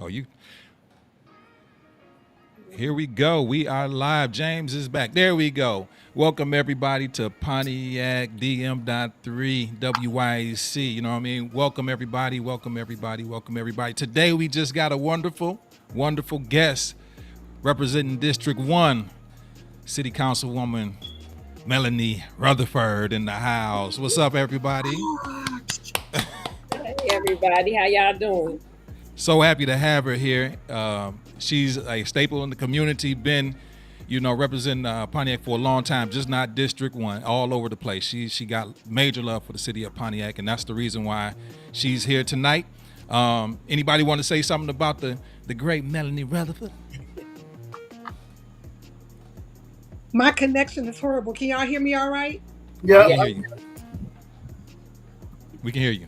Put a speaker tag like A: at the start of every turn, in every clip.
A: Oh, you. Here we go. We are live. James is back. There we go. Welcome everybody to Pontiac DM.3 WYAC. You know what I mean? Welcome everybody. Welcome everybody. Welcome everybody. Today we just got a wonderful, wonderful guest representing District 1, City Councilwoman Melanie Rutherford in the house. What's up, everybody?
B: Hey everybody, how y'all doing?
A: So happy to have her here. She's a staple in the community, been, representing Pontiac for a long time, just not District 1, all over the place. She got major love for the city of Pontiac, and that's the reason why she's here tonight. Anybody want to say something about the great Melanie Rutherford?
C: My connection is horrible. Can y'all hear me all right?
A: We
D: Yeah.
A: can hear you. We can hear you.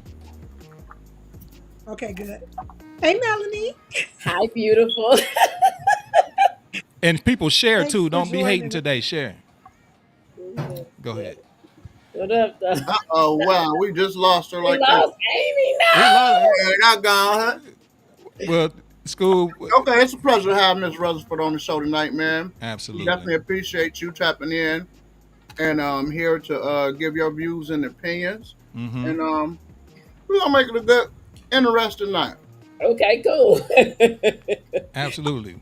C: Okay, good. Hey, Melanie.
B: Hi, beautiful.
A: And people share
C: Thanks
A: too.
C: for
A: Don't be hating
C: joining us.
A: today. Share. Go ahead.
B: What up, though?
D: Oh wow, we just lost her
B: We
D: like that.
B: lost Amy.
A: We love it.
D: Yeah, not gone, huh?
A: Well, school.
D: Okay, it's a pleasure to have Miss Rutherford on the show tonight, man. We
A: Absolutely.
D: definitely appreciate you tapping in and here to give your views and opinions.
A: Mm-hmm.
D: And we're gonna make it a good, interesting night.
B: No. Okay, cool.
A: Absolutely.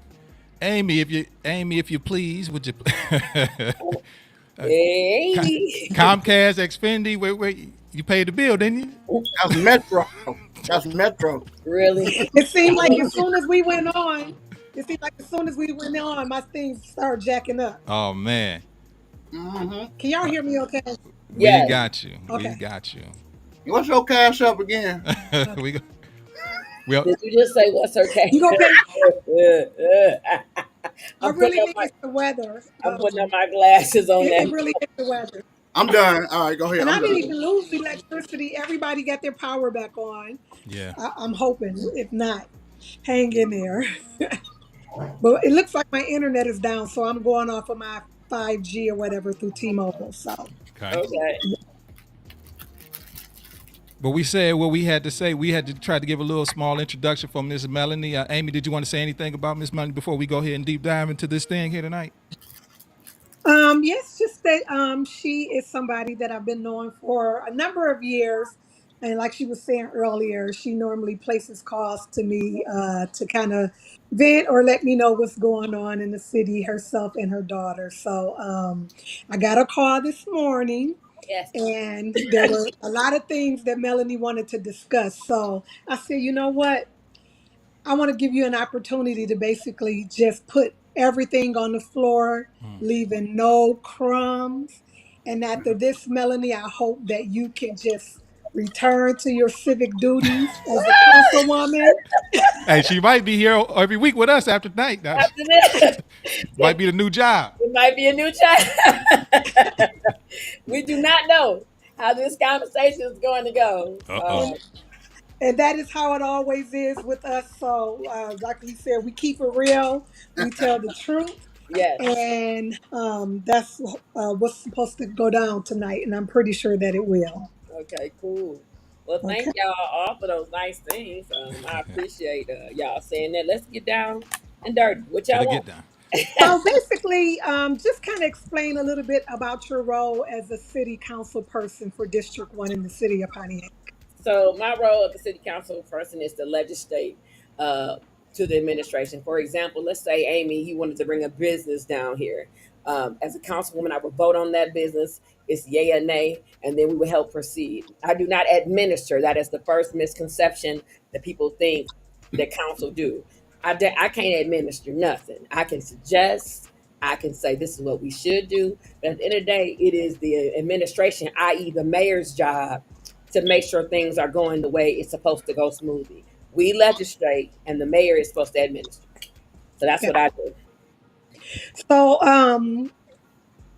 A: Amy, if you please, would you?
B: Hey, Amy.
A: Comcast, Xfinity, where you paid the bill, didn't you?
D: That's Metro. That's Metro.
B: Really?
C: It seemed like as soon as we went on, my things started jacking up.
A: Oh man,
D: Mm-hmm.
C: Can y'all hear me okay?
A: we
B: Yes.
A: got you. We
C: Okay.
A: got you.
D: What's your cash up again?
A: we go. Well,
B: Did you just say what's okay?
C: You gonna pay? I
B: I'm
C: really
B: putting up
C: think
B: my
C: it's the weather.
B: I'm putting up my glasses on
C: It
B: that.
C: really is the weather.
D: I'm done. All right, go ahead.
C: And I
D: I'm
C: didn't
D: done.
C: even lose electricity. Everybody got their power back on.
A: yeah.
C: I'm hoping. If not, hang in there. But it looks like my internet is down, so I'm going off of my 5G or whatever through T-Mobile. So.
A: Okay.
B: Okay.
A: But we said what we had to say. We had to try to give a little small introduction for Miss Melanie. Amy, did you want to say anything about Miss Melanie before we go ahead and deep dive into this thing here tonight?
C: Yes, just that she is somebody that I've been knowing for a number of years. And like she was saying earlier, she normally places calls to me to kind of vent or let me know what's going on in the city, herself and her daughter. So I got a call this morning
B: Yes.
C: and there were a lot of things that Melanie wanted to discuss. So I said, you know what? I want to give you an opportunity to basically just put everything on the floor, leaving no crumbs. And after this, Melanie, I hope that you can just return to your civic duties as a councilwoman.
A: Hey, she might be here every week with us after tonight. That
B: After this,
A: might be the new job.
B: it might be a new child. We do not know how this conversation is going to go.
A: Uh-oh.
C: And that is how it always is with us. So, like we said, we keep it real, we tell the truth.
B: Yes.
C: And that's what's supposed to go down tonight. And I'm pretty sure that it will.
B: Okay, cool. Well, thank
C: Okay.
B: y'all all for those nice things. I appreciate y'all saying that. Let's get down and dirty. What
A: To
B: y'all
A: the get
B: want?
A: down.
C: So basically, just kind of explain a little bit about your role as a city council person for District 1 in the city of Pontiac.
B: So my role as the city council person is to legislate uh, to the administration. For example, let's say Amy, he wanted to bring a business down here. As a councilwoman, I would vote on that business. It's yay or nay, and then we would help proceed. I do not administer. That is the first misconception that people think that council do. I can't administer nothing. I can suggest. I can say this is what we should do. But at the end of the day, it is the administration, i.e., the mayor's job to make sure things are going the way it's supposed to go smoothly. We legislate, and the mayor is supposed to administer. So that's
C: Yeah.
B: what I do.
C: So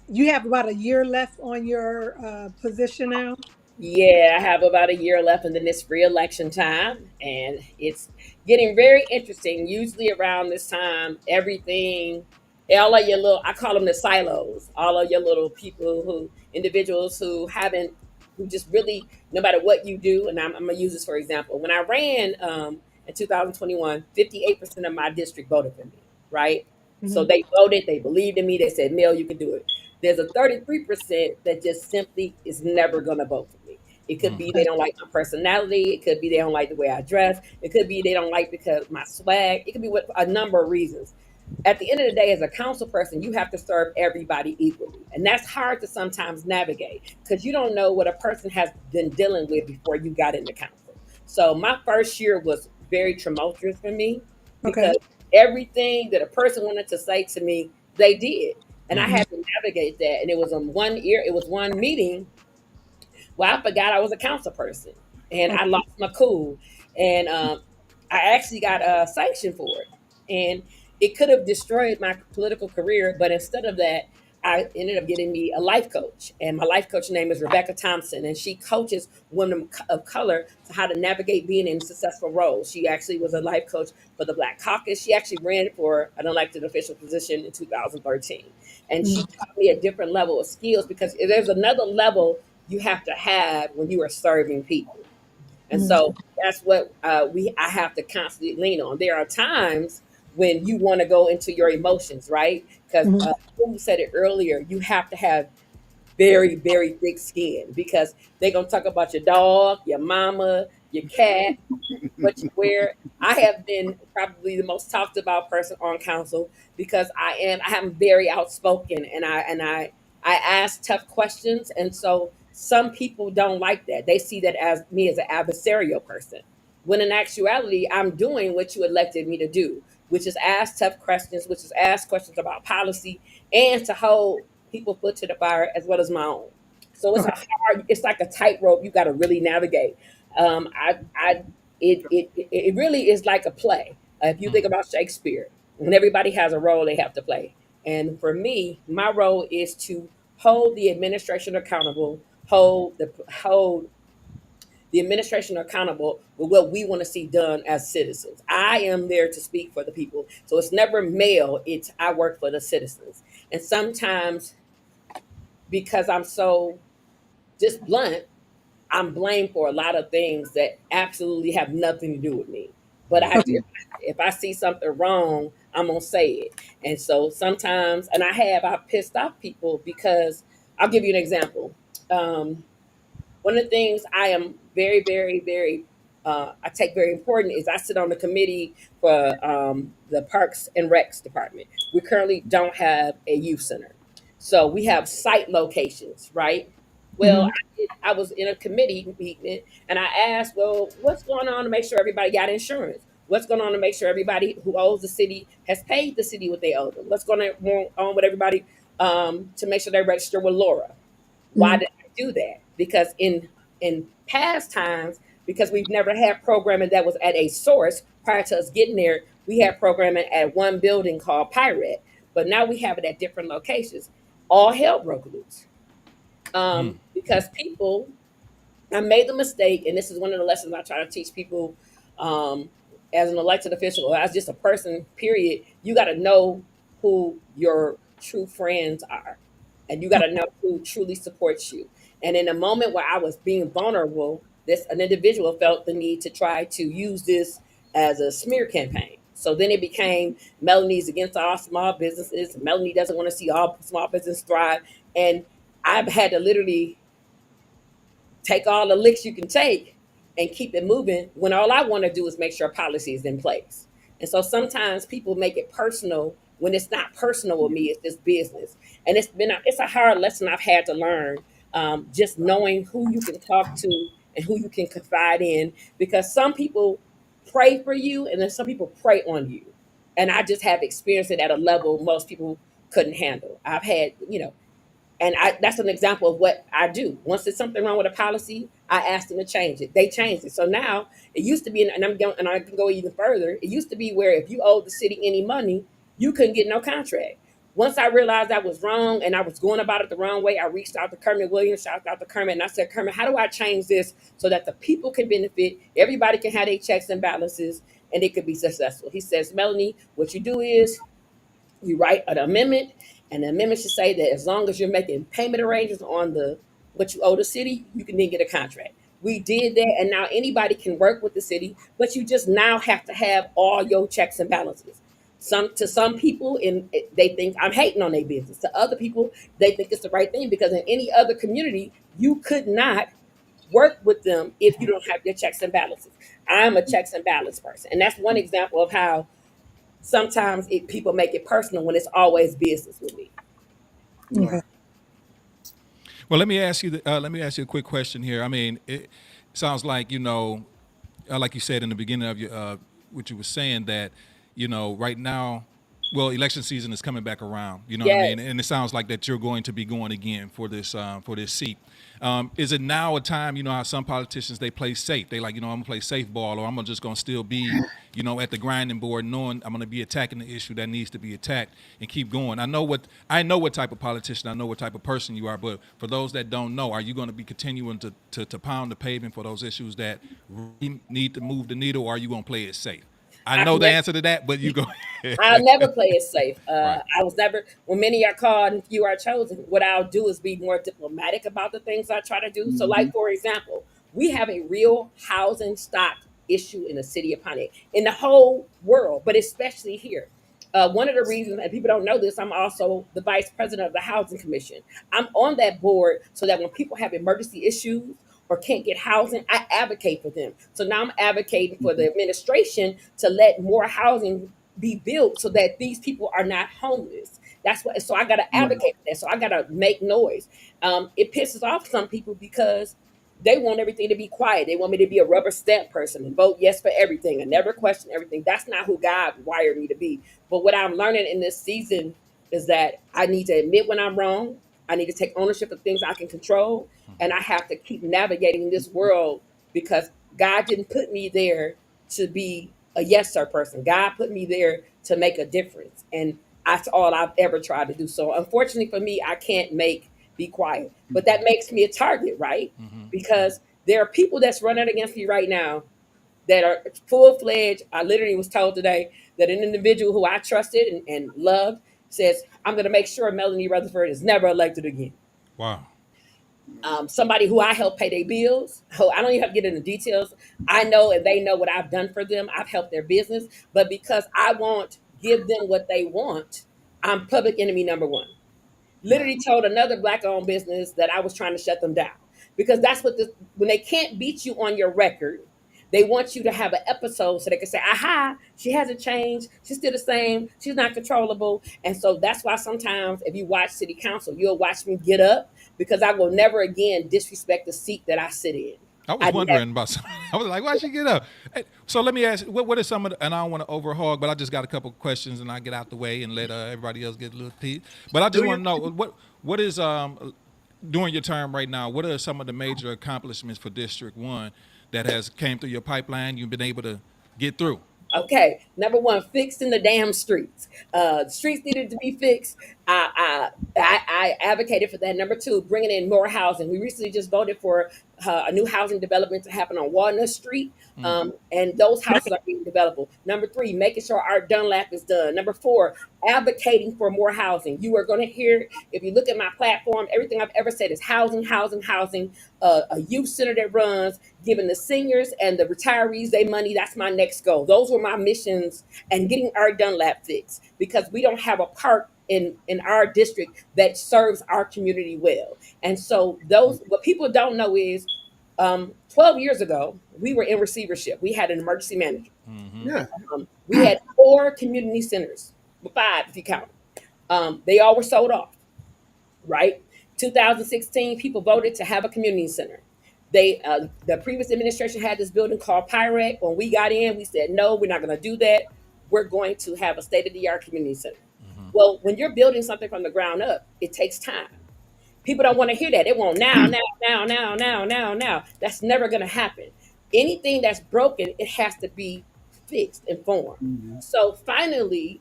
C: you have about a year left on your position now.
B: Yeah, I have about a year left, and then it's re-election time, and it's getting very interesting. Usually around this time, everything, all of your little, I call them the silos, all of your little people individuals who haven't, who just really, no matter what you do, and I'm gonna use this for example. When I ran in 2021, 58% of my district voted for me, right? So
C: Mhm.
B: they voted, they believed in me, they said, Mel, you can do it. There's a 33% that just simply is never going to vote for me. It could be they
C: Okay.
B: don't like my personality. It could be they don't like the way I dress. It could be they don't like because my swag. It could be with a number of reasons. At the end of the day, as a council person, you have to serve everybody equally. And that's hard to sometimes navigate because you don't know what a person has been dealing with before you got into council. So my first year was very tumultuous for me
C: Okay.
B: because everything that a person wanted to say to me, they did. And I
C: Mhm.
B: had to navigate that. And it was on one ear, it was one meeting. Well, I forgot I was a council person, and I
C: Okay.
B: lost my cool, and I actually got sanctioned for it, and it could have destroyed my political career. But instead of that, I ended up getting me a life coach, and my life coach name is Rebecca Thompson, and she coaches women of color to how to navigate being in successful roles. She actually was a life coach for the Black Caucus. She actually ran for an elected official position in 2013, and she
C: Mhm.
B: taught me a different level of skills because there's another level you have to have when you are serving people. And
C: Mhm.
B: so that's what I have to constantly lean on. There are times when you want to go into your emotions, right? Because
C: Mhm.
B: you said it earlier, you have to have very, very thick skin because they're gonna talk about your dog, your mama, your cat, what you wear. I have been probably the most talked about person on council because I am very outspoken and I ask tough questions, and so some people don't like that. They see that as me as an adversarial person. When in actuality, I'm doing what you elected me to do, which is ask tough questions, which is ask questions about policy and to hold people foot to the fire as well as my own. So
C: Okay.
B: it's like a tightrope you got to really navigate. I it really is like a play. If you think about Shakespeare, when everybody has a role they have to play, and for me, my role is to hold the administration accountable, hold the administration accountable with what we want to see done as citizens. I am there to speak for the people, so it's never male. It's I work for the citizens, and sometimes because I'm so just blunt, I'm blamed for a lot of things that absolutely have nothing to do with me. But if I see something wrong, I'm gonna say it. And so sometimes, and I've pissed off people because I'll give you an example. Um, One of the things I am very, very, very I take very important is I sit on the committee for the Parks and Recs department. We currently don't have a youth center, so we have site locations, right? Well,
C: Mhm.
B: I was in a committee meeting and I asked, well, what's going on to make sure everybody got insurance? What's going on to make sure everybody who owes the city has paid the city what they owe them? What's going on with everybody to make sure they register with Laura? Why
C: Mhm.
B: did I do that? Because in past times, because we've never had programming that was at a source prior to us getting there, we had programming at one building called Pirate, but now we have it at different locations. All hell broke loose because people I made the mistake, and this is one of the lessons I try to teach people um, as an elected official or as just a person, period. You got to know who your true friends are, and you got to know who truly supports you. And in a moment where I was being vulnerable, an individual felt the need to try to use this as a smear campaign. So then it became Melanie's against all small businesses. Melanie doesn't want to see all small business thrive, and I've had to literally take all the licks you can take and keep it moving when all I want to do is make sure policy is in place. And so sometimes people make it personal when it's not personal with me, it's just business. And it's a hard lesson I've had to learn, just knowing who you can talk to and who you can confide in, because some people pray for you and then some people prey on you. And I just have experienced it at a level most people couldn't handle. I've had, and that's an example of what I do. Once there's something wrong with a policy, I ask them to change it. They changed it. So now it used to be, and I can go even further. It used to be where if you owed the city any money, you couldn't get no contract. Once I realized I was wrong and I was going about it the wrong way, I reached out to Kermit Williams, shout out to Kermit, and I said, Kermit, how do I change this so that the people can benefit, everybody can have their checks and balances, and it could be successful? He says, Melanie, what you do is you write an amendment, and the amendment should say that as long as you're making payment arrangements on the what you owe the city, you can then get a contract. We did that, and now anybody can work with the city, but you just now have to have all your checks and balances. Some people, they think I'm hating on their business. To other people, they think it's the right thing, because in any other community, you could not work with them if you don't have your checks and balances. I'm a checks and balance person, and that's one example of how sometimes people make it personal when it's always business with me.
C: Okay.
D: Right.
A: Well, let me ask you a quick question here. I mean, it sounds like like you said in the beginning of your what you were saying, that right now, well, election season is coming back around. You know what I mean?
B: Yes,
A: And it sounds like that you're going to be going again for this seat. Is it now a time? You know how some politicians, they play safe. They like, I'm gonna play safe ball, or I'm just gonna still be at the grinding board, knowing I'm gonna be attacking the issue that needs to be attacked and keep going. I know what type of politician, I know what type of person you are. But for those that don't know, are you going to be continuing to pound the pavement for those issues that really need to move the needle, or are you going to play it safe? I
B: I've
A: know the
B: never
A: answer to that, but you go.
B: I'll never play it safe.
A: Right.
B: I was never, when many are called and few are chosen, what I'll do is be more diplomatic about the things I try to do. So,
D: Mm-hmm.
B: like, for example, we have a real housing stock issue in the city of Pontiac, in the whole world, but especially here. One of the reasons, and people don't know this, I'm also the vice president of the Housing Commission. I'm on that board so that when people have emergency issues or can't get housing, I advocate for them. So now I'm advocating for the administration to let more housing be built so that these people are not homeless. That's what. So I got to
D: Right.
B: advocate for that. So I got to make noise. It pisses off some people because they want everything to be quiet. They want me to be a rubber stamp person and vote yes for everything and never question everything. That's not who God wired me to be. But what I'm learning in this season is that I need to admit when I'm wrong. I need to take ownership of things I can control, and I have to keep navigating this world, because God didn't put me there to be a yes sir person. God put me there to make a difference, and that's all I've ever tried to do. So unfortunately for me, I can't make be quiet, but that makes me a target, right? Because there are people that's running against me right now that are full fledged. I literally was told today that an individual who I trusted and loved says, "I'm going to make sure Melanie Rutherford is never elected again."
A: Wow.
B: Somebody who I help pay their bills. Oh, I don't even have to get into details. I know, and they know what I've done for them. I've helped their business, but because I won't give them what they want, I'm public enemy number one.
D: Right.
B: Literally told another black owned business that I was trying to shut them down, because that's what when they can't beat you on your record, they want you to have an episode so they can say, aha, she hasn't changed, she's still the same, she's not controllable. And so that's why sometimes if you watch city council, you'll watch me get up, because I will never again disrespect the seat that I sit in.
A: I was
B: I never.
A: wondering about something. I was like, why'd she get up? Hey, so let me ask, what are some of the, and I don't want to overhog, but I just got a couple of questions and I get out the way and let everybody else get a little piece. But I just
D: Do you?
A: want to know what is, during your term right now, what are some of the major accomplishments for District 1 that has came through your pipeline you've been able to get through?
B: Okay, number one, fixing the damn streets. Streets needed to be fixed. I advocated for that. Number two, bringing in more housing. We recently just voted for a new housing development to happen on Walnut Street, and those houses are being developed. Number three, making sure our Dunlap is done. Number four, advocating for more housing. You are going to hear, if you look at my platform, everything I've ever said is housing, housing, housing. A youth center that runs, giving the seniors and the retirees their money. That's my next goal. Those were my missions, and getting our Dunlap fixed, because we don't have a park in our district that serves our community well. And so those, what people don't know is 12 years ago, we were in receivership. We had an emergency manager.
D: Yeah.
B: We had four community centers, five if you count. They all were sold off, right? 2016, people voted to have a community center. The previous administration had this building called Pyrex. When we got in, we said, no, we're not going to do that. We're going to have a state of the art community center. Well, when you're building something from the ground up, it takes time. People don't want to hear that. They want now, now, now, now, now, now, now. That's never going to happen. Anything that's broken, it has to be fixed and formed.
D: Mm-hmm.
B: So finally,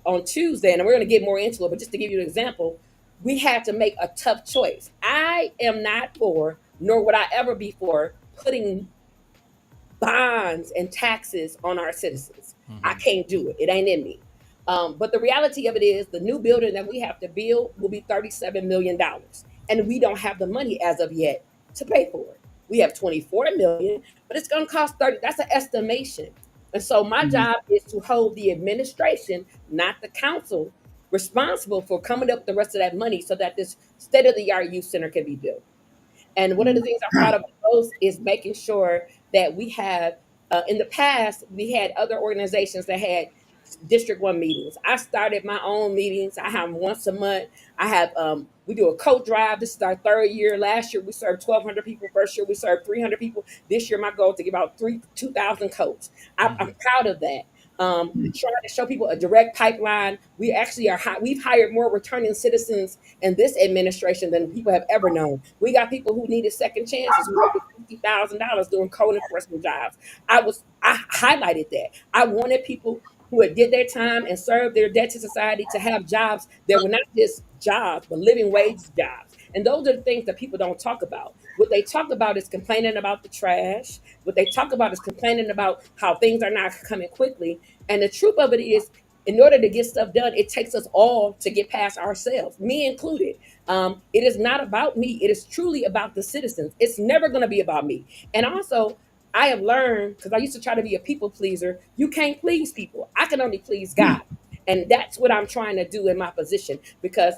B: on Tuesday, and we're going to get more into it, but just to give you an example, we had to make a tough choice. I am not for, nor would I ever be for, putting bonds and taxes on our citizens. I can't do it. It ain't in me. But the reality of it is, the new building that we have to build will be $37 million. And we don't have the money as of yet to pay for it. We have 24 million, but it's going to cost 30. That's an estimation. And so my
D: Mhm.
B: job is to hold the administration, not the council, responsible for coming up with the rest of that money so that this state of the art youth center can be built. And one of the things I'm proud of most is making sure that we have, in the past, we had other organizations that had District 1 meetings. I started my own meetings. I have them once a month. I have, we do a coat drive. This is our third year. Last year, we served 1,200 people. First year, we served 300 people. This year, my goal is to give out 2,000 coats. I'm proud of that. Trying to show people a direct pipeline. We actually we've hired more returning citizens in this administration than people have ever known. We got people who needed second chances who making $50,000 doing code enforcement jobs. I highlighted that. I wanted people who had did their time and served their debt to society to have jobs that were not just jobs, but living wage jobs. And those are the things that people don't talk about. What they talk about is complaining about the trash. What they talk about is complaining about how things are not coming quickly. And the truth of it is, in order to get stuff done, it takes us all to get past ourselves, me included. It is not about me. It is truly about the citizens. It's never going to be about me. And also, I have learned, because I used to try to be a people pleaser, you can't please people. I can only please God. And that's what I'm trying to do in my position, because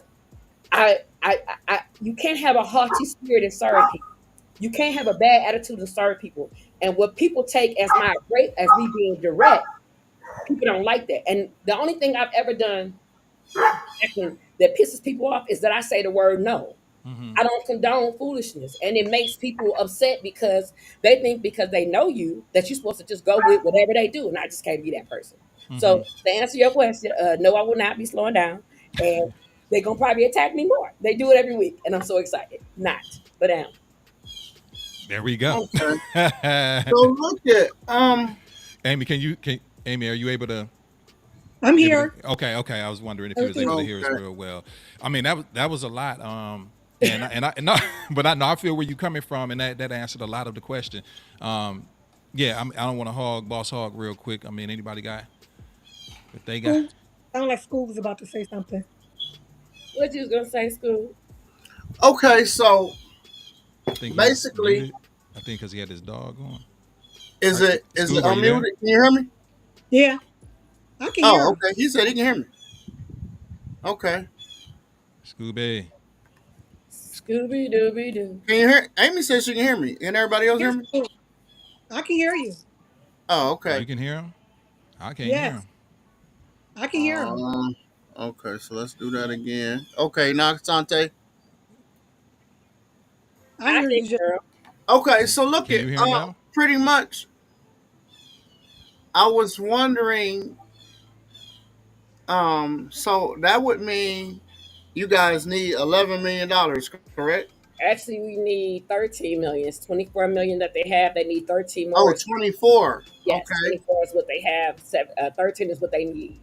B: you can't have a haughty spirit and serve people. You can't have a bad attitude and serve people. And what people take as my great, as me being direct, people don't like that. And the only thing I've ever done that pisses people off is that I say the word no.
A: Mm-hmm.
B: I don't condone foolishness. And it makes people upset because they think because they know you that you're supposed to just go with whatever they do. And I just can't be that person.
A: Mm-hmm.
B: So to answer your question, no, I will not be slowing down. And they're going to probably attack me more. They do it every week. And I'm so excited. Not, but am.
A: There we go.
D: Okay. So look at
A: Amy, Amy, are you able to?
C: I'm here.
A: Okay. I was wondering if you was able
C: Everything.
A: to hear us
D: okay.
A: real well. I mean, that was a lot. But I know I feel where you're coming from, and that answered a lot of the question. Yeah, I don't want to boss hog real quick. I mean, anybody got if they got?
C: School. Sound like school was about to say something.
B: What you was going to say, School?
D: Okay, so
A: I think he's
D: basically,
A: muted. I think because he had his dog on.
D: is
A: Right,
D: it
A: Scoob, are you
D: unmuted?
A: there?
D: Can you hear me?
C: Yeah, I can hear
D: Oh,
C: him.
D: okay. He said he can hear me. Okay.
A: Scooby.
B: Scooby Dooby Doo.
D: Can you hear? Amy says she can hear me. Can everybody else hear
C: Here's
D: me?
C: school. I can hear you.
D: Oh,
A: Oh,
D: okay.
A: you can hear him. I can't hear
C: Yes,
A: him.
C: I can hear him.
D: Um. Okay, so let's do that again. Okay, now Sante.
C: I
B: I
C: hear
B: think,
C: you. Just
B: girl.
D: Okay, so look
A: Can
D: at
A: you hear him now?
D: pretty much. I was wondering. So that would mean you guys need $11 million, correct?
B: Actually, we need 13 million. It's 24 million that they have. They need 13
D: Oh,
B: more.
D: 24.
B: Yes,
D: Okay.
B: 24 is what they have. 13 is what they need.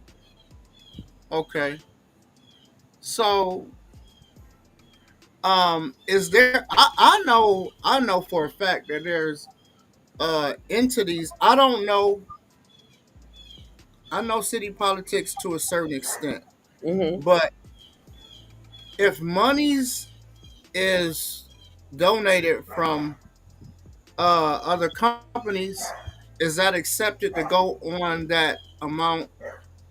D: Okay. So, is there? I know for a fact that there's entities. I don't know. I know city politics to a certain extent,
B: Hmm.
D: but if monies is donated from other companies, is that accepted to go on that amount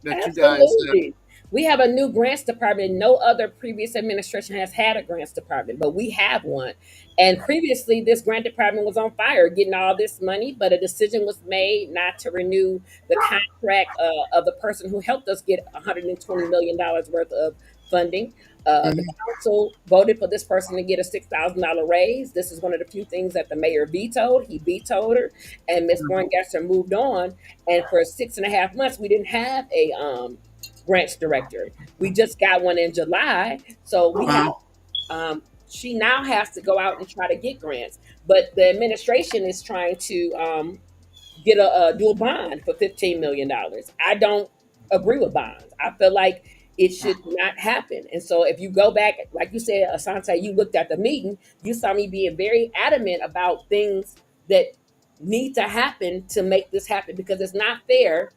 D: that you guys have?
B: Absolutely. We have a new grants department. No other previous administration has had a grants department, but we have one. And previously, this grant department was on fire getting all this money, but a decision was made not to renew the contract of the person who helped us get $120 million worth of funding. The
D: Mhm.
B: council voted for this person to get a $6,000 raise. This is one of the few things that the mayor vetoed. He vetoed her, and Ms. Poindexter moved on. And for 6.5 months, we didn't have a grants director. We just got one in July, so we have.
D: Uh-huh.
B: She now has to go out and try to get grants, but the administration is trying to get a do a bond for $15 million. I don't agree with bonds. I feel like it should not happen. And so, if you go back, like you said, Asante, you looked at the meeting, you saw me being very adamant about things that need to happen to make this happen, because it's not fair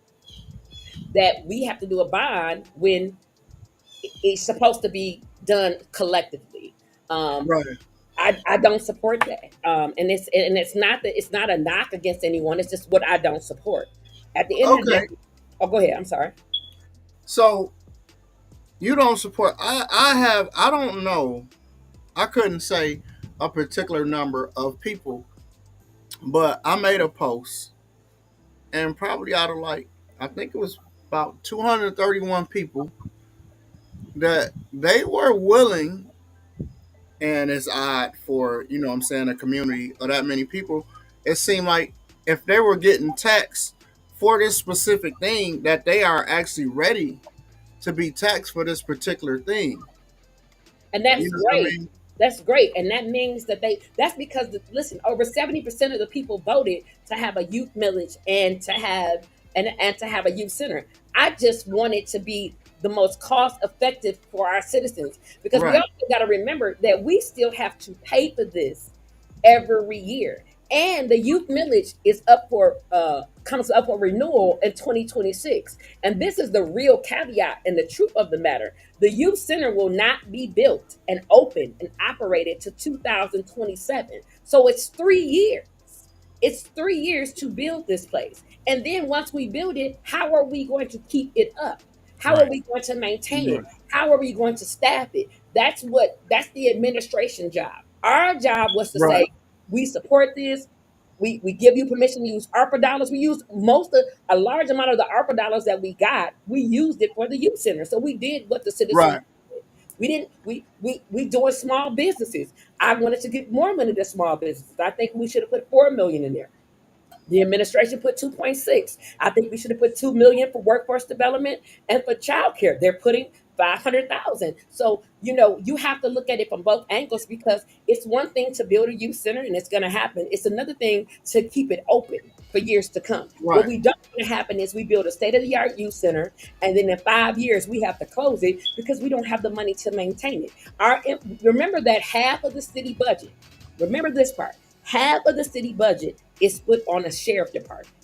B: that we have to do a bond when it's supposed to be done collectively. Um,
D: Right.
B: I don't support that. And it's not that it's not a knock against anyone. It's just what I don't support. At the end of the
D: Okay,
B: day, oh, go ahead. I'm sorry.
D: so you don't support. I don't know. I couldn't say a particular number of people, but I made a post, and probably out of like, I think it was about 231 people that they were willing, and it's odd for, you know what I'm saying, a community of that many people. It seemed like if they were getting taxed for this specific thing, that they are actually ready to be taxed for this particular thing.
B: And
D: You
B: that's
D: know what I
B: great.
D: mean?
B: That's great. And that means that that's because, listen, over 70% of the people voted to have a youth millage and to have and to have a youth center. I just want it to be the most cost effective for our citizens, because we
D: Right,
B: also got to remember that we still have to pay for this every year. And the youth millage is up for comes up for renewal in 2026. And this is the real caveat and the truth of the matter. The youth center will not be built and open and operated to 2027. So it's 3 years. It's 3 years to build this place. And then once we build it, how are we going to keep it up? How are
A: Right.
B: we going to maintain it?
D: right,
B: How are we going to staff it? That's the administration job. Our job was to
D: right,
B: say, we support this. We give you permission to use ARPA dollars. We used a large amount of the ARPA dollars that we got. We used it for the youth center. So we did what the citizens
D: right,
B: did. We didn't. We doing small businesses. I wanted to get more money to small businesses. I think we should have put 4 million in there. The administration put 2.6. I think we should have put 2 million for workforce development and for childcare. They're putting 500,000. So you have to look at it from both angles, because it's one thing to build a youth center and it's going to happen. It's another thing to keep it open for years to come. What
D: right,
B: we don't want to happen is we build a state of the art youth center, and then in 5 years we have to close it because we don't have the money to maintain it. Remember that half of the city budget. Remember this part. Half of the city budget is put on the sheriff department.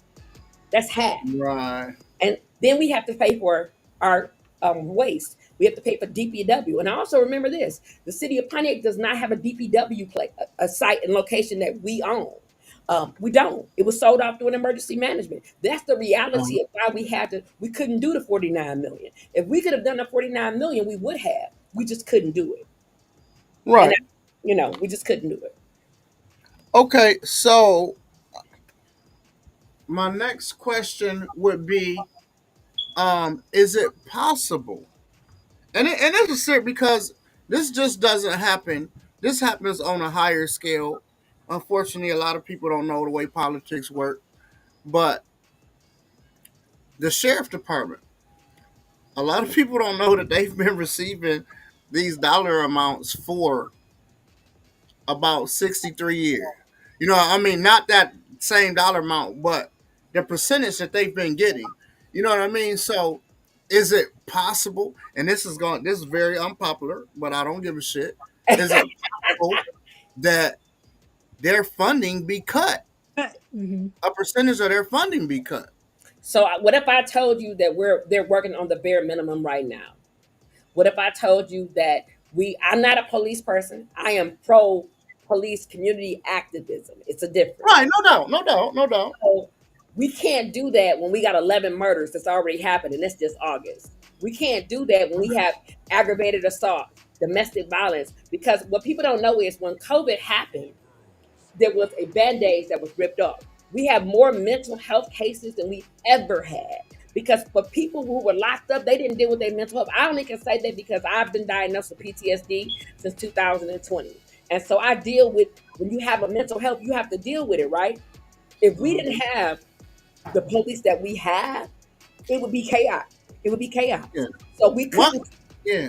B: That's half.
D: right.
B: And then we have to pay for our waste. We have to pay for DPW. And I also remember this: the city of Pontiac does not have a DPW a site and location that we own. We don't. It was sold off through an emergency management. That's the reality of why we couldn't do the 49 million. If we could have done the 49 million, we would have. We just couldn't do it. And
D: Right.
B: we just couldn't do it.
D: Okay, so my next question would be, is it possible? And this is serious because this just doesn't happen. This happens on a higher scale. Unfortunately, a lot of people don't know the way politics work. But the sheriff department, a lot of people don't know that they've been receiving these dollar amounts for about 63 years. You know, I mean, not that same dollar amount, but the percentage that they've been getting. You know what I mean? So, is it possible? And this is very unpopular, but I don't give a shit. Is it possible that their funding be cut?
C: Mhm.
D: A percentage of their funding be cut?
B: So what if I told you that they're working on the bare minimum right now? What if I told you that I'm not a police person. I am pro police community activism. It's a difference.
D: Right, no doubt, no doubt, no doubt.
B: So we can't do that when we got 11 murders that's already happened, and it's just August. We can't do that when we have aggravated assault, domestic violence, because what people don't know is when COVID happened, there was a band-aid that was ripped off. We have more mental health cases than we ever had. Because for people who were locked up, they didn't deal with their mental health. I only can say that because I've been diagnosed with PTSD since 2020. And so I deal with, when you have a mental health, you have to deal with it, right? If we
D: Mhm.
B: didn't have the police that we have, it would be chaos. It would be chaos.
D: Yeah.
B: So we
D: What?
B: couldn't.
D: Yeah.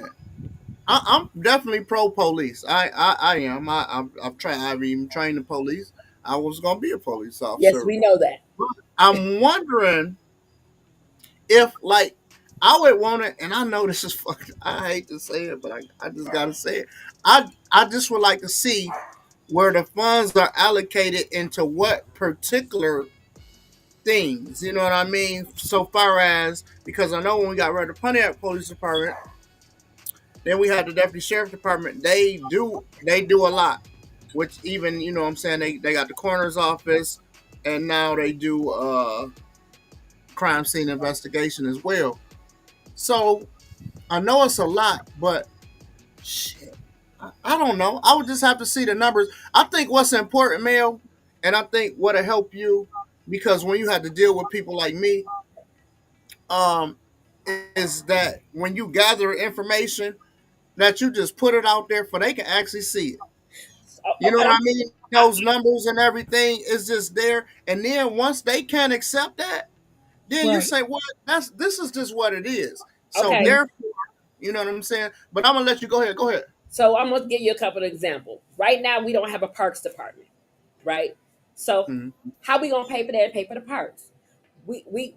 D: I'm definitely pro police. I am. I've tried. I've even trained the police. I was gonna be a police
B: Yes,
D: officer.
B: we know that.
D: I'm wondering if, like, I would want to, and I know this is fucking. I hate to say it, but I just gotta say it. I just would like to see where the funds are allocated into what particular things. You know what I mean? So far as, because I know when we got rid of the Pontiac Police Department, then we had the Deputy Sheriff Department. They do a lot. which even what I'm saying, they got the coroner's office, and now they do crime scene investigation as well. So I know it's a lot, but shit, I don't know. I would just have to see the numbers. I think what's important, Mel, and I think what'll help you, because when you have to deal with people like me, um, is that when you gather information, that you just put it out there for they can actually see it. You know what
B: And
D: I mean?
B: I,
D: Those numbers and everything is just there, and then once they can't accept that, then you
C: Right.
D: say, "Well, this is just what it is." So
B: okay,
D: therefore, you know what I'm saying. But I'm gonna let you go ahead. Go ahead.
B: so I'm gonna give you a couple of examples. Right now, we don't have a parks department, right? So
D: Mm-hmm.
B: how we gonna pay for that and pay for the parks?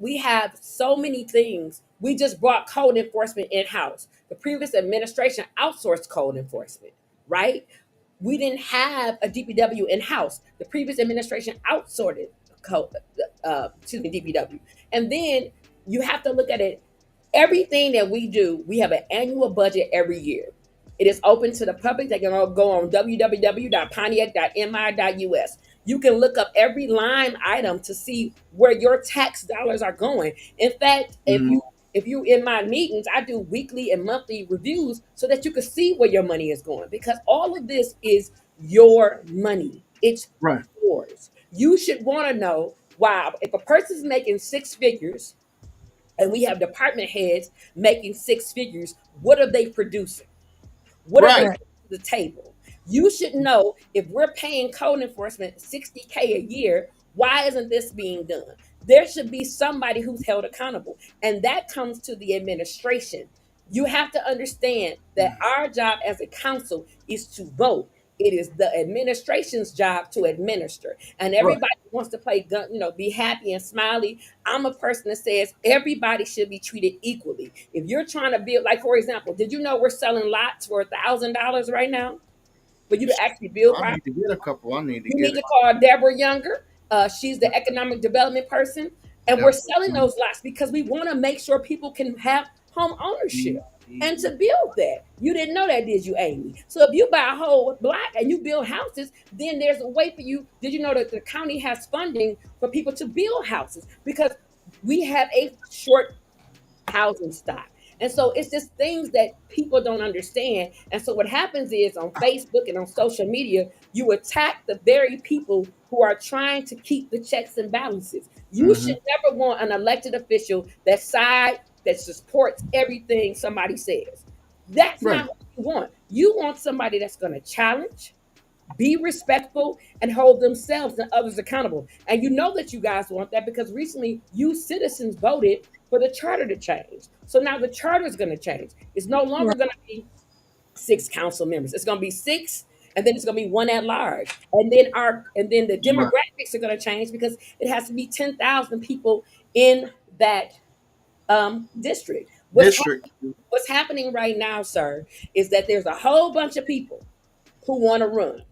B: We have so many things. We just brought code enforcement in house. The previous administration outsourced code enforcement, right? We didn't have a DPW in house. The previous administration outsourced code, DPW, and then you have to look at it. Everything that we do, we have an annual budget every year. It is open to the public. They can all go on www.pontiac.mi.us. You can look up every line item to see where your tax dollars are going. In fact,
D: Mm-hmm.
B: if you in my meetings, I do weekly and monthly reviews so that you can see where your money is going, because all of this is your money. It's
D: Right.
B: yours. You should want to know why if a person's making six figures and we have department heads making six figures, what are they producing? What are they
D: Right.
C: Right.
B: bringing to the table? You should know if we're paying code enforcement 60K a year, why isn't this being done? There should be somebody who's held accountable. And that comes to the administration. You have to understand that our job as a council is to vote. It is the administration's job to administer. And
D: Right.
B: everybody wants to play gun, be happy and smiley. I'm a person that says everybody should be treated equally. If you're trying to build, like for example, did you know we're selling lots for $1,000 right now for you to actually build
D: I
B: property?
D: need to get a couple. I need to
B: You need
D: get
B: to
D: it.
B: call Deborah Younger. She's the economic development person, and we're selling
D: Definitely.
B: those lots because we want to make sure people can have home ownership. And to build that, you didn't know that, did you, Amy? So if you buy a whole block and you build houses, then there's a way for you. Did you know that the county has funding for people to build houses because we have a short housing stock. And so it's just things that people don't understand. And so what happens is on Facebook and on social media, you attack the very people who are trying to keep the checks and balances. You
D: Mm-hmm.
B: should never want an elected official that supports everything somebody says. That's
D: Right.
B: not what you want. You want somebody that's going to challenge, be respectful, and hold themselves and others accountable. And you know that you guys want that because recently you citizens voted for the charter to change. So now the charter is going to change. It's no longer
C: Right.
B: going to be six council members. It's going to be six, and then it's going to be one at large. And then the
D: Right.
B: demographics are going to change because it has to be 10,000 people in that district.
D: District.
B: What's happening right now, sir, is that there's a whole bunch of people who want to run.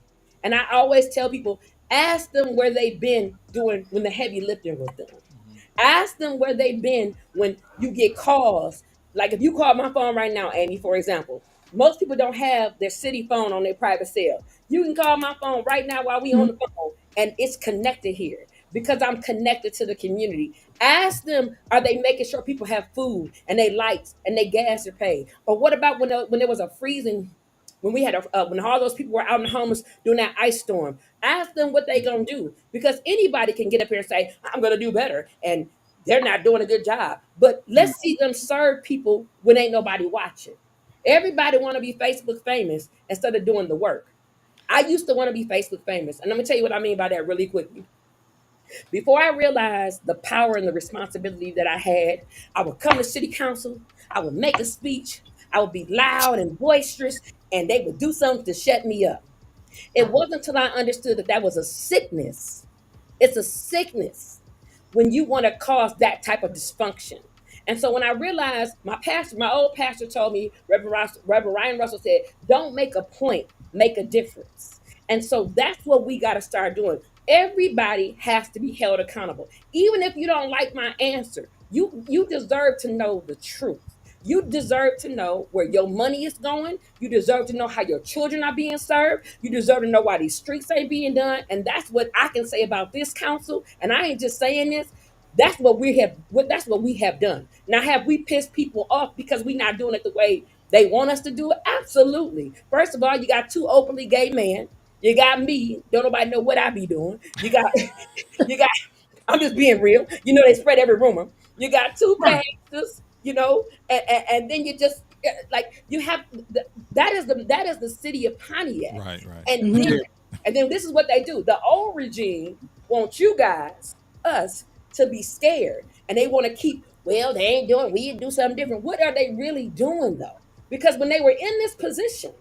B: And I always tell people, ask them where they've been doing when the heavy lifting was done. Ask them where they've been when you get calls. Like if you call my phone right now, Amy, for example, most people don't have their city phone on their private cell. You can call my phone right now while we on the phone, and it's connected here because I'm connected to the community. Ask them, are they making sure people have food and they lights and they gas are paid? Or what about when there was a freezing, when we had when all those people were out in the homeless during that ice storm? Ask them what they gonna do because anybody can get up here and say, I'm gonna do better, and they're not doing a good job. But let's see them serve people when ain't nobody watching. Everybody want to be Facebook famous instead of doing the work. I used to want to be Facebook famous, and let me tell you what I mean by that really quickly. Before I realized the power and the responsibility that I had, I would come to city council, I would make a speech, I would be loud and boisterous, and they would do something to shut me up. It wasn't until I understood that that was a sickness. It's a sickness when you want to cause that type of dysfunction. And so when I realized my old pastor told me, Reverend Ryan Russell said, don't make a point, make a difference. And so that's what we got to start doing. Everybody has to be held accountable. Even if you don't like my answer, you deserve to know the truth. You deserve to know where your money is going. You deserve to know how your children are being served. You deserve to know why these streets ain't being done. And that's what I can say about this council. And I ain't just saying this. That's what we have. That's what we have done. Now, have we pissed people off because we not doing it the way they want us to do it? Absolutely. First of all, you got two openly gay men. You got me. Don't nobody know what I be doing. You got, you got. I'm just being real. You know, they spread every rumor. You got two
D: Right.
B: pastors. You know, and then you just like you have that is the city of Pontiac,
A: Right, right.
B: and then
C: Hmm.
D: Yeah.
B: this is what they do. The old regime wants you guys, us, to be scared, and they want to keep. Well, they ain't doing. We do something different. What are they really doing though? Because when they were in this position,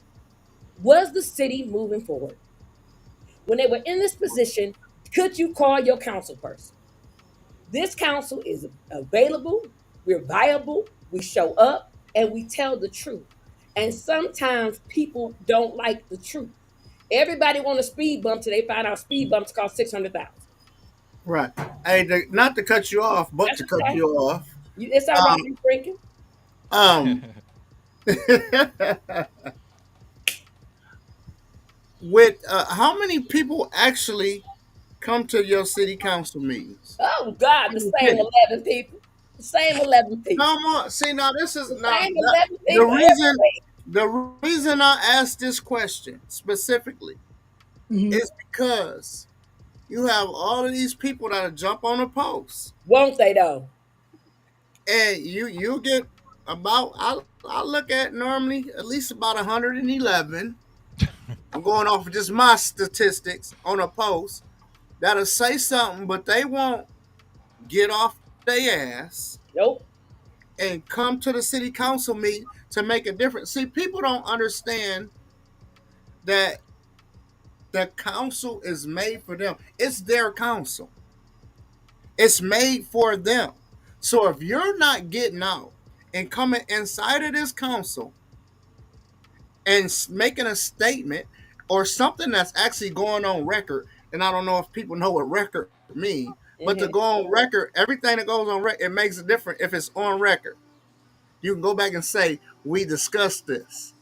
B: was the city moving forward? When they were in this position, could you call your council person? This council is available, we're viable, we show up, and we tell the truth. And sometimes people don't like the truth. Everybody want a speed bump till they find out speed bumps cost 600,000.
D: Right. Hey, not to cut you off, but
B: That's
D: to cut
B: okay.
D: you off.
B: It's all right.
D: Um,
B: You drinking?
D: um, with how many people actually come to your city council meetings?
B: Oh God, the
D: In the
B: same
D: city.
B: 11 people. The same 11 people.
D: Come on. See, now this is
B: The
D: now
B: same
D: that,
B: 11
D: the
B: people every
D: reason.
B: week.
D: The reason I asked this question specifically
C: Hmm.
D: is because you have all of these people that jump on a post,
B: Won't they though?
D: and you get about I look at normally at least about 111. I'm going off of just my statistics on a post that'll say something, but they won't get off their ass
B: Nope.
D: and come to the city council meeting to make a difference. See, people don't understand that the council is made for them. It's their council. It's made for them. So if you're not getting out and coming inside of this council and making a statement or something that's actually going on record, and I don't know if people know what record mean, but to
B: Hmm.
D: go on record, everything that goes on record, it makes a difference if it's on record. You can go back and say, we discussed this.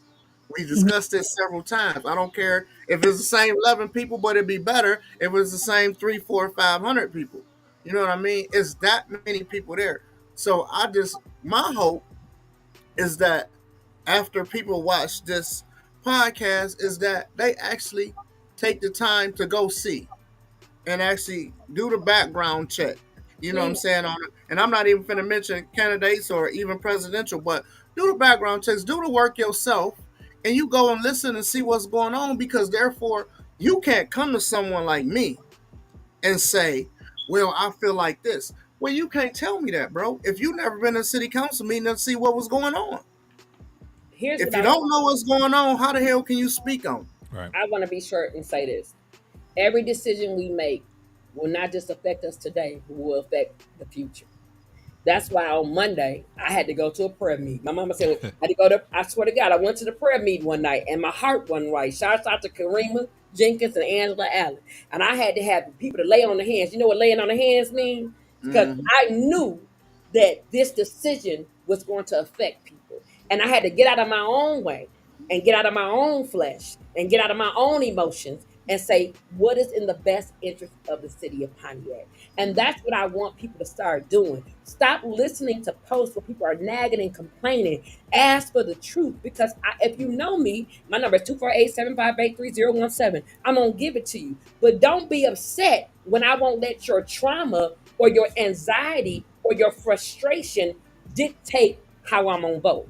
D: We discussed this several times. I don't care if it's the same 11 people, but it'd be better if it's the same 3, 4, 500 people. You know what I mean? It's that many people there. So my hope is that after people watch this podcast, is that they actually take the time to go see and actually do the background check. You know what I'm
B: See,
D: saying on it. And I'm not even finna mention candidates or even presidential, but do the background checks, do the work yourself, and you go and listen and see what's going on because therefore you can't come to someone like me and say, well, I feel like this. Well, you can't tell me that, bro. If you never been to a city council meeting to see what was going on.
B: here's what
D: If you don't know what's going on, how the hell can you speak on it?
A: Right.
B: I want to be short and say this. Every decision we make will not just affect us today, but will affect the future. That's why on Monday I had to go to a prayer meeting. My mama said I had to go to. I swear to God, I went to the prayer meeting one night and my heart wasn't right. Shouts out to Karima Jenkins and Angela Allen, and I had to have people to lay on the hands. You know what laying on the hands means? Because
D: Mm-hmm.
B: I knew that this decision was going to affect people, and I had to get out of my own way and get out of my own flesh and get out of my own emotions and say what is in the best interest of the city of Pontiac. And that's what I want people to start doing. Stop listening to posts where people are nagging and complaining. Ask for the truth. Because if you know me, my number is 248-758-3017. I'm going to give it to you. But don't be upset when I won't let your trauma or your anxiety or your frustration dictate how I'm on vote.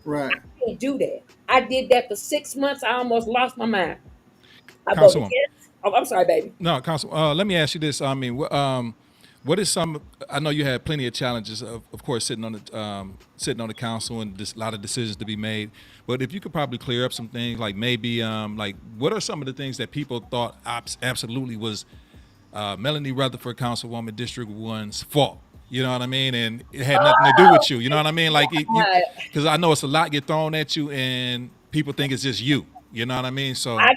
B: I
D: Right.
B: can't do that. I did that for 6 months. I almost lost my mind. I voted
A: Councilwoman.
B: yes. Oh, I'm sorry, baby.
A: No, Council. Let me ask you this. I mean, what is some? I know you had plenty of challenges, of course, sitting on the council and a lot of decisions to be made. But if you could probably clear up some things, like maybe, like what are some of the things that people thought absolutely was Melanie Rutherford, Councilwoman District One's fault? You know what I mean? And it had nothing to do with you. You know what I mean? Like you,
B: I,
A: because I know it's a lot get thrown at you, and people think it's just you. You know what I mean? So
B: I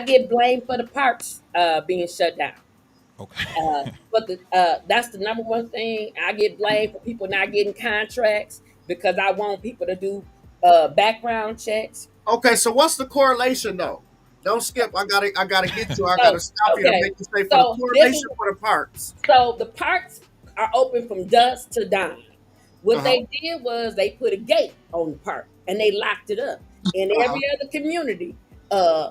B: get blamed for the parks being shut down.
A: okay.
B: But that's the number one thing. I get blamed for people not getting contracts. because I want people to do background checks.
D: Okay, so what's the correlation though? Don't skip. I gotta get you. I gotta
B: So
D: stop you to
B: okay,
D: make you say for the
B: so this is
D: correlation for the parks.
B: so the parks are open from dusk to dawn.
D: Uh
B: What
D: huh.
B: they did was they put a gate on the park and they locked it up. In
D: Uh huh.
B: every other community, uh,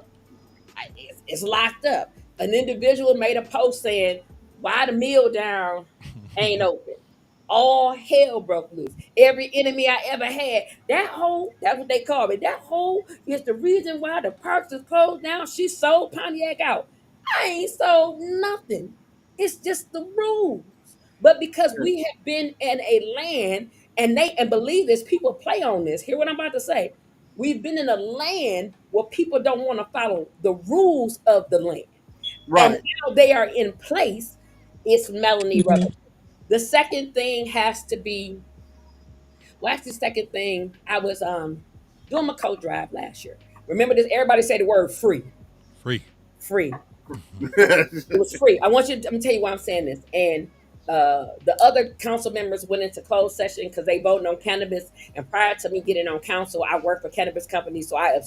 B: it's locked up. An individual made a post saying, "Why the mill down ain't open?" All hell broke loose. Every enemy I ever had, that hole, that's what they call it. That hole is the reason why the parks is closed down. She sold Pontiac out. I ain't sold nothing. It's just the rules. But because we have been in a land, and believe this, people play on this. Hear what I'm about to say. We've been in a land where people don't want to follow the rules of the land. And
D: Right.
B: now they are in place. It's Melanie
C: Mhm.
B: Rutherford. The second thing has to be, well, actually, the second thing, I was doing my coat drive last year. Remember this, everybody say the word free.
A: Free.
B: Free. It was free. I'm gonna tell you why I'm saying this. And the other council members went into closed session because they voted on cannabis. And prior to me getting on council, I worked for cannabis companies, so I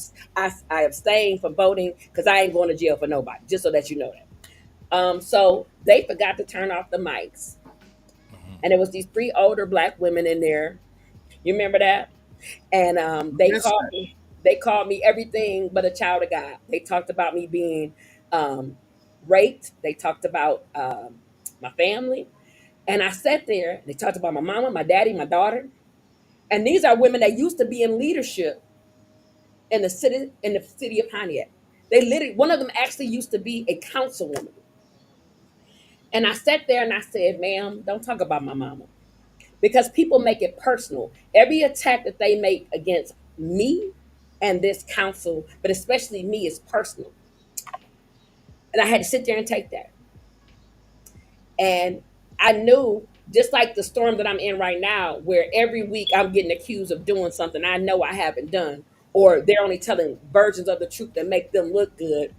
B: abstained from voting because I ain't going to jail for nobody. Just so that you know that. So they forgot to turn off the mics, and it was these three older black women in there. You remember that? And
D: Yes, sir.
B: they called me everything but a child of God. They talked about me being um, raped. They talked about my family. And I sat there. They talked about my mama, my daddy, my daughter. And these are women that used to be in leadership in the city of Pontiac. They literally, one of them actually used to be a councilwoman. And I sat there and I said, "Ma'am, don't talk about my mama." Because people make it personal. Every attack that they make against me and this council, but especially me, is personal. And I had to sit there and take that. And I knew, just like the storm that I'm in right now, where every week I'm getting accused of doing something I know I haven't done, or they're only telling versions of the truth that make them look good.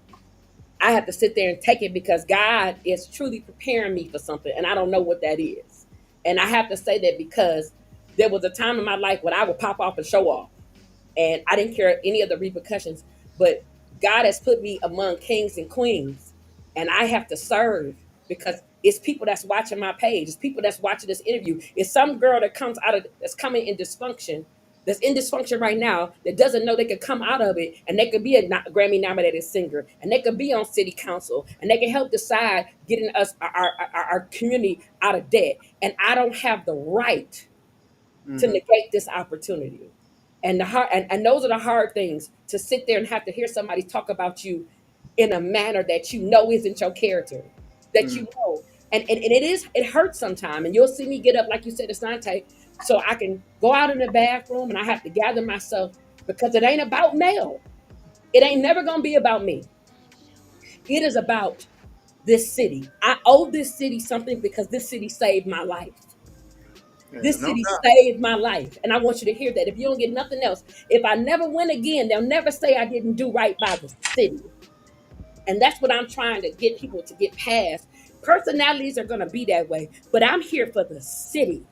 B: I have to sit there and take it because God is truly preparing me for something, and I don't know what that is. And I have to say that because there was a time in my life when I would pop off and show off, and I didn't care any of the repercussions. But God has put me among kings and queens, and I have to serve because it's people that's watching my page. It's people that's watching this interview. It's some girl that comes out of that's coming in dysfunction, that's in dysfunction right now, that doesn't know they could come out of it, and they could be a Grammy nominated singer, and they could be on city council, and they can help decide getting us our community out of debt. And I don't have the right to
D: Hmm.
B: negate this opportunity. And the hard and those are the hard things, to sit there and have to hear somebody talk about you in a manner that you know isn't your character, that you
D: Hmm.
B: know. And it hurts sometimes. And you'll see me get up, like you said, Asante, so I can go out in the bathroom and I have to gather myself because it ain't about Mel. It ain't never gonna be about me. It is about this city. I owe this city something because this city saved my life.
D: Yeah,
B: This
D: no
B: city
D: doubt.
B: saved my life. And I want you to hear that. If you don't get nothing else, if I never win again, they'll never say I didn't do right by the city. And that's what I'm trying to get people to get past. Personalities are going to be that way, but I'm here for the city.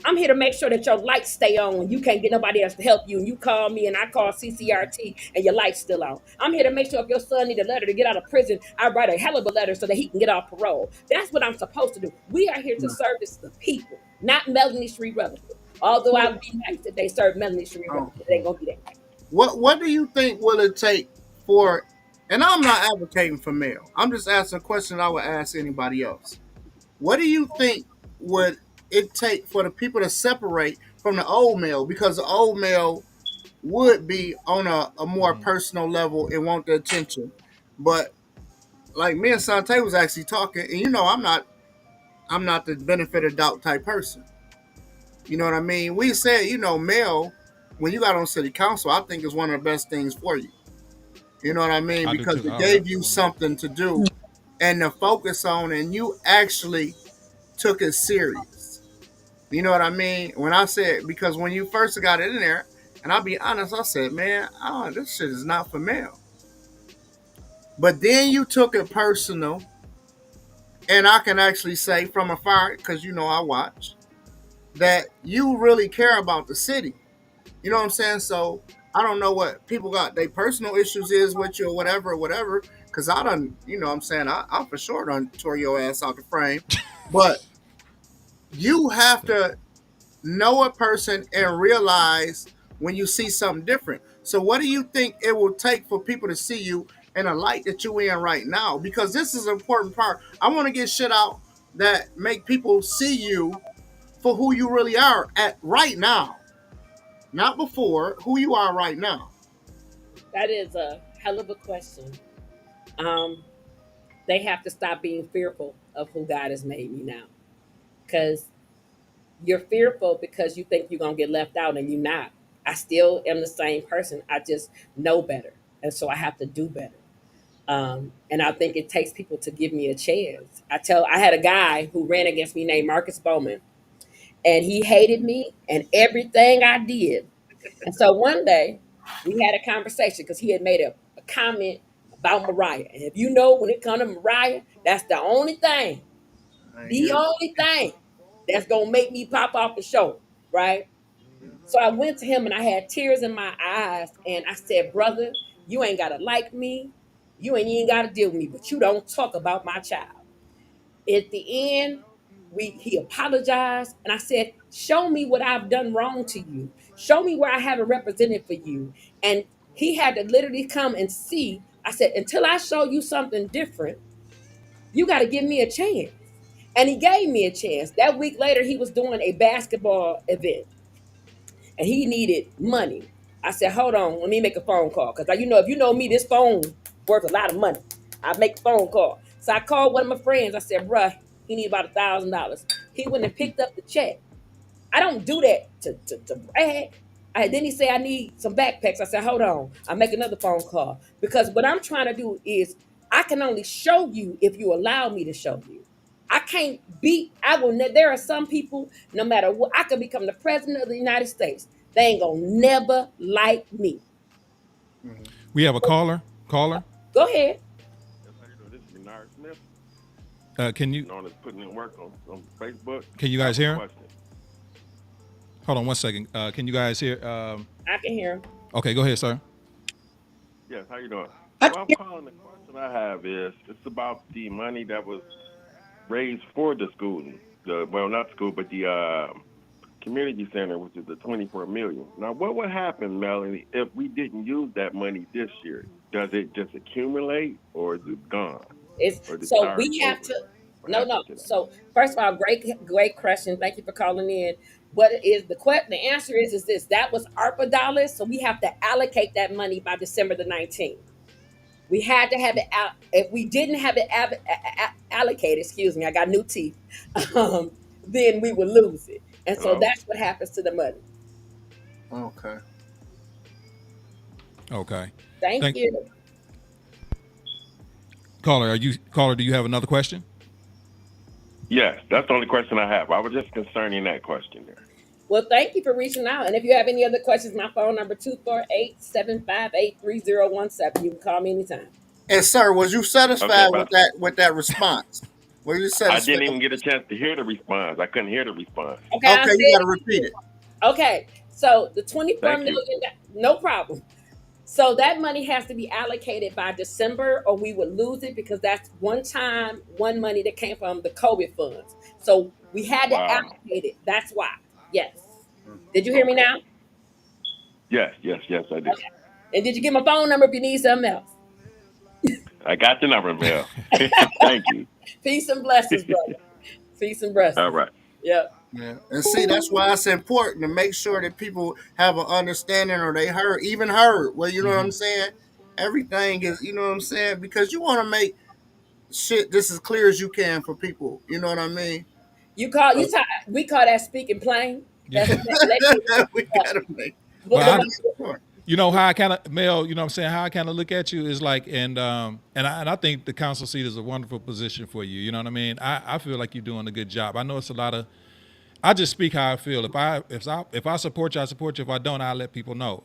B: I'm here to make sure that your lights stay on when you can't get nobody else to help you. And you call me and I call CCRT and your lights still on. I'm here to make sure if your son need a letter to get out of prison, I write a hell of a letter so that he can get off parole. That's what I'm supposed to do. We are here to service the people, not Melanie Shree Rutherford. Although I would be nice if they serve Melanie Shree
D: Oh.
B: Rutherford. It ain't gonna be that way.
D: What do you think will it take for? And I'm not advocating for male. I'm just asking a question I would ask anybody else. What do you think would it take for the people to separate from the old male? Because the old male would be on a more personal level and want the attention. But like me and Sante was actually talking, and I'm not the benefit of doubt type person. You know what I mean? We said, male, when you got on city council, I think is one of the best things for you. You know what I mean?
A: I do
D: Because
A: too.
D: it
A: Oh yeah.
D: gave you something to do and to focus on, and you actually took it serious. You know what I mean? When I said, because when you first got in there, and I'll be honest, I said, man, this shit is not for male. But then you took it personal, and I can actually say from afar, because I watch. that you really care about the city. You know what I'm saying? So I don't know what people got their personal issues is with you or whatever, whatever. Cause I done, you know what I'm saying, I for sure done tore your ass out the frame. But you have to know a person and realize when you see something different. So what do you think it will take for people to see you in a light that you in right now? Because this is an important part. I want to get shit out that make people see you for who you really are at right now. Not before, who you are right now.
B: That is a hell of a question. Um, they have to stop being fearful of who God has made me now. Because you're fearful because you think you're gonna get left out and you're not. I still am the same person. I just know better. And so I have to do better. And I think it takes people to give me a chance. I had a guy who ran against me named Marcus Bowman, and he hated me and everything I did. And so one day we had a conversation because he had made a comment about Mariah. And if you know, when it comes to Mariah, that's the
D: You,
B: only thing that's gonna make me pop off the show, right? So I went to him and I had tears in my eyes and I said, brother, you ain't gotta like me, you ain't even gotta deal with me, but you don't talk about my child. At the end, he apologized and I said, show me what I've done wrong to you. Show me where I haven't represented for you. And he had to literally come and see. I said, until I show you something different, you got to give me a chance. And he gave me a chance. That week later, he was doing a basketball event and he needed money. I said, hold on, let me make a phone call. Because, if you know me, this phone worth a lot of money. I make a phone call. So I called one of my friends. I said, bruh, he need about $1,000. He went and picked up the check. I don't do that to brag. Then he said, I need some backpacks. I said, hold on. I make another phone call. Because what I'm trying to do is I can only show you if you allow me to show you. I can't beat, there are some people, no matter what, I could become the president of the United States. They ain't gonna never like me.
D: mhm.
A: We have a caller. Caller,
B: Go ahead.
E: Yes, how you doing? This is Bernard Smith,
A: can you
E: known as putting in work on Facebook.
A: can you
E: I
A: guys
E: have a
A: hear?
E: question.
A: Hold on one second. Can you guys hear?
B: I can hear him.
A: Okay, go ahead, sir.
E: Yes, how you doing?
C: I
E: Well, I'm
C: can't-
E: calling. The question I have is it's about the money that was raised for the school. Not school, but the community center, which is the 24 million. Now, what would happen, Melanie, if we didn't use that money this year? Does it just accumulate, or is it gone,
B: It's
E: or does it
B: so
E: start
B: we have
E: over?
B: to.
E: What
B: No, no.
E: happens to that?
B: So first of all, great question. Thank you for calling in. What is the question? The answer is this: that was ARPA dollars, so we have to allocate that money by December the 19th. We had to have it out. If we didn't have it allocated, excuse me, I got new teeth. Um, then we would lose it, and so
E: Hello.
B: that's what happens to the money.
D: Okay.
A: Okay.
B: Thank
A: Thank
B: you.
A: caller. Caller? Do you have another question?
E: Yes, that's the only question I have. I was just concerning that question there.
B: Well, thank you for reaching out. And if you have any other questions, my phone number 248-758-3017. You can call me anytime.
D: And sir, was you
E: Okay,
D: satisfied
E: but
D: with that response? Were you
E: I
D: satisfied?
E: didn't even get a chance to hear the response. I couldn't hear the response.
B: Okay, I
D: Okay,
B: said
D: you got to
B: it
D: repeat it.
B: again. Okay, so the 24
E: Thank you.
B: million, no problem. So that money has to be allocated by December, or we would lose it because that's one money that came from the COVID funds. So we had to
E: Wow.
B: allocate it. That's why. Yes.
D: Mhm.
B: Did you hear me
E: Okay.
B: now?
E: Yes, yes, yes, I did.
B: Okay. And did you get my phone number if you need something else?
E: I got the number, Mel. Thank you.
B: Peace and blessings, brother. Peace and blessings.
E: All right.
B: Yep.
D: Yeah, and see, that's why it's important to make sure that people have an understanding or they heard. Well, you know what I'm saying. Everything is, you know what I'm saying, because you want to make shit just as clear as you can for people. You know what I mean? Uh,
B: We call that speaking plain.
A: Yeah.
B: That's let
D: we gotta make
B: but,
A: Well,
B: but
D: gotta
A: I,
D: make it short.
A: you know how I kind of Mel, you know what I'm saying, how I kind of look at you is like, and I think the council seat is a wonderful position for you. You know what I mean? I feel like you're doing a good job. I know it's a lot of. I just speak how I feel. If I support you, I support you. If I don't, I let people know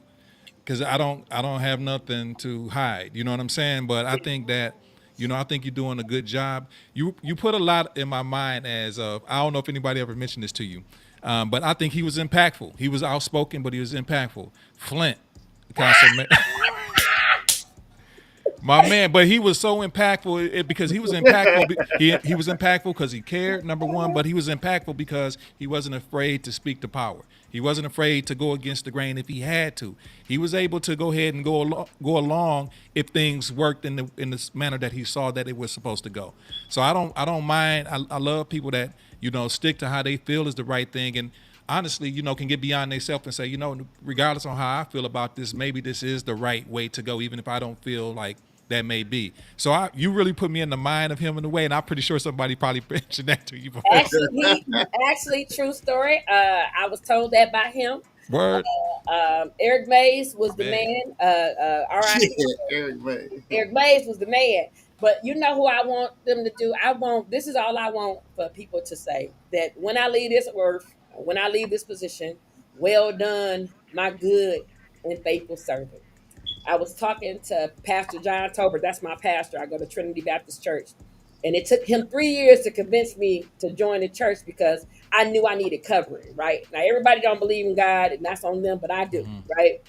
A: because I don't have nothing to hide. You know what I'm saying? But I think that I think you're doing a good job. You put a lot in my mind as of, I don't know if anybody ever mentioned this to you, but I think he was impactful. He was outspoken, but he was impactful. Flint, councilman. My man, but he was so impactful because he was impactful. He was impactful because he cared, number one, but he was impactful because he wasn't afraid to speak to power. He wasn't afraid to go against the grain if he had to. He was able to go ahead and go along if things worked in this manner that he saw that it was supposed to go. So I don't mind. I love people that stick to how they feel is the right thing, and honestly, can get beyond themselves and say, regardless on how I feel about this, maybe this is the right way to go, even if I don't feel like that may be. So you really put me in the mind of him in a way, and I'm pretty sure somebody probably mentioned that to you before.
B: Actually, true story. I was told that by him.
A: Word.
B: Eric Mays was the
A: Man.
B: man. R.I.P.
D: Yeah, Eric May.
B: Eric Mays was the man. But you know who I want them to do? This is all I want for people to say, that when I leave this earth, when I leave this position, well done, my good and faithful servant. I was talking to Pastor John Tolbert. That's my pastor. I go to Trinity Baptist Church. And it took him 3 years to convince me to join the church because I knew I needed covering, right? Now, everybody don't believe in God, and that's on them, but I do, right?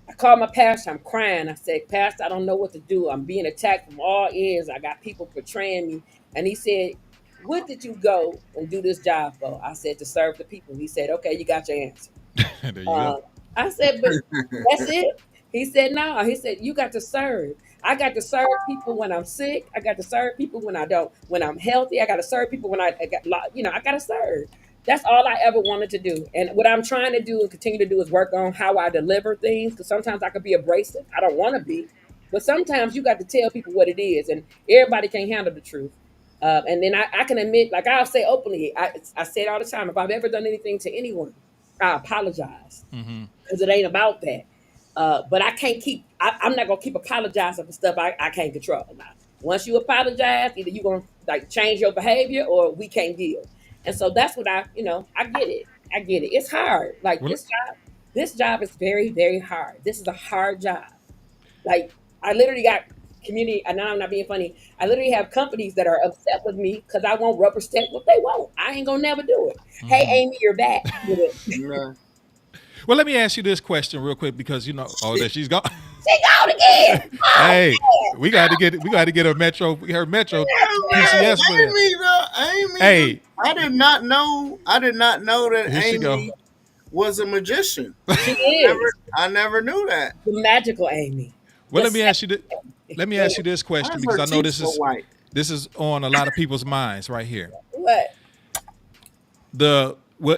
B: I called my pastor. I'm crying. I said, Pastor, I don't know what to do. I'm being attacked from all ends. I got people portraying me. And he said, what did you go and do this job for? I said, to serve the people. He said, okay, you got your answer.
A: There you go.
B: I said, but that's it. He said, no. He said, you got to serve. I got to serve people when I'm sick. I got to serve people when I don't. When I'm healthy, I got to serve people when I got, I got to serve. That's all I ever wanted to do. And what I'm trying to do and continue to do is work on how I deliver things. Because sometimes I could be abrasive. I don't want to be. But sometimes you got to tell people what it is. And everybody can't handle the truth. And then I can admit, like I'll say openly, I say it all the time. If I've ever done anything to anyone, I apologize. Because it ain't about that. But I can't I'm not gonna keep apologizing for stuff I can't control. Now, once you apologize, either you're gonna like change your behavior or we can't deal. And so that's what I get it. I get it. It's hard. Like
A: Well,
B: this job is very, very hard. This is a hard job. Like I literally got community, and now I'm not being funny. I literally have companies that are upset with me because I won't rubber stamp what they want. I ain't gonna never do it. Hey Amy, you're back. With it.
D: Yeah.
A: well, let me ask you this question real quick because that she's gone.
B: She gone again. Oh
A: Hey,
B: man.
A: we got to get her metro PCS for that.
D: Amy,
A: Hey,
D: I did not know that
A: here she go.
D: Amy was a magician.
B: She is
D: I never knew that.
B: the magical Amy.
A: Well,
B: The
A: let me ask you. Let me ask you this
D: Why
A: question
D: is
A: because
D: her
A: I know
D: teeth so white?
A: this is on a lot of people's minds right here.
B: what?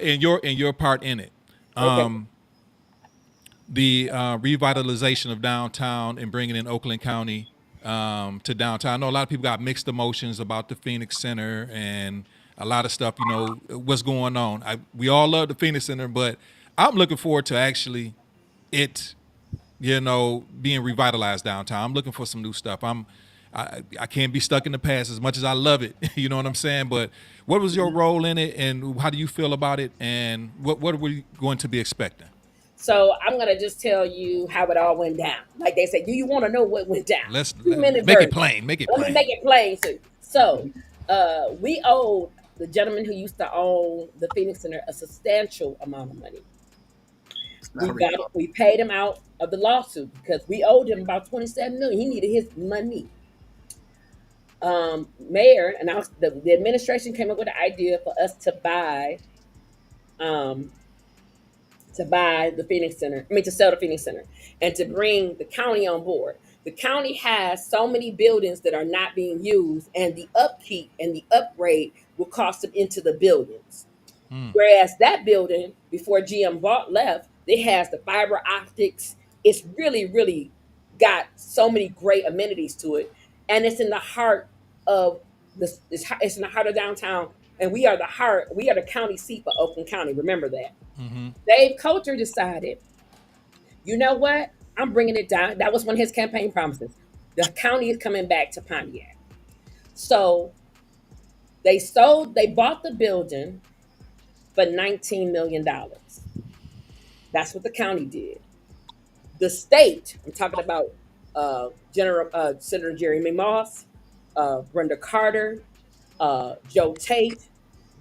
A: In your part in it,
B: Okay.
A: the revitalization of downtown and bringing in Oakland County to downtown. I know a lot of people got mixed emotions about the Phoenix Center and a lot of stuff. What's going on. We all love the Phoenix Center, but I'm looking forward to actually it, being revitalized downtown. I'm looking for some new stuff. I can't be stuck in the past as much as I love it. You know what I'm saying? But what was your role in it, and how do you feel about it, and what are we going to be expecting?
B: So I'm gonna just tell you how it all went down. Like they say, do you want to know what went down?
A: Let's
B: 2 minute
A: make it
B: version.
A: plain. Make it
B: Let me
A: plain.
B: make it plain to you. So we owed the gentleman who used to own the Phoenix Center a substantial amount of money.
D: I recall.
B: We paid him out of the lawsuit because we owed him about 27 million. He needed his money. Mayor announced the administration came up with the idea for us um, to buy the Phoenix Center. I mean, to sell the Phoenix Center and to bring the county on board. The county has so many buildings that are not being used, and the upkeep and the upgrade will cost them into the billions.
A: Hmm.
B: Whereas that building, before GM bought left, it has the fiber optics. It's really, really got so many great amenities to it, and it's in the heart of this. It's in the heart of downtown, and we are the heart. We are the county seat for Oakland County. Remember that.
A: Mm-hmm.
B: Dave Coulter decided, you know what? I'm bringing it down. That was one of his campaign promises. The county is coming back to Pontiac. So they bought the building for $19 million. That's what the county did. The state, I'm talking about Senator Jeremy Moss, Brenda Carter, Joe Tate,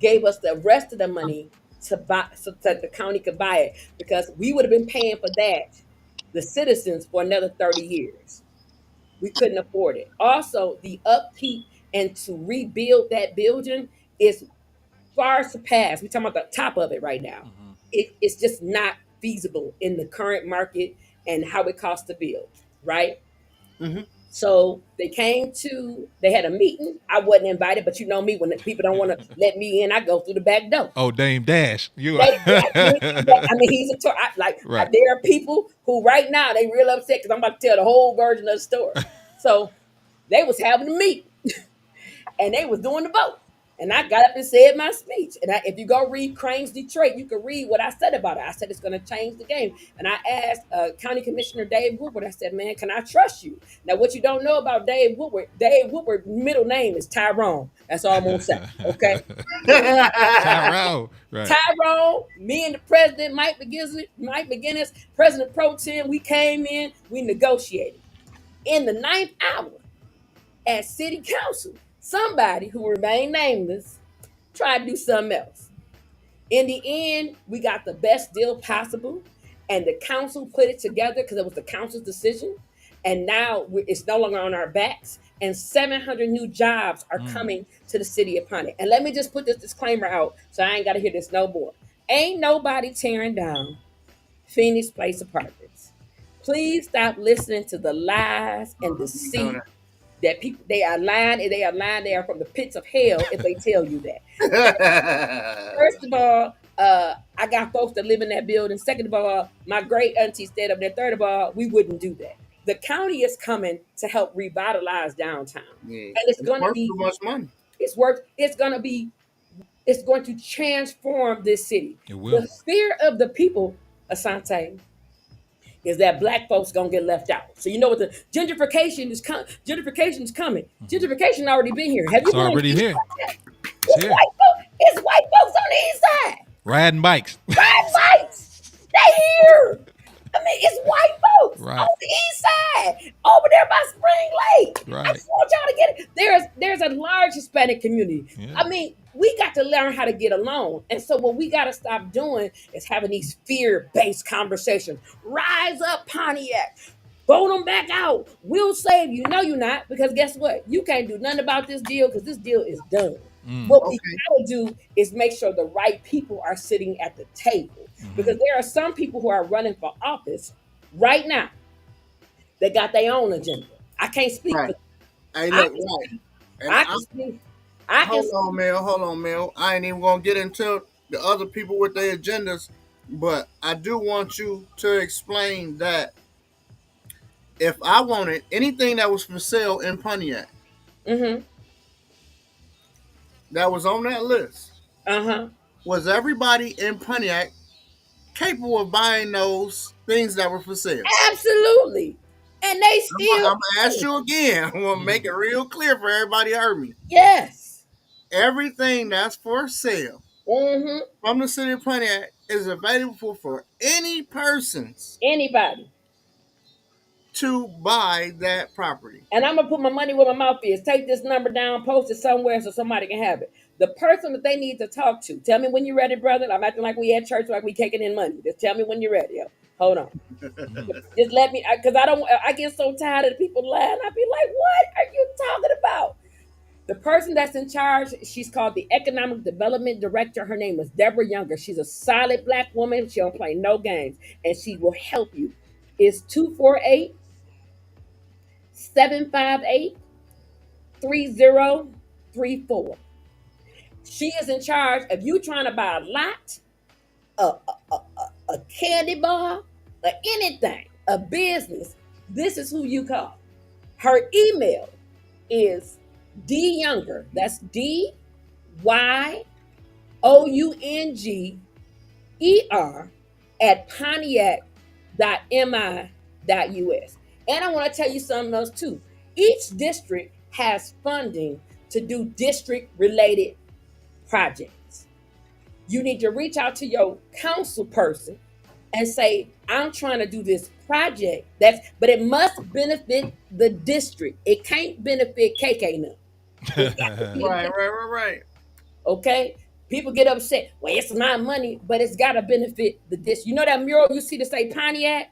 B: gave us the rest of the money to buy so that the county could buy it because we would have been paying for that, the citizens, for another 30 years. We couldn't afford it. Also, the upkeep and to rebuild that building is far surpassed. We're talking about the top of it right now. It's just not feasible in the current market and how it costs to build, right?
D: Hmm.
B: So they had a meeting. I wasn't invited, but you know me, when the people don't want to let me in, I go through the back door.
A: Oh, Dame Dash, you are.
B: I mean, he's a tour.
A: Right.
B: There are people who right now they real upset because I'm about to tell the whole version of the story. So they was having a meeting and they was doing the vote. And I got up and said my speech. And if you go read Crane's Detroit, you can read what I said about it. I said it's going to change the game. And I asked County Commissioner Dave Woodward, I said, man, can I trust you? Now, what you don't know about Dave Woodward's middle name is Tyrone. That's all I'm going to say. Okay.
A: Tyrone. Right.
B: Tyrone, me and the president, Mike McGinnis, President Pro Tem, we came in, we negotiated. In the ninth hour at City Council, somebody who remained nameless tried to do something else. In the end, we got the best deal possible, and the council put it together because it was the council's decision. And now it's no longer on our backs, and 700 new jobs are coming to the city of Pontiac. And let me just put this disclaimer out so I ain't got to hear this no more. Ain't nobody tearing down Phoenix Place Apartments. Please stop listening to the lies and deceit that people they are lying and they are lying. They are from the pits of hell if they tell you that. First of all, I got folks that live in that building. Second of all, my great auntie stayed up there. Third of all, we wouldn't do that. The county is coming to help revitalize downtown,
D: Yeah.
B: and it's
D: It's
B: going to
D: worth
B: be.
D: too much money.
B: It's worth. It's going to be. It's going to transform this city.
A: It will.
B: The fear of the people, Asante, is that black folks gonna get left out. So you know what the gentrification is coming. Gentrification is coming. Gentrification already been here. Have you
A: It's
B: been on the
A: already
B: east
A: here.
B: side?
A: It's
B: It's
A: here.
B: white folks. It's white folks on the east side.
A: Riding bikes.
B: Riding bikes. They here. I mean, it's white folks on
A: Right.
B: the east side, over there by Spring Lake. I
A: Right.
B: just want y'all to get it. There's a large Hispanic community.
A: Yeah.
B: I mean, we got to learn how to get along. And so what we got to stop doing is having these fear-based conversations. Rise up, Pontiac. Vote them back out. We'll save you. No, you're not, because guess what? You can't do nothing about this deal because this deal is done. What we
D: Okay.
B: gotta do is make sure the right people are sitting at the table. Because there are some people who are running for office right now that got their own agenda. I can't speak
D: Right.
B: for
D: Hey,
B: I
D: look,
B: can
D: right.
B: speak.
D: And
B: I can speak. I can
D: hold on, Mel. Hold on, Mel. I ain't even gonna get into the other people with their agendas, but I do want you to explain that if I wanted anything that was for sale in Pontiac
B: mm-hmm.
D: that was on that list,
B: Uh-huh.
D: was everybody in Pontiac capable of buying those things that were for sale?
B: Absolutely. And they
D: I'm
B: still
D: gonna ask you again. I'm gonna make it real clear for everybody who heard me.
B: yes.
D: Everything that's for sale
B: Mm-hmm.
D: from the city of Pontiac is available for any persons
B: Anybody.
D: to buy that property.
B: And I'm gonna put my money where my mouth is. Take this number down, post it somewhere so somebody can have it. The person that they need to talk to. Tell me when you're ready, brother. I'm acting like we at church, like we taking in money. Just tell me when you're ready. Yo. Hold on. Just let me, because I don't. I get so tired of the people lying. I be like, what are you talking about? The person that's in charge, she's called the Economic Development Director. Her name is Deborah Younger. She's a solid black woman. She don't play no games, and she will help you. It's 248-758 3034. She is in charge of you trying to buy a lot, a, a candy bar, or anything, a business. This is who you call. Her email is DYounger. That's DYOUNGER at Pontiac.mi.us. And I want to tell you something else too. Each district has funding to do district related projects. You need to reach out to your council person and say, I'm trying to do this project. But it must benefit the district. It can't benefit KK now. It's got to be a
D: Right,
B: difference.
D: right, right, right.
B: Okay? People get upset. Well, it's my money, but it's got to benefit the district. You know that mural you see to say Pontiac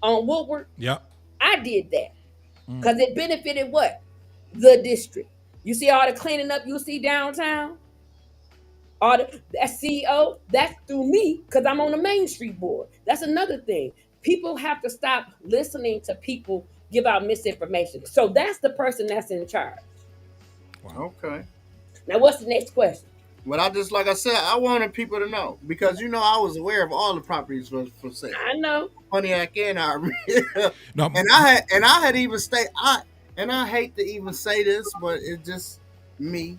B: on Woodward?
A: Yep.
B: I did that because it benefited what? The district. You see all the cleaning up you see downtown? All that CEO, that's through me because I'm on the Main Street board. That's another thing. People have to stop listening to people give out misinformation. So that's the person that's in charge.
A: Wow.
D: Okay.
B: Now, what's the next question?
D: But I just like I said, I wanted people to know because I was aware of all the properties was for sale.
B: I know.
D: Pontiac and Army.
A: No,
D: and I had even I hate to even say this, but it's just me.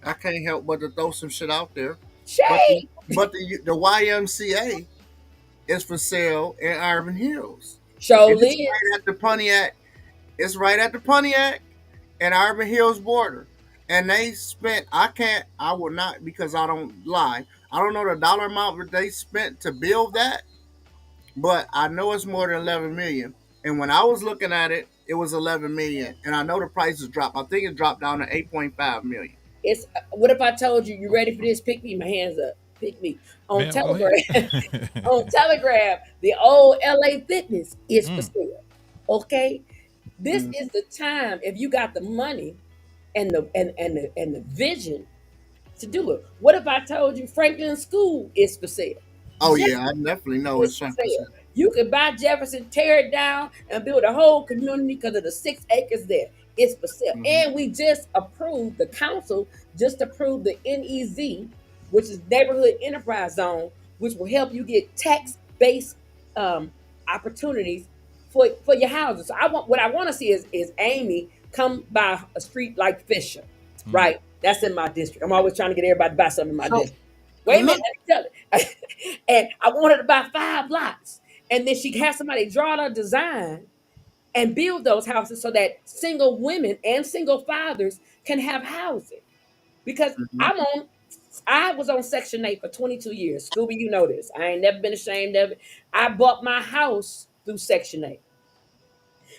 D: I can't help but to throw some shit out there. But
B: Shay,
D: the YMCA is for sale in Arvin Hills.
B: show
D: And it's
B: lives.
D: right at the Pontiac. It's right at the Pontiac and Arvin Hills border. And they spent I will not because I don't lie. I don't know the dollar amount that they spent to build that, but I know it's more than 11 million. And when I was looking at it, it was 11 million. And I know the prices dropped. I think it dropped down to 8.5 million.
B: It's what if I told you you ready for this? Pick me, my hands up. Pick me on
A: ma'am, go
B: Telegram.
A: ahead.
B: On Telegram, the old LA Fitness is for sale. Okay, this
D: Mm.
B: is the time if you got the money and the vision to do it. What if I told you Franklin School is for sale?
D: Oh yeah, I definitely know
B: Is
D: it's
B: for
D: something.
B: sale. You could buy Jefferson, tear it down, and build a whole community because of the 6 acres there. It's for sale.
D: Mm-hmm.
B: And we just approved, the council just approved the NEZ, which is Neighborhood Enterprise Zone, which will help you get tax-based opportunities for your houses. So what I want to see is Amy come by a street like Fisher, right? That's in my district. I'm always trying to get everybody to buy something in my
D: So
B: district. Wait a minute,
D: look,
B: let me tell it. And I want her to buy 5 lots. And then she has somebody draw the design and build those houses so that single women and single fathers can have housing. Because
D: mhm,
B: I was on Section 8 for 22 years. Scooby, you know this. I ain't never been ashamed of it. I bought my house through Section 8.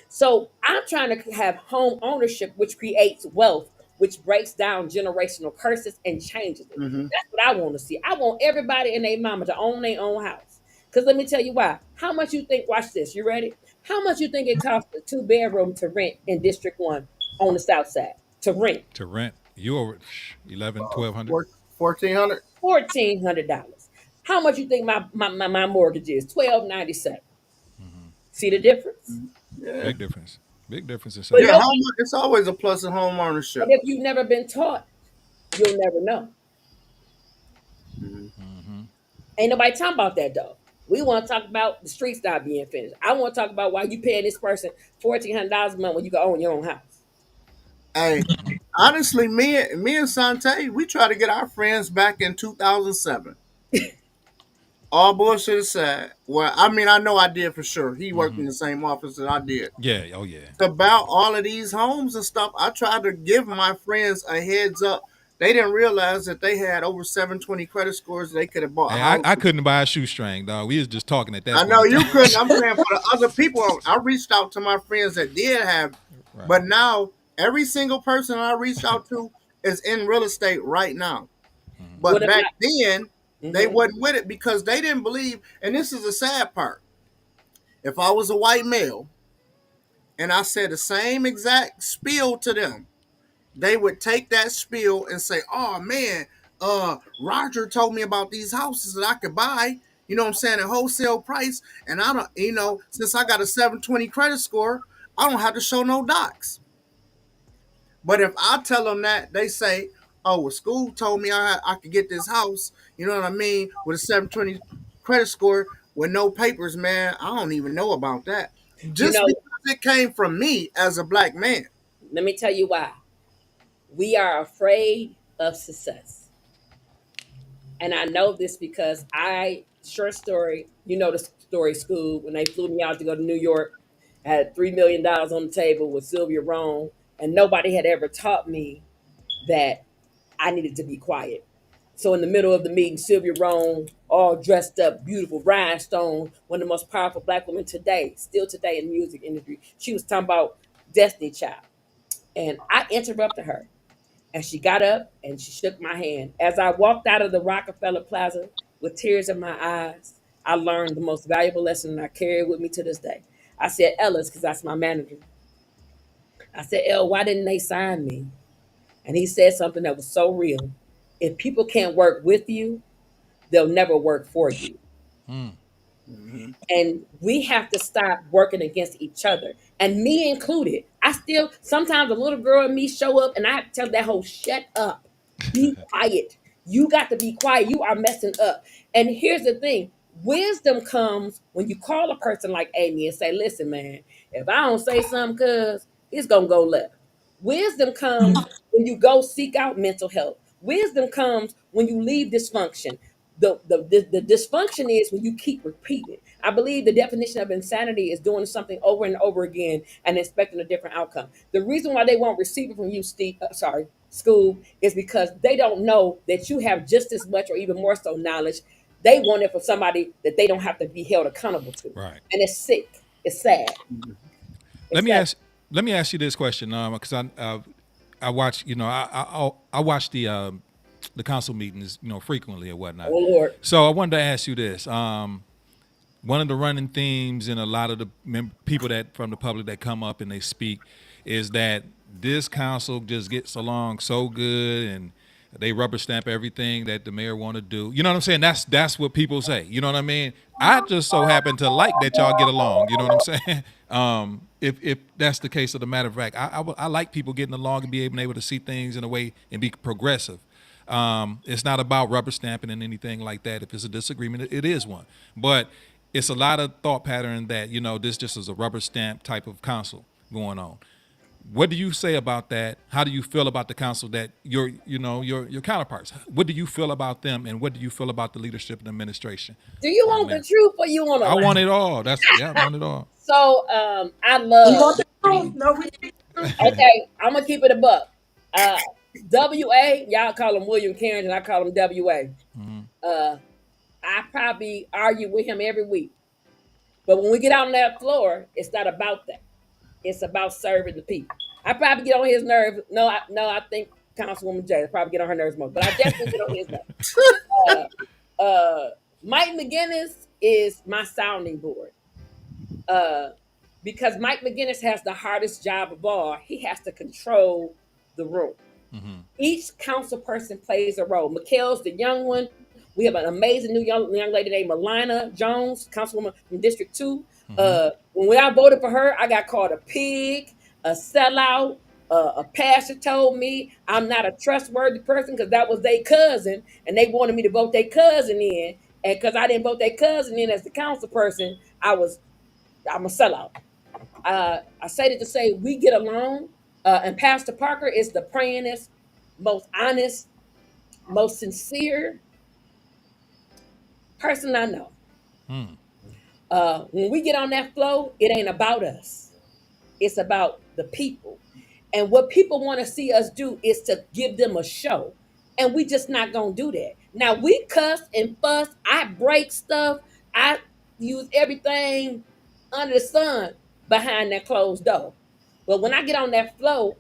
B: So I'm trying to have home ownership, which creates wealth, which breaks down generational curses and changes it.
D: mhm.
B: That's what I want to see. I want everybody and their mama to own their own house. Because let me tell you why. How much you think, watch this, you ready? How much you think it costs a 2 bedroom to rent in District 1 on the South Side? To rent
A: To rent, you over 11, 1200.
D: 1,400.
B: $1,400. How much you think my mortgage is? $1,297. See the difference?
D: Yeah,
A: Big difference. Big difference in
B: But
D: yeah.
A: size.
B: no,
D: It's always a plus in home
B: but
D: ownership.
B: if you've never been taught, you'll never know.
D: Mhm.
B: Ain't nobody talking about that though. We want to talk about the streets not being finished. I want to talk about why you paying this person $1,400 a month when you can own your own house.
D: Hey, honestly, me and Sante, we tried to get our friends back in 2007. All bullshit aside. Well, I mean, I know I did for sure. He worked in the same office that I did.
A: Yeah. Oh yeah.
D: About all of these homes and stuff, I tried to give my friends a heads up. They didn't realize that they had over 720 credit scores. They could have bought
A: Hey, I
D: houses.
A: couldn't buy a shoestring, dog. We was just talking at
D: I
A: that point
D: know
A: in
D: you
A: time.
D: couldn't. I'm saying for the other people, I reached out to my friends that did have,
A: Right.
D: but now every single person I reached out to is in real estate right now.
B: What
D: But back
B: about?
D: then, they
B: Mhm.
D: wasn't with it because they didn't believe. And this is the sad part. If I was a white male and I said the same exact spiel to them, they would take that spiel and say, "Oh man, Roger told me about these houses that I could buy. You know what I'm saying, at wholesale price, and I don't, since I got a 720 credit score, I don't have to show no docs." But if I tell them that, they say, "Oh, well, school told me I could get this house. You know what I mean, with a 720 credit score with no papers, man. I don't even know about that."
B: You
D: Just
B: know,
D: because it came from me as a black man.
B: let me tell you why. We are afraid of success. And I know this because short story, you know the story, school, when they flew me out to go to New York, I had $3 million on the table with Sylvia Rome, and nobody had ever taught me that I needed to be quiet. So in the middle of the meeting, Sylvia Rome, all dressed up, beautiful, rhinestone, one of the most powerful black women today, still today in the music industry. She was talking about Destiny Child. And I interrupted her. And she got up and she shook my hand. As I walked out of the Rockefeller Plaza with tears in my eyes, I learned the most valuable lesson and I carry it with me to this day. I said, Ellis, because that's my manager. I said, El, why didn't they sign me? And he said something that was so real. If people can't work with you, they'll never work for you.
A: Mm.
D: Mm-hmm.
B: And we have to stop working against each other, and me included. I still sometimes a little girl in me show up and I have to tell that whole shut up, be quiet, you got to be quiet, you are messing up. And here's the thing, wisdom comes when you call a person like Amy and say, listen man, if I don't say something, cuz it's gonna go left. Wisdom comes when you go seek out mental health. Wisdom comes when you leave dysfunction. The dysfunction is when you keep repeating. I believe the definition of insanity is doing something over and over again and expecting a different outcome. The reason why they won't receive it from you, Steve, school, is because they don't know that you have just as much or even more so knowledge. They want it from somebody that they don't have to be held accountable to,
A: Right.
B: and it's sick. It's sad.
A: Let
B: It's
A: me
B: sad.
A: ask. Let me ask you this question, because I watch. I watch the council meetings, frequently or whatnot.
B: Oh Lord.
A: So I wanted to ask you this. One of the running themes in a lot of the people that from the public that come up and they speak is that this council just gets along so good and they rubber stamp everything that the mayor want to do. You know what I'm saying? That's what people say. You know what I mean? I just so happen to like that y'all get along. You know what I'm saying? If that's the case of the matter of fact, I like people getting along and being able to see things in a way and be progressive. It's not about rubber stamping and anything like that. If it's a disagreement, it is one. But it's a lot of thought pattern that this just is a rubber stamp type of council going on. What do you say about that? How do you feel about the council that your counterparts? What do you feel about them, and what do you feel about the leadership and administration
B: Do you
A: down
B: want the
A: there?
B: truth or you want to
A: I want
B: lie?
A: it all. I want it all.
B: So I
C: We
B: love.
C: want the truth. No, we need the truth.
B: Okay, I'm gonna keep it a buck. Uh, WA, y'all call him William Cairns, and I call him WA. Uh, I probably argue with him every week, but when we get out on that floor, it's not about that. It's about serving the people. I probably get on his nerves. No, I think Councilwoman J probably get on her nerves more, but I definitely get on his nerves. Uh, Mike McGinnis is my sounding board. Uh, because Mike McGinnis has the hardest job of all. He has to control the room. Each council person plays a role. Mikhail's the young one. We have an amazing new young lady named Melina Jones, councilwoman from District 2. When I voted for her, I got called a pig, a sellout. A pastor told me I'm not a trustworthy person because that was their cousin, and they wanted me to vote their cousin in. And because I didn't vote their cousin in as the council person, I'm a sellout. I say that to say we get along, and Pastor Parker is the prayingest, most honest, most sincere person I know. When we get on that flow, it ain't about us. It's about the people. And what people want to see us do is to give them a show. And we just not gonna do that. Now we cuss and fuss. I break stuff. I use everything under the sun behind that closed door. But when I get on that flow,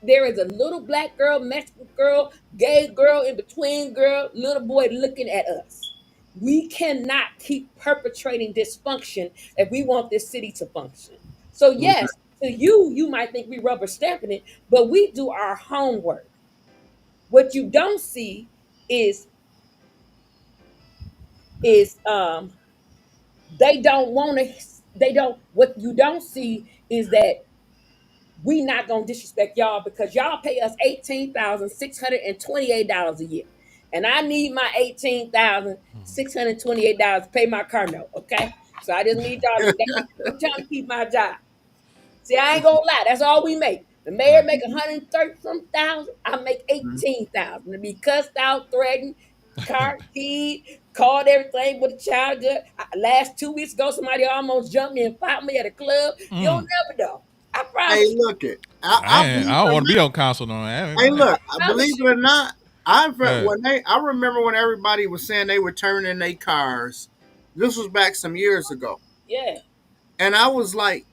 B: there is a little black girl, Mexican girl, gay girl, in between girl, little boy looking at us. We cannot keep perpetrating dysfunction if we want this city to function. So
D: Okay.
B: yes, to you might think we rubber stamping it, but we do our homework. What you don't see is is they don't want to. They don't. What you don't see is that we not gonna disrespect y'all because y'all pay us $18,628 a year, and I need my $18,628 to pay my car note. Okay, so I just need y'all to. I'm trying to keep my job. See, I ain't gonna lie. That's all we make. The mayor
A: Right.
B: make 130 some thousand. I make 18,000. To be cussed out, threatened, car keyed, called everything with a child good. Last 2 weeks ago, somebody almost jumped me and fought me at a club. You'll never know. I
D: Hey,
B: promise you.
D: look it. I believe
A: I don't
D: it or
A: want to be
D: not.
A: on council no.
D: Hey, look.
B: I
D: I believe
B: promise
D: it or
B: you.
D: not.
A: Uh,
D: I remember when everybody was saying they were turning their cars. This was back some years ago,
B: Yeah.
D: and I was like,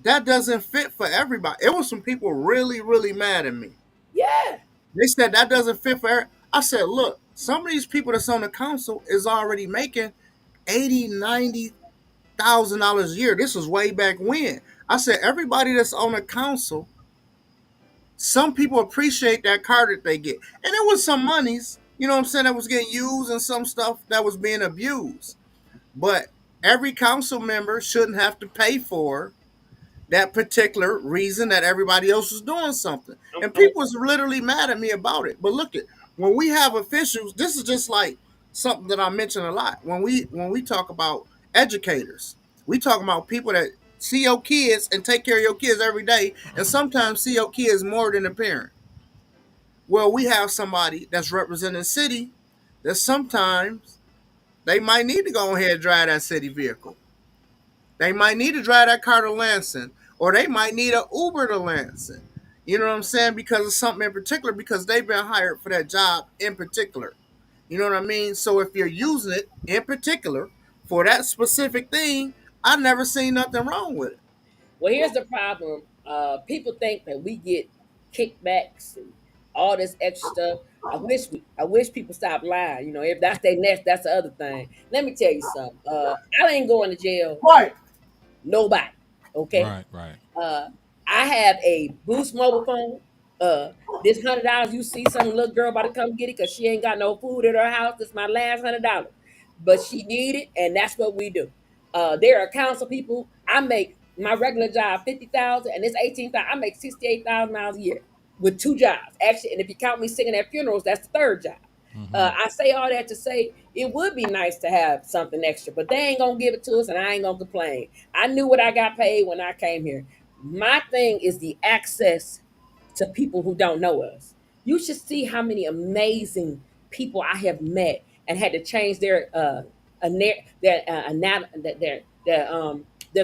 D: that doesn't fit for everybody. It was some people really, really mad at me.
B: Yeah.
D: They said that doesn't fit for I said, look, some of these people that's on the council is already making 80, 90,000 dollars a year. This was way back when. I said everybody that's on the council, some people appreciate that car that they get. And there was some monies, you know what I'm saying, that was getting used and some stuff that was being abused. But every council member shouldn't have to pay for that particular reason that everybody else was doing something. And
B: I'm
D: people was literally mad at me about it. But look at when we have officials, this is just like something that I mention a lot. When we talk about educators, we talk about people that see your kids and take care of your kids every day, and sometimes see your kids more than a parent. Well, we have somebody that's representing the city that sometimes they might need to go ahead and drive that city vehicle. They might need to drive that car to Lansing, or they might need an Uber to Lansing. You know what I'm saying? Because of something in particular, because they've been hired for that job in particular. You know what I mean? So if you're using it in particular for that specific thing, I've never seen nothing wrong with it.
B: Well, here's the problem. People think that we get kickbacks and all this extra stuff. I wish people stop lying. You know, if that's their next, that's the other thing. Let me tell you something. I ain't going to jail.
D: Right.
B: Nobody. Okay.
A: Right, right.
B: Uh, I have a Boost mobile phone. Uh, this $100 you see some little girl about to come get it because she ain't got no food at her house. This is my last $100, but she need it, and that's what we do. There are council people. I make my regular job 50,000, and it's 18,000. I make $68,000 a year with two jobs actually, and if you count me singing at funerals, that's the third job. I say all that to say it would be nice to have something extra, but they ain't gonna give it to us, and I ain't gonna complain. I knew what I got paid when I came here. My thing is the access to people who don't know us. You should see how many amazing people I have met and had to change their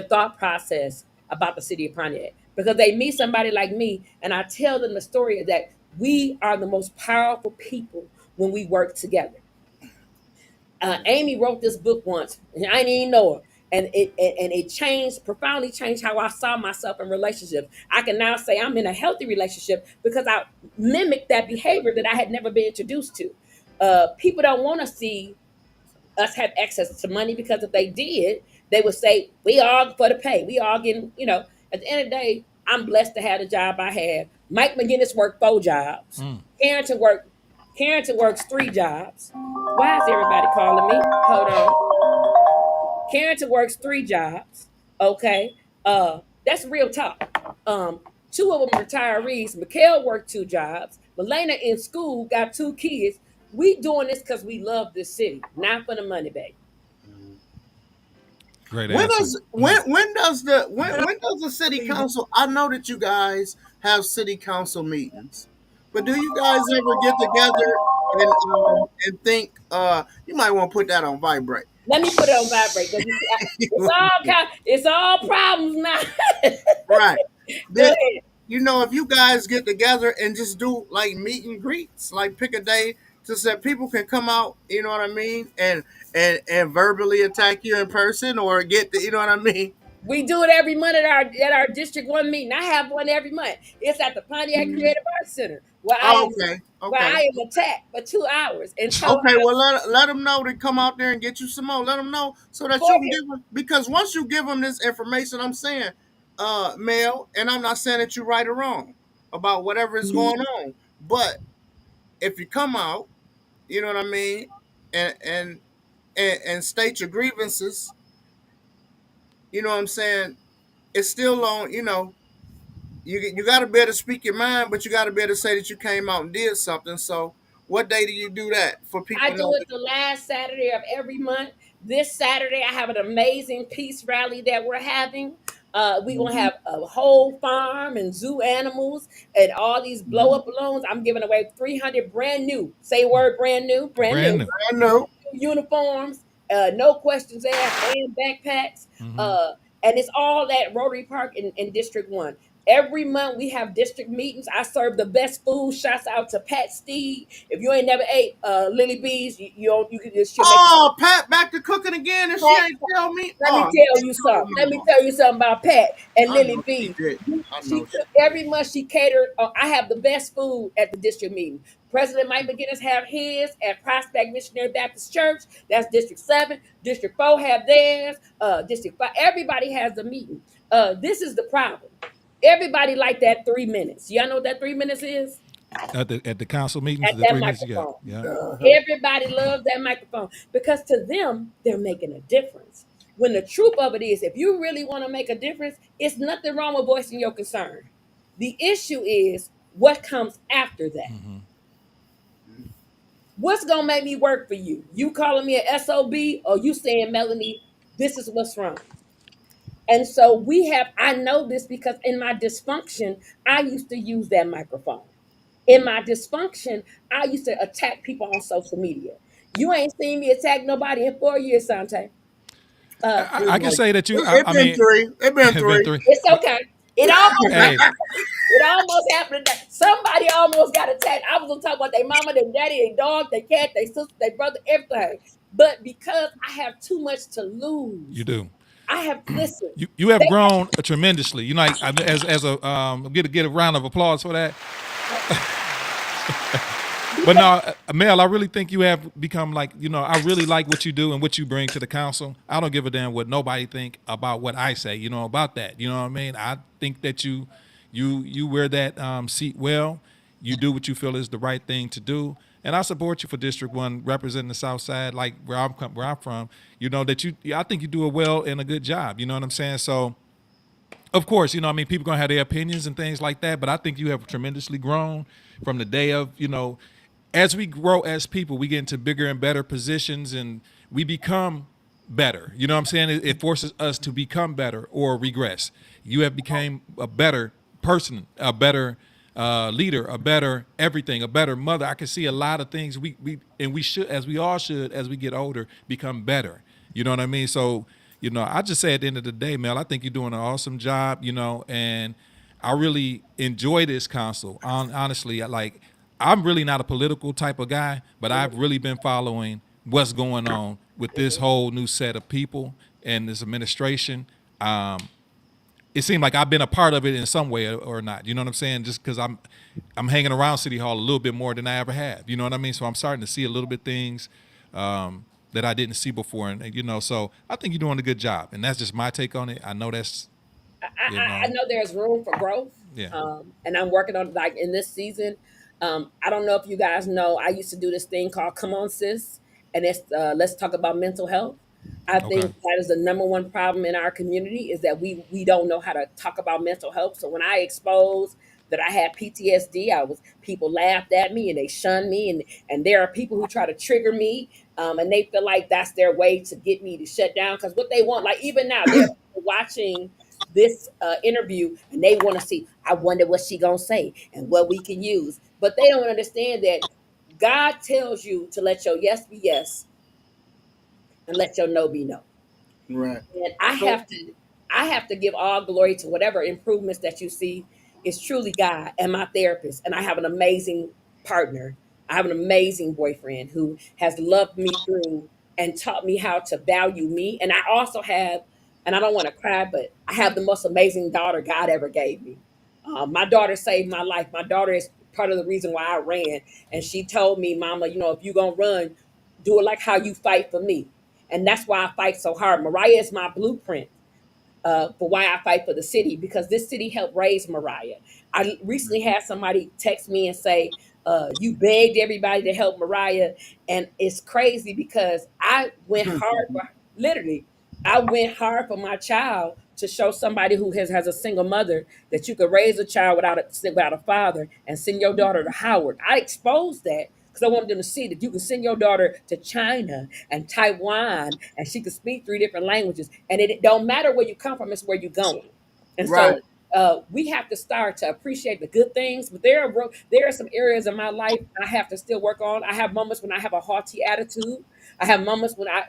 B: thought process about the city of Pontiac because they meet somebody like me and I tell them the story that we are the most powerful people when we work together. Amy wrote this book once, and I didn't even know her. And it changed, profoundly changed how I saw myself in relationships. I can now say I'm in a healthy relationship because I mimicked that behavior that I had never been introduced to. People don't want to see us have access to money because if they did, they would say we all for the pay. We all getting, At the end of the day, I'm blessed to have the job I have. Mike McGinnis worked 4 jobs.
A: Mm.
B: Carrington worked. Carrington works 3 jobs. Why is everybody calling me? Hold on. Carrington works 3 jobs. Okay. That's real talk. Two of them retirees. Mikhail worked 2 jobs. Melena in school got 2 kids. We doing this because we love this city, not for the money, baby.
A: Great
D: When
A: answer.
D: does
A: Mm.
D: when does the city council? I know that you guys have city council meetings, but do you guys ever get together and think you might want to put that on vibrate?
B: Let me put it on vibrate because you see, it's all problems now.
D: Right.
B: Go
D: That
B: ahead.
D: if you guys get together and just do like meet and greets, like pick a day to say people can come out, you know what I mean, and verbally attack you in person or get the, you know what I mean.
B: We do it every month at our District 1 meeting. I have one every month. It's at the Pontiac Creative Arts Center
D: Oh, okay,
B: where
D: okay.
B: I am attacked for 2 hours and told
D: Okay, well let them know to come out there and get you some more. Let them know so that
B: for
D: you can give them, because once you give them this information, I'm saying, Mel, and I'm not saying that you're right or wrong about whatever is going on, but if you come out, you know what I mean, and and and state your grievances, you know what I'm saying, it's still on. You got to be able to speak your mind, but you got to be able to say that you came out and did something. So, what day do you do that for
B: I
D: people to
B: do
D: know?
B: it the last Saturday of every month. This Saturday, I have an amazing peace rally that we're having. We're going to have a whole farm and zoo animals and all these blow up balloons. I'm giving away 300 brand new, say word brand
A: Brand
B: new
A: new.
D: I know.
B: uniforms, no questions asked, and backpacks.
A: Hmm.
B: And it's all at Rotary Park in District 1. Every month we have district meetings. I serve the best food. Shouts out to Pat Steed. If you ain't never ate Lily Bees, you don't, you can just she'll make
D: Oh, Pat back to cooking again, and she
B: Pat.
D: ain't tell me.
B: Let me
D: Oh, you
B: tell
D: didn't
B: you
D: tell your
B: something. Let me
D: mama.
B: tell you something about Pat and
D: I
B: Lily
D: know she
B: B.
D: didn't. I
B: She
D: know she
B: cook every month. She catered. I have the best food at the district meeting. President Mike McGinnis have his at Prospect Missionary Baptist Church. That's District 7. District 4 have theirs. District 5. Everybody has the meeting. This is the problem. Everybody like that 3 minutes. Y'all know what that 3 minutes is?
A: At the council meetings,
B: At
A: the
B: that
A: 3 minutes you got.
B: microphone.
A: Yeah.
D: did.
B: Everybody loves that microphone because to them, they're making a difference. When the truth of it is, if you really want to make a difference, it's nothing wrong with voicing your concern. The issue is what comes after that. What's gonna make me work for you? You calling me an SOB or you saying, Melanie, this is what's wrong? And so I know this because in my dysfunction, I used to use that microphone. In my dysfunction, I used to attack people on social media. You ain't seen me attack nobody in 4 years, Sante.
A: I can say that you.
D: It
A: I
D: been
A: mean,
D: three. It been
A: it's been
D: three.
A: three.
B: It's
A: But
B: okay. It almost
A: hey,
B: happened. It almost happened today. Somebody almost got attacked. I was gonna talk about their mama, their daddy, their dog, their cat, their sister, their brother, everything. But because I have too much to
A: you
B: lose,
A: do.
B: I have listen.
A: You have
B: They
A: grown tremendously. You know, like as a get a round of applause for that. But
B: because
A: no, Mel, I really think you have become like, I really like what you do and what you bring to the council. I don't give a damn what nobody think about what I say, about that. You know what I mean? I think that you wear that seat well. You do what you feel is the right thing to do. And I support you for District 1 representing the South Side, like where I'm from. I think you do a well and a good job. You know what I'm saying? So of course, people gonna have their opinions and things like that, but I think you have tremendously grown from the day of, as we grow as people, we get into bigger and better positions and we become better. You know what I'm saying? It forces us to become better or regress. You have become a better person, a better leader, a better everything, a better mother. I can see a lot of things we should, as we all should, as we get older, become better. You know what I mean? So, I just say at the end of the day, Mel, I think you're doing an awesome job, and I really enjoy this council. Honestly, I'm really not a political type of guy, but I've really been following what's going on with this whole new set of people and this administration. It seemed like I've been a part of it in some way or not. You know what I'm saying? Just because I'm hanging around City Hall a little bit more than I ever have. You know what I mean? So I'm starting to see a little bit things that I didn't see before, and so I think you're doing a good job, and that's just my take on it. I know that's you
B: I
A: know,
B: know there's room for growth,
A: yeah,
B: and I'm working on like in this season. I don't know if you guys know, I used to do this thing called "Come On Sis," and it's let's talk about mental health. I
A: okay,
B: think that is the number one problem in our community is that we don't know how to talk about mental health. So when I exposed that I had PTSD, people laughed at me and they shunned me, and there are people who try to trigger me, and they feel like that's their way to get me to shut down because what they want, like even now, they're watching this interview and they want to see. I wonder what she gonna say and what we can use, but they don't understand that God tells you to let your yes be yes and let your no be no.
D: Right.
B: And
D: So
B: I have to give all glory to whatever improvements that you see is truly God and my therapist. And I have an amazing partner. I have an amazing boyfriend who has loved me through and taught me how to value me. And I also have, and I don't want to cry, but I have the most amazing daughter God ever gave me. My daughter saved my life. My daughter is part of the reason why I ran. And she told me, Mama, if you're going to run, do it like how you fight for me. And that's why I fight so hard. Mariah is my blueprint for why I fight for the city because this city helped raise Mariah. I recently had somebody text me and say, you begged everybody to help Mariah. And it's crazy because I went hard for literally, I went hard for my child to show somebody who has a single mother that you could raise a child without a father and send your daughter to Howard. I exposed that because I wanted them to see that you can send your daughter to China and Taiwan and she could speak three different languages. And it don't matter where you come from, it's where you're going. And
D: right.
B: so we have to start to appreciate the good things, but there are some areas in my life I have to still work on. I have moments when I have a haughty attitude. I have moments when I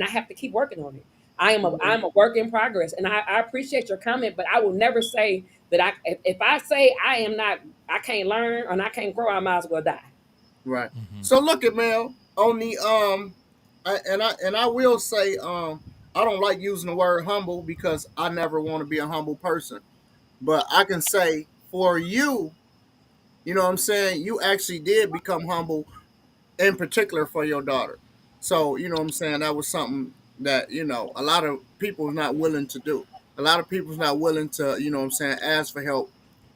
B: have to keep working on it. I'm a work in progress, and I appreciate your comment, but I will never say that if I say I am not, I can't learn and I can't grow, I might as well die.
D: Right.
A: Mm-hmm.
D: So look at Mel on the I will say I don't like using the word humble because I never want to be a humble person. But I can say for you, you know what I'm saying, you actually did become humble in particular for your daughter. So, you know what I'm saying, that was something that, a lot of people is not willing to do. A lot of people's not willing to, you know what I'm saying, ask for help,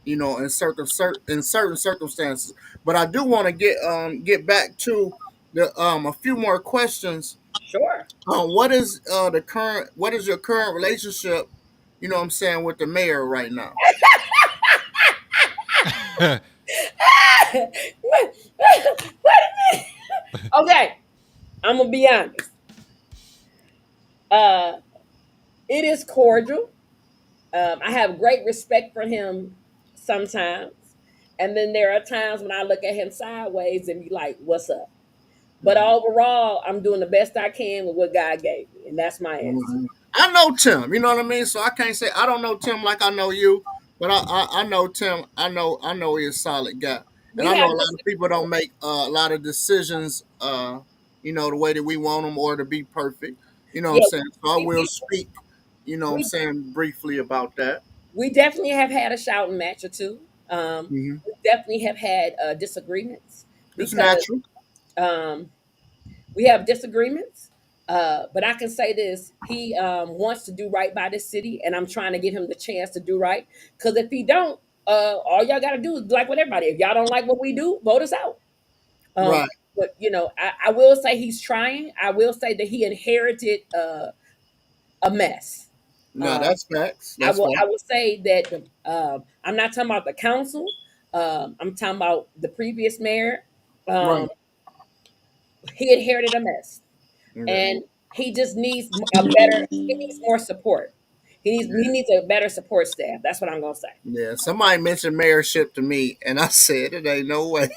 D: in certain circumstances. But I do want to get back to the a few more questions.
B: Sure.
D: What is your current relationship, you know what I'm saying, with the mayor right now?
B: What a minute. Okay, I'm gonna be honest. Uh, it is cordial. I have great respect for him sometimes, and then there are times when I look at him sideways and be like, "What's up?" But
D: Mhm.
B: overall, I'm doing the best I can with what God gave me, and that's my answer.
D: Mhm. I know Tim, you know what I mean? So I can't say I don't know Tim like I know you, but I know Tim. I know he's a solid guy, and
B: We
D: I know
B: have
D: a lot of people
B: disagreements.
D: don't make a lot of decisions, the way that we want them or to be perfect. You know what I'm
B: Yeah,
D: saying? So I
B: we,
D: will
B: we,
D: speak, what I'm
B: we,
D: saying, briefly about that.
B: we definitely have had a shouting match or two.
D: Hmm.
B: We definitely have had disagreements
D: It's
B: because
D: natural,
B: um, we have disagreements. But I can say this: he wants to do right by the city, and I'm trying to give him the chance to do right. Because if he don't, all y'all got to do is like with everybody. If y'all don't like what we do, vote us out. Um,
D: right?
B: but I will say he's trying. I will say that he inherited a mess.
D: No,
B: Uh,
D: that's facts.
B: I
D: That's
B: will.
D: facts.
B: I will say that I'm not talking about the council. I'm talking about the previous mayor.
D: Right.
B: Um, he inherited a mess,
D: Yeah.
B: and he just needs a better. He needs more support. He needs a better support staff. That's what I'm gonna say.
D: Yeah, somebody mentioned mayorship to me, and I said it ain't no way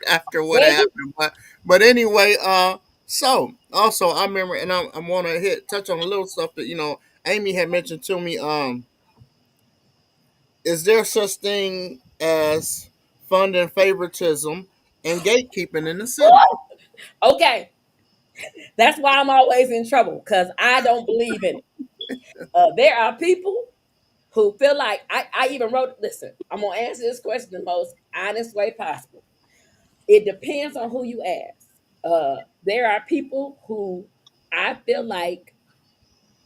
D: after what
B: Maybe.
D: happened. But anyway, so also I remember, and I want to touch on a little stuff that Amy had mentioned to me. Is there such thing as funding favoritism and gatekeeping in the city?
B: Okay, that's why I'm always in trouble because I don't believe in it. There are people who feel like I even wrote. Listen, I'm gonna answer this question the most honest way possible. It depends on who you ask. There are people who I feel like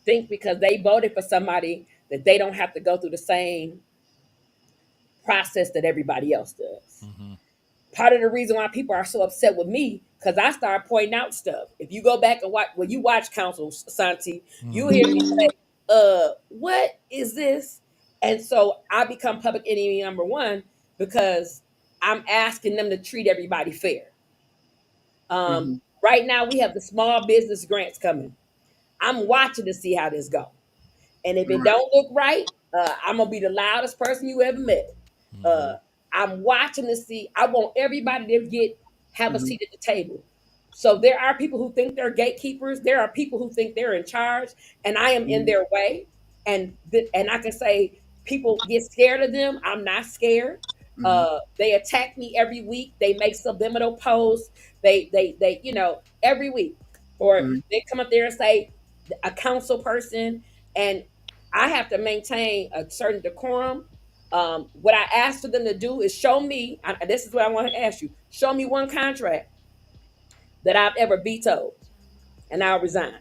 B: think because they voted for somebody that they don't have to go through the same process that everybody else does.
A: Mm-hmm.
B: Part of the reason why people are so upset with me because I start pointing out stuff. If you go back and watch when you watch Council Santi, you
A: Mm-hmm.
B: hear me say, what is this?" And so I become public enemy number one because I'm asking them to treat everybody fair.
D: Hmm.
B: Right now we have the small business grants coming. I'm watching to see how this go. And if it
D: Right.
B: don't look right, I'm gonna be the loudest person you ever met. Uh,
A: Mm-hmm.
B: I'm watching to see. I want everybody to have a
D: Hmm.
B: seat at the table. So there are people who think they're gatekeepers. There are people who think they're in charge, and I am in
D: Hmm.
B: their way. And I can say people get scared of them. I'm not scared.
D: Hmm.
B: They attack me every week. They make subliminal posts. They every week, or
D: Hmm.
B: they come up there and say a council person, and I have to maintain a certain decorum. What I asked for them to do is show me. This is what I want to ask you: show me one contract that I've ever vetoed, and I'll resign.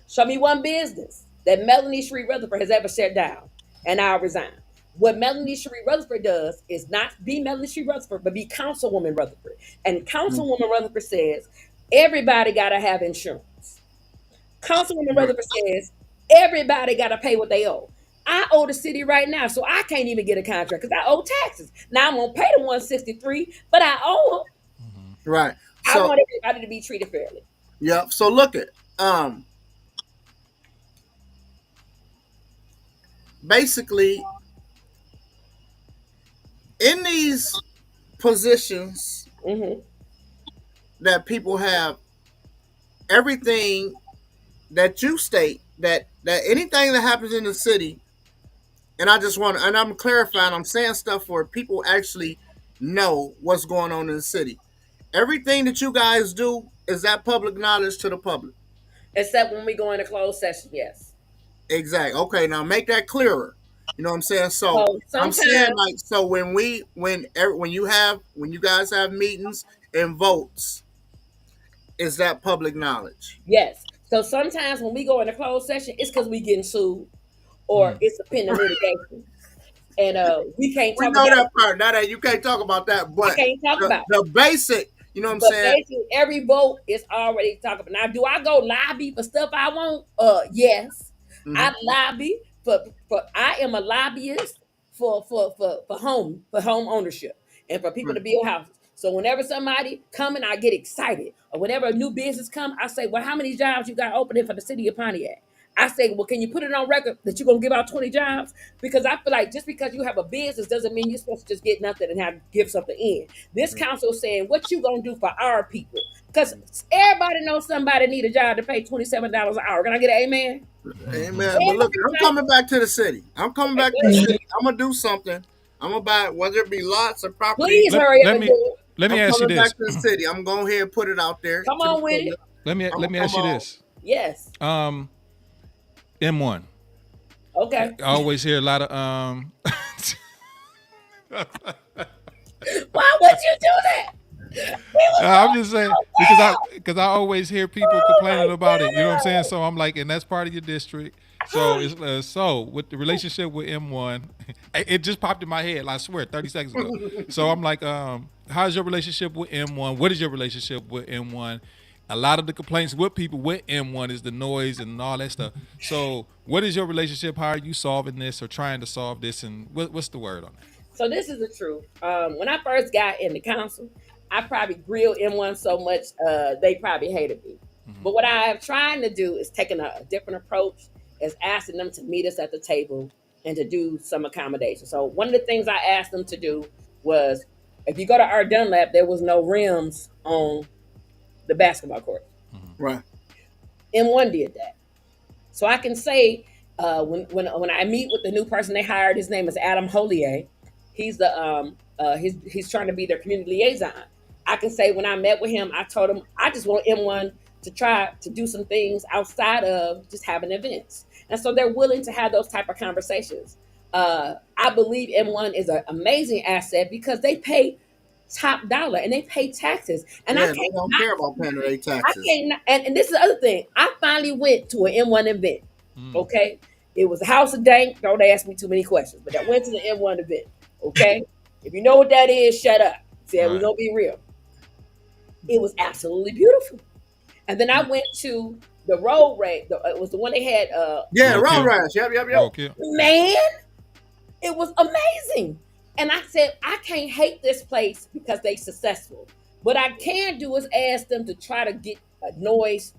B: Show me one business that Melanie Shree Rutherford has ever shut down, and I'll resign. What Melanie Shree Rutherford does is not be Melanie Shree Rutherford, but be Councilwoman Rutherford. And Councilwoman Rutherford says everybody got to have insurance. Councilwoman
D: Right.
B: Rutherford says everybody got to pay what they owe. I owe the city right now, so I can't even get a contract because I owe taxes. Now I'm gonna pay the 163, but I owe them.
A: Mm-hmm.
D: Right.
B: I
D: So
B: want everybody to be treated fairly.
D: yeah. So look at basically in these positions
B: Hmm.
D: that people have, everything that you state, that anything that happens in the city And I just want, and I'm clarifying, I'm saying stuff where people actually know what's going on in the city. Everything that you guys do is that public knowledge to the public.
B: Except when we go into closed session, yes.
D: Exactly. Okay, now make that clearer. You know what I'm saying? So
B: So
D: I'm saying
B: sometimes,
D: like, so when you guys have meetings and votes, is that public knowledge?
B: yes. So sometimes when we go into closed session, it's because we getting sued or
A: Mm.
B: it's a pending litigation. And we can't
D: We
B: talk
D: know
B: about
D: that part. Now that you can't talk about that,
B: I
D: but
B: can't talk about it.
D: the basic, you know what I'm
B: But
D: saying?
B: basically, every vote is already talked about. Now, do I go lobby for stuff I want? Yes,
D: Hmm.
B: I lobby for. I am a lobbyist for home ownership and for people
D: Right.
B: to build houses. So whenever somebody come and I get excited, or whenever a new business come, I say, "Well, how many jobs you got opening for the city of Pontiac?" I say, "Well, can you put it on record that you're gonna give out 20 jobs?" Because I feel like just because you have a business doesn't mean you're supposed to just get nothing and have give something in. This council is saying, what you gonna do for our people? Because everybody knows somebody need a job to pay $27 an hour. Can I get an amen?
D: Amen. But look, I'm coming back to the city. I'm coming back to the
B: Everybody,
D: city. I'm gonna do something. I'm gonna buy, whether it be lots or property.
B: please
A: let,
B: hurry up
A: let
B: and
A: me
B: do it.
A: let me
D: I'm
A: ask you
D: coming back
A: this.
D: to the city. I'm going to go ahead and put it out there
B: Come
D: to the
B: on with it.
D: public.
A: let me
D: I'm
A: let
D: gonna
A: me
D: come
A: ask you
D: on.
A: this.
B: Yes.
A: Um, M1.
B: Okay.
A: I always hear a lot of
B: Why would you do that? We was
A: I'm
B: doing
A: just saying
B: so well.
A: because I always hear people
B: Oh my
A: complaining about it. You know what I'm saying?
B: God.
A: So I'm like, and that's part of your district. So it's so with the relationship with M1, it just popped in my head. I swear, 30 seconds ago. So I'm like, how's your relationship with M1? What is your relationship with M1? A lot of the complaints with people with M1 is the noise and all that stuff. So what is your relationship? How are you solving this or trying to solve this? And what's the word on that?
B: So this is the truth. When I first got in the council, I probably grilled M1 so much they probably hated me. But what I am trying to do is taking a different approach, is asking them to meet us at the table and to do some accommodation. So one of the things I asked them to do was, if you go to our Dunlap, there was no rims on the basketball court.
D: Right.
B: M1 did that. So I can say when I meet with the new person they hired, his name is Adam Holier. He's the he's trying to be their community liaison. I can say when I met with him, I told him I just want M1 to try to do some things outside of just having events, and so they're willing to have those type of conversations. I believe M1 is an amazing asset because they pay top dollar and they pay taxes, and I
D: Yeah,
B: can't
D: they don't
B: knock
D: care about
B: them.
D: paying their
B: I
D: taxes.
B: can't, and this is the other thing. I finally went to an M1 event.
A: Mm.
B: Okay, it was a House of Dank. Don't ask me too many questions, but I went to the M1 event. Okay, if you know what that is, shut up. Said we're
A: Right.
B: gonna be real. It was absolutely beautiful. And then I went to the road race. It was the one they had.
D: Yeah, road
A: Roadkill.
D: rash. Yep, yep, yep.
A: Roadkill.
B: Man, it was amazing. And I said, I can't hate this place because they successful. What I can do is ask them to try to get a noise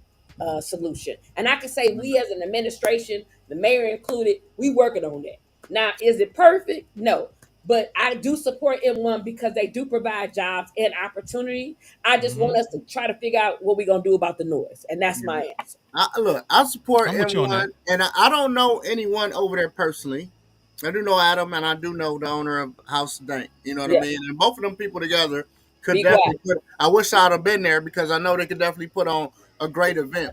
B: solution. And I can say we as an administration, the mayor included, we working on that. Now, is it perfect? No. But I do support M1 because they do provide jobs and opportunity. I just
A: Hmm.
B: want us to try to figure out what we're gonna do about the noise. And that's
D: Yeah.
B: my answer.
D: Look, I support
A: I'm with you on
D: M1,
A: that.
D: and I don't know anyone over there personally. I do know Adam, and I do know the owner of House Dank. You know what I
B: Yeah.
D: mean? And both of them people together could
B: Be quiet.
D: definitely put. I wish I'd have been there because I know they could definitely put on a great event.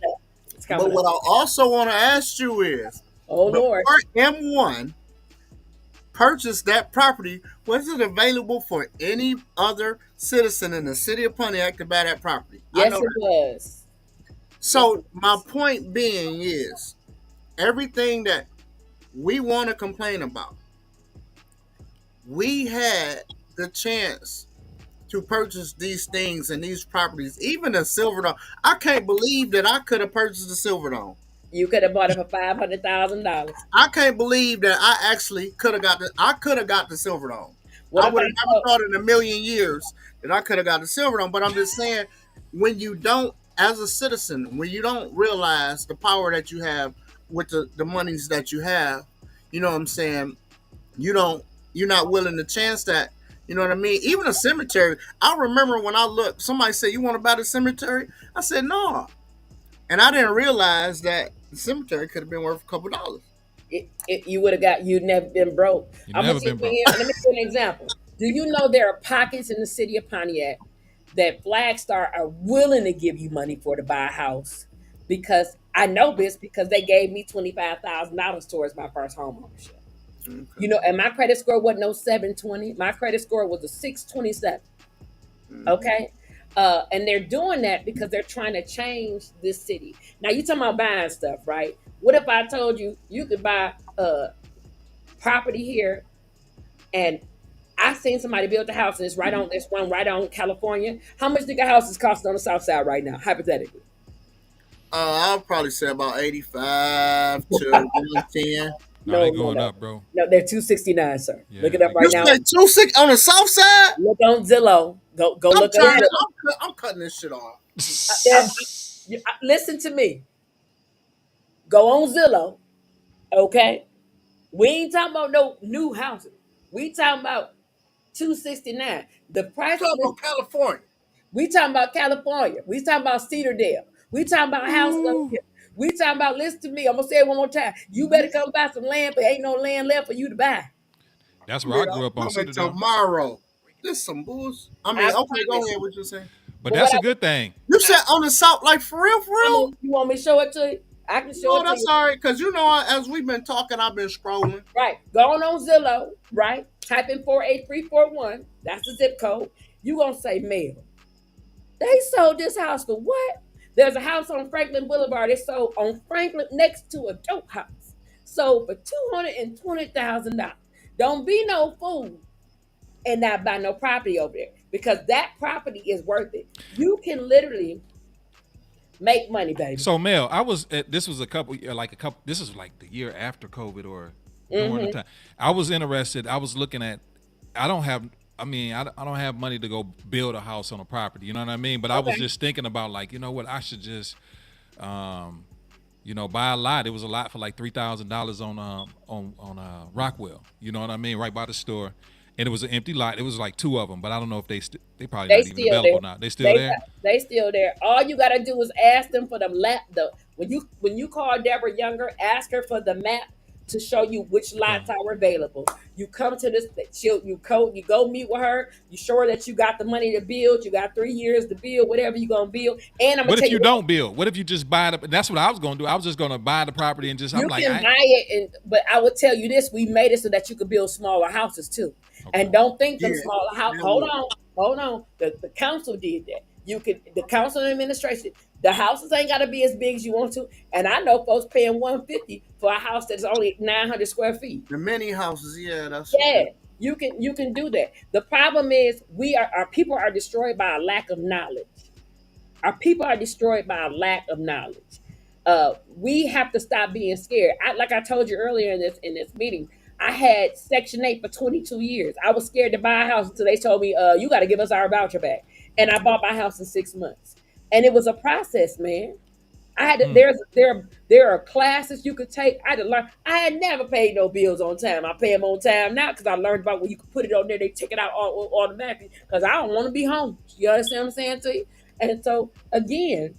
B: It's
D: But
B: coming up.
D: what I also want to ask you is,
B: Oh Lord.
D: before M1 purchased that property, was it available for any other citizen in the city of Pontiac to buy that property? I
B: Yes,
D: know
B: it
D: that.
B: was. Yes, it
D: So my
B: was.
D: point being is, everything that we want to complain about, we had the chance to purchase these things and these properties, even a Silverdome. I can't believe that I could have purchased a Silverdome.
B: You could have bought it for $500,000.
D: I can't believe that I actually could have got the. I could have got the Silverdome.
B: What
D: I
B: about
D: would have never thought in a million years that I could have got the Silverdome. But I'm just saying, when you don't, as a citizen, when you don't realize the power that you have with the monies that you have, you know what I'm saying? You don't. You're not willing to chance that. You know what I mean? Even a cemetery. I remember when I looked, somebody said, "You want to buy the cemetery?" I said, "No," and I didn't realize that the cemetery could have been worth a couple dollars.
B: you would have got, you'd never been broke.
A: You
B: I'm gonna
A: never
B: see.
A: been broke.
B: Let me give you an example. Do you know there are pockets in the city of Pontiac that Flagstar are willing to give you money for to buy a house? Because I know this because they gave me $25,000 towards my first home ownership.
D: Okay.
B: You know, and my credit score wasn't no 720. My credit score was a 627.
D: Mm-hmm.
B: Okay. And they're doing that because they're trying to change this city. Now you talking about buying stuff, right? What if I told you you could buy property here, and I seen somebody build a house and it's right on this one right on California. How much do the houses cost on the south side right now, hypothetically?
D: I'll probably say about 85 to 110.
A: No, they
B: No, no,
A: going
B: no.
A: up, bro.
B: No, they're 269, sir. Look
A: Yeah,
B: it up
A: they
D: You
B: right
A: going
B: now.
A: up.
D: say 26 on the south side?
B: Look on Zillow. Go
D: I'm
B: look on
D: turning.
B: Zillow.
D: I'm cutting this shit off.
B: Listen to me. Go on Zillow, okay? We ain't talking about no new houses. We talking about 269. The
D: I'm
B: price of
D: talking
B: this,
D: about California.
B: we talking about California. We talking about Cedardale. We talking about houses up
A: Ooh,
B: here. We talking about, listen to me. I'm gonna say it one more time. You better come buy some land, but ain't no land left for you to buy.
A: that's
D: I
A: where
D: mean,
A: I grew up
D: I'm
A: on
D: coming
A: Citadel.
D: tomorrow. This some bullshit. I
B: I
D: mean, okay, go
B: promise
D: ahead.
B: you.
D: What you say?
A: But
B: But what
A: that's
B: I
A: a
B: was,
A: good thing.
D: You said on the south, like for real, for
B: I
D: real?
B: mean, you want me to show it to you? I can show
D: No,
B: it to
D: that's
B: you.
D: all right. Cause you know, as we've been talking, I've been scrolling.
B: Right. Go on Zillow, right? Type in 48341. That's the zip code. You gonna say mail. They sold this house for what? There's a house on Franklin Boulevard. They sold on Franklin next to a dope house. Sold for $220,000. Don't be no fool and not buy no property over there because that property is worth it. You can literally make money, baby.
A: So Mel, I was at, this was a couple like a couple. This is like the year after COVID or during the
B: Mm-hmm.
A: time. I was interested. I was looking at. I don't have. I mean, I don't have money to go build a house on a property. You know what I mean? But I was
B: Okay.
A: just thinking about like, you know what? I should just, um, buy a lot. It was a lot for like $3,000 on Rockwell. You know what I mean? Right by the store, and it was an empty lot. It was like two of them, but I don't know if they probably
B: They
A: not even
B: still there.
A: available now. They still
B: They
A: there?
B: they still there. All you gotta do is ask them for the map. The when you call Deborah Younger, ask her for the map to show you which
A: Okay.
B: lots are available. You come to this, you go meet with her. You show her that you got the money to build. You got 3 years to build whatever you gonna build. And I'm gonna
A: What if
B: tell
A: you
B: you,
A: don't build? What if you just buy it? That's what I was gonna do. I was just gonna buy the property and just. I'm
B: you
A: like,
B: can buy it, but I would tell you this: we made it so that you could build smaller houses too.
A: okay.
B: And don't think them
D: Yeah,
B: smaller house.
D: that
B: Hold
D: would.
B: on, hold on. The council did that. You could the council and administration. The houses ain't got to be as big as you want to. And I know folks paying 150 for a house that's only 900 square feet.
D: The many houses, yeah, that's
B: Yeah, you can do that. The problem is our people are destroyed by a lack of knowledge. Our people are destroyed by a lack of knowledge. We have to stop being scared. Like I told you earlier in this meeting, I had Section 8 for 22 years. I was scared to buy a house until they told me, you got to give us our voucher back. And I bought my house in 6 months. And it was a process, man. I had to,
A: Hmm.
B: there are classes you could take. I had to learn. I had never paid no bills on time. I pay them on time now because I learned about when you can put it on there, they take it out automatically because I don't want to be home. You understand what I'm saying to you? And so again,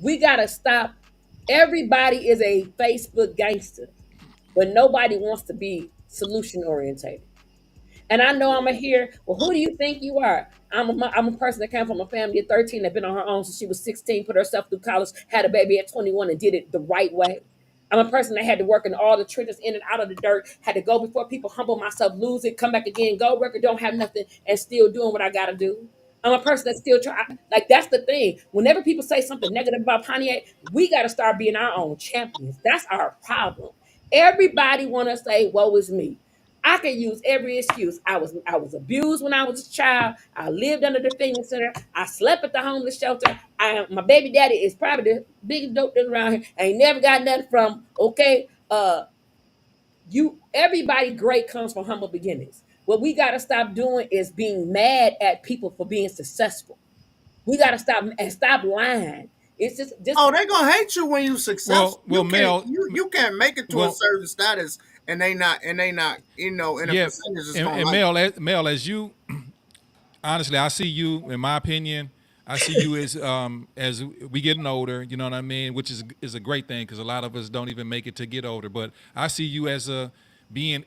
B: we gotta stop. Everybody is a Facebook gangster, but nobody wants to be solution orientated. And I know I'm a hear, well, who do you think you are? I'm a person that came from a family of 13 that been on her own since she was 16, put herself through college, had a baby at 21, and did it the right way. I'm a person that had to work in all the trenches, in and out of the dirt, had to go before people, humble myself, lose it, come back again, go work, or don't have nothing, and still doing what I gotta do. I'm a person that still try. Like that's the thing. Whenever people say something negative about Pontiac, we got to start being our own champions. That's our problem. Everybody want to say, "Woe is me." I can use every excuse. I was abused when I was a child. I lived under the FEMA center. I slept at the homeless shelter. My baby daddy is probably the biggest dope dealer around here. I ain't never got nothing from. Okay, everybody great comes from humble beginnings. What we got to stop doing is being mad at people for being successful. We got to stop lying. It's just
D: Oh, they gonna hate you when you successful.
A: Well, Mel.
D: You can't make it to a
A: Well,
D: certain status and they not in a
A: yeah,
D: percentage is
A: and,
D: gonna
A: and
D: like
A: Mel, as you honestly, I see you. In my opinion, I see you as we getting older. You know what I mean, which is a great thing because a lot of us don't even make it to get older. But I see you as a being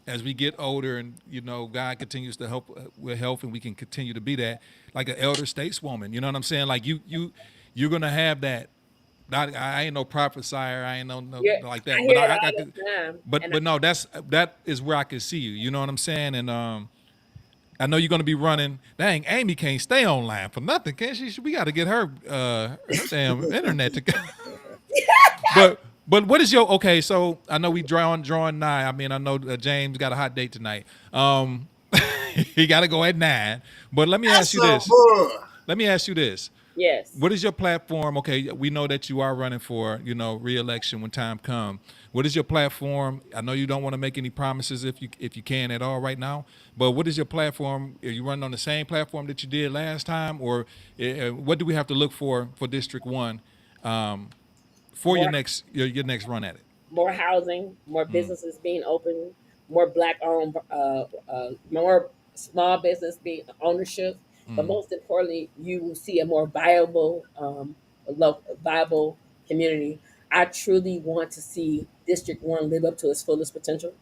A: as we get older, and God continues to help with health, and we can continue to be that like an elder stateswoman. You know what I'm saying? Like you're gonna have that. I ain't no prophesier. I ain't no
B: Yeah,
A: like
B: I
A: that. But
B: hear it
A: I
B: all
A: could,
B: the time,
A: but
B: and
A: but no, that is where I can see you. You know what I'm saying? And I know you're going to be running. Dang, Amy can't stay online for nothing, can she? We got to get her damn internet to. But what is your okay? So I know we drawing nigh. I mean, I know James got a hot date tonight. He got to go at 9. But let me ask
D: That's
A: you
D: a
A: this.
D: bull.
A: Let me ask you this.
B: yes.
A: What is your platform? Okay, we know that you are running for, re-election when time comes. What is your platform? I know you don't want to make any promises if you can at all right now. But what is your platform? Are you running on the same platform that you did last time, or what do we have to look for District 1 for your
B: More
A: next run at it?
B: more housing, more businesses being open, more black owned, more small business being ownership. But most importantly, you will see a more viable, viable community. I truly want to see District 1 live up to its fullest potential.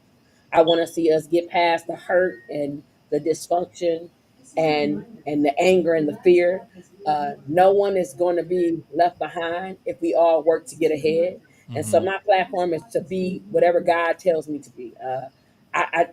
B: I want to see us get past the hurt and the dysfunction and the anger and the fear. No one is going to be left behind if we all work to get ahead. And so my platform is to be whatever God tells me to be.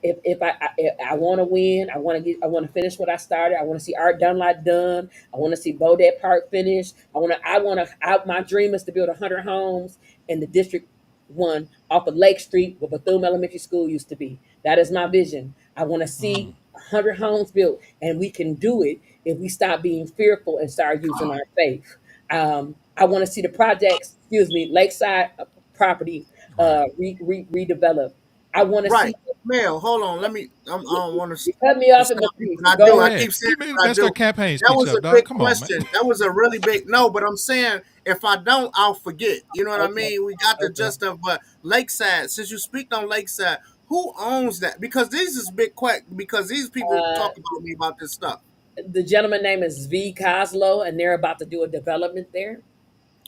B: If I want to win, I want to finish what I started. I want to see Art Dunlop done. I want to see Bodette Park finished. My dream is to build 100 homes in the District 1 off of Lake Street where Bethune Elementary School used to be. That is my vision. I want to see 100 homes built, and we can do it if we stop being fearful and start using our faith. I want to see the projects, Lakeside property
A: Right.
B: redeveloped. I want to
D: Right.
B: see.
D: Mel, hold on. I don't want
B: You cut me
D: to
B: off in
D: stop
B: my
D: you,
B: piece.
D: but I
B: Go
D: do.
A: Go
D: I
B: ahead.
A: ahead.
D: keep saying what I
A: That's their
D: do.
A: campaign
D: That
A: speech
D: was
A: up,
D: a
A: dog.
D: big
A: Come on, man.
D: question. That was a really big no, but I'm saying if I don't, I'll forget. You know what I
B: Okay.
D: mean? We got the
B: Okay.
D: gist of, but Lakeside, since you speak on Lakeside, who owns that? Because this is big quick, because these people
B: Uh,
D: talk about me about this stuff.
B: the gentleman name is V. Coslow, and they're about to do a development there,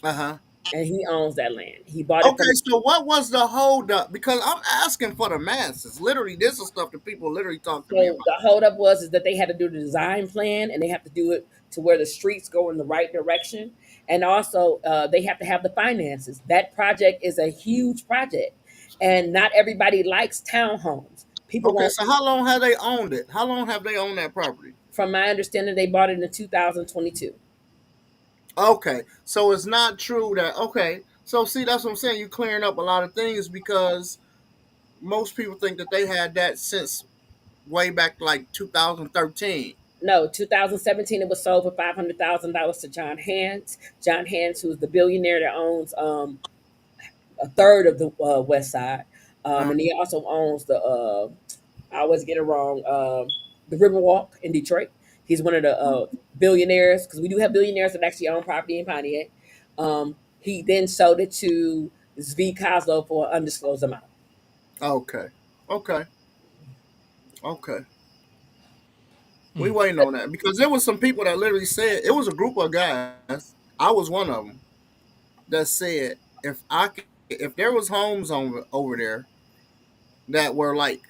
D: Uh-huh.
B: and he owns that land. He bought it
D: Okay,
B: from.
D: so what was the hold up? Because I'm asking for the masses. Literally, this is stuff that people literally talk to me
B: So
D: about.
B: the holdup was is that they had to do the design plan, and they have to do it to where the streets go in the right direction, and also they have to have the finances. That project is a huge project, and not everybody likes townhomes. People
D: Okay,
B: want.
D: so how long have they owned it? How long have they owned that property?
B: From my understanding, they bought it in 2022.
D: Okay, so it's not true that okay. So see, that's what I'm saying. You clearing up a lot of things because most people think that they had that since way back like 2013.
B: No, 2017 it was sold for $500,000 to John Hans. John Hans, who's the billionaire that owns a third of the West Side,
D: Uh,
B: and he also owns the. I always get it wrong. The Riverwalk in Detroit. He's one of the billionaires because we do have billionaires that actually own property in Pontiac. He then sold it to Zvi Kozlo for an undisclosed amount.
D: okay, okay, okay. We waiting on that because there was some people that literally said it was a group of guys. I was one of them that said if there was homes over there that were like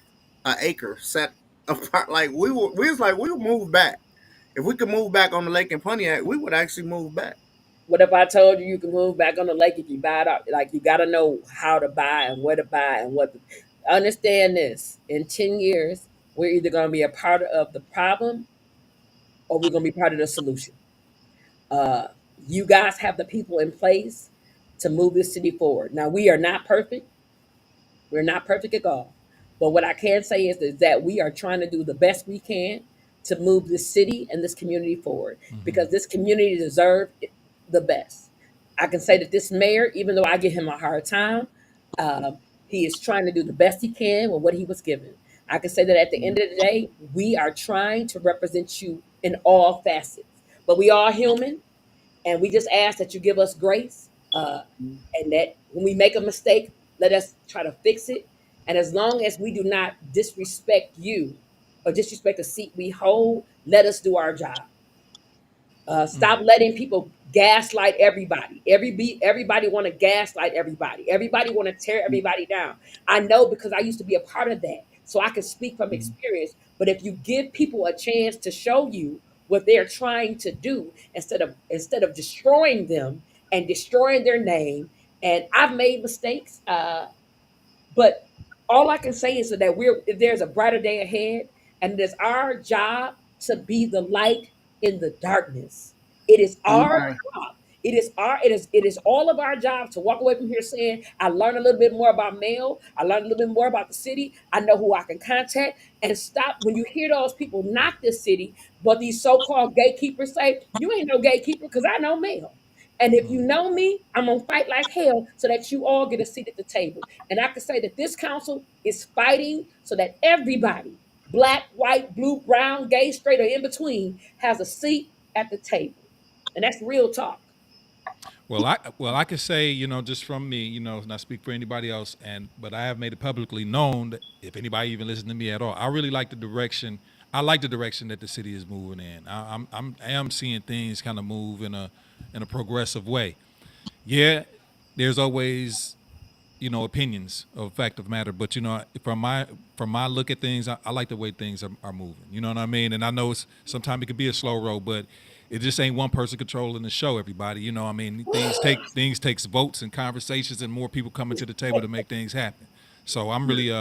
D: an acre set apart, like we was like we would move back. If we could move back on the lake in Pontiac, we would actually move back.
B: What if I told you you can move back on the lake if you buy it out? Like you got to know how to buy and where to buy and what. Understand this: in 10 years, we're either going to be a part of the problem or we're going to be part of the solution. Uh, you guys have the people in place to move this city forward. Now we are not perfect. We're not perfect at all. But what I can say is that we are trying to do the best we can to move this city and this community forward because this community deserves the best. I can say that this mayor, even though I give him a hard time, he is trying to do the best he can with what he was given. I can say that at the end of the day, we are trying to represent you in all facets, but we are human, and we just ask that you give us grace, and that when we make a mistake, let us try to fix it. And as long as we do not disrespect you or disrespect the seat we hold, let us do our job. Stop letting people gaslight everybody. Everybody want to gaslight everybody. Everybody want to tear everybody down. I know because I used to be a part of that, so I can speak from experience. But if you give people a chance to show you what they're trying to do, instead of destroying them and destroying their name, and I've made mistakes. But all I can say is that there's a brighter day ahead, and it is our job to be the light in the darkness. It is our
D: Okay.
B: job. It is all of our job to walk away from here saying, I learned a little bit more about mail. I learned a little bit more about the city. I know who I can contact. And stop when you hear those people knock this city, but these so-called gatekeepers say, you ain't no gatekeeper because I know mail. And if you know me, I'm gonna fight like hell so that you all get a seat at the table. And I can say that this council is fighting so that everybody, black, white, blue, brown, gay, straight, or in between, has a seat at the table. And that's real talk.
A: Well, I could say, just from me, not speak for anybody else, but I have made it publicly known that if anybody even listens to me at all, I really like the direction. I like the direction that the city is moving in. I am seeing things kind of move in a progressive way. Yeah, there's always opinions of fact of matter, but from my look at things, I like the way things are moving. You know what I mean? And I know sometimes it could be a slow road, but it just ain't one person controlling the show. Everybody, I mean, things takes votes and conversations and more people coming to the table to make things happen. So I'm really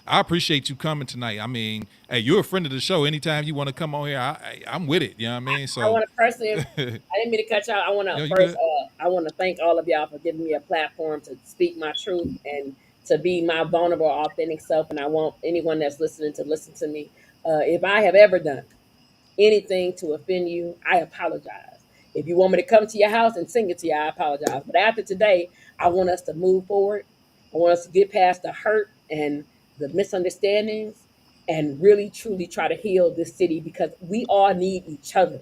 A: I appreciate you coming tonight. I mean, hey, you're a friend of the show. Anytime you want to come on here, I'm with it. You know what I mean?
B: I
A: So
B: want to personally, I didn't mean to cut y'all. I want to
A: you
B: first,
A: good?
B: I want to thank all of y'all for giving me a platform to speak my truth and to be my vulnerable, authentic self. And I want anyone that's listening to listen to me. If I have ever done anything to offend you, I apologize. If you want me to come to your house and sing it to you, I apologize. But after today, I want us to move forward. I want us to get past the hurt and the misunderstandings and really truly try to heal this city because we all need each other.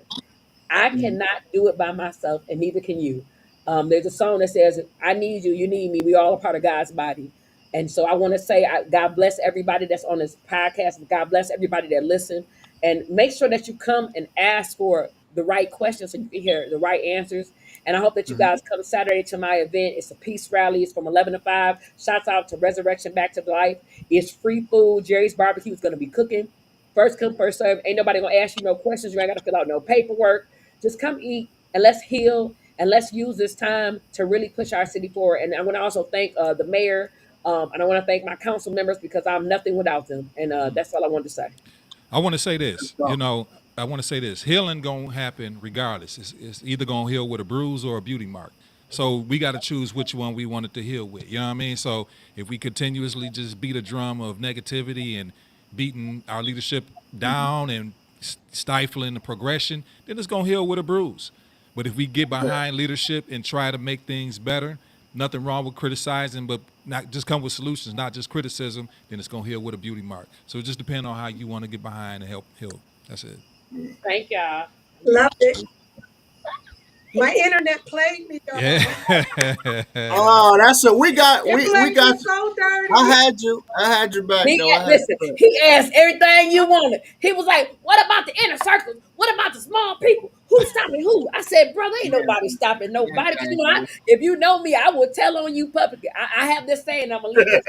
B: I cannot do it by myself, and neither can you. There's a song that says, I need you, you need me. We all are part of God's body. And so I want to say, God bless everybody that's on this podcast. God bless everybody that listen. And make sure that you come and ask for the right questions so you can hear the right answers. And I hope that you guys come Saturday to my event. It's a peace rally. It's from 11 to 5. Shouts out to Resurrection Back to Life. It's free food. Jerry's Barbecue is going to be cooking. First come, first serve. Ain't nobody going to ask you no questions. You ain't got to fill out no paperwork. Just come eat and let's heal and let's use this time to really push our city forward. And I want to also thank the mayor, and I want to thank my council members because I'm nothing without them. And that's all I wanted to say.
A: I want to say this. I want to say this. Healing gonna happen regardless. It's either gonna heal with a bruise or a beauty mark. So we got to choose which one we want it to heal with. You know what I mean? So if we continuously just beat a drum of negativity and beating our leadership down and stifling the progression, then it's gonna heal with a bruise. But if we get behind leadership and try to make things better, nothing wrong with criticizing, but not just come with solutions, not just criticism, then it's gonna heal with a beauty mark. So it just depends on how you want to get behind and help heal. That's it.
B: Thank y'all.
C: Love it. My internet played me, y'all.
A: Yeah.
D: Oh, that's it.
C: It
D: We
C: played me
D: got.
C: so
D: I
C: dirty.
D: had you. I had your back though. I had
B: Listen,
D: your back.
B: he asked everything you wanted. He was like, "What about the inner circles? What about the small people? Who's stopping who?" I said, "Brother, ain't nobody stopping nobody." Because if you know me, I will tell on you publicly. I have this saying. I'm gonna leave this.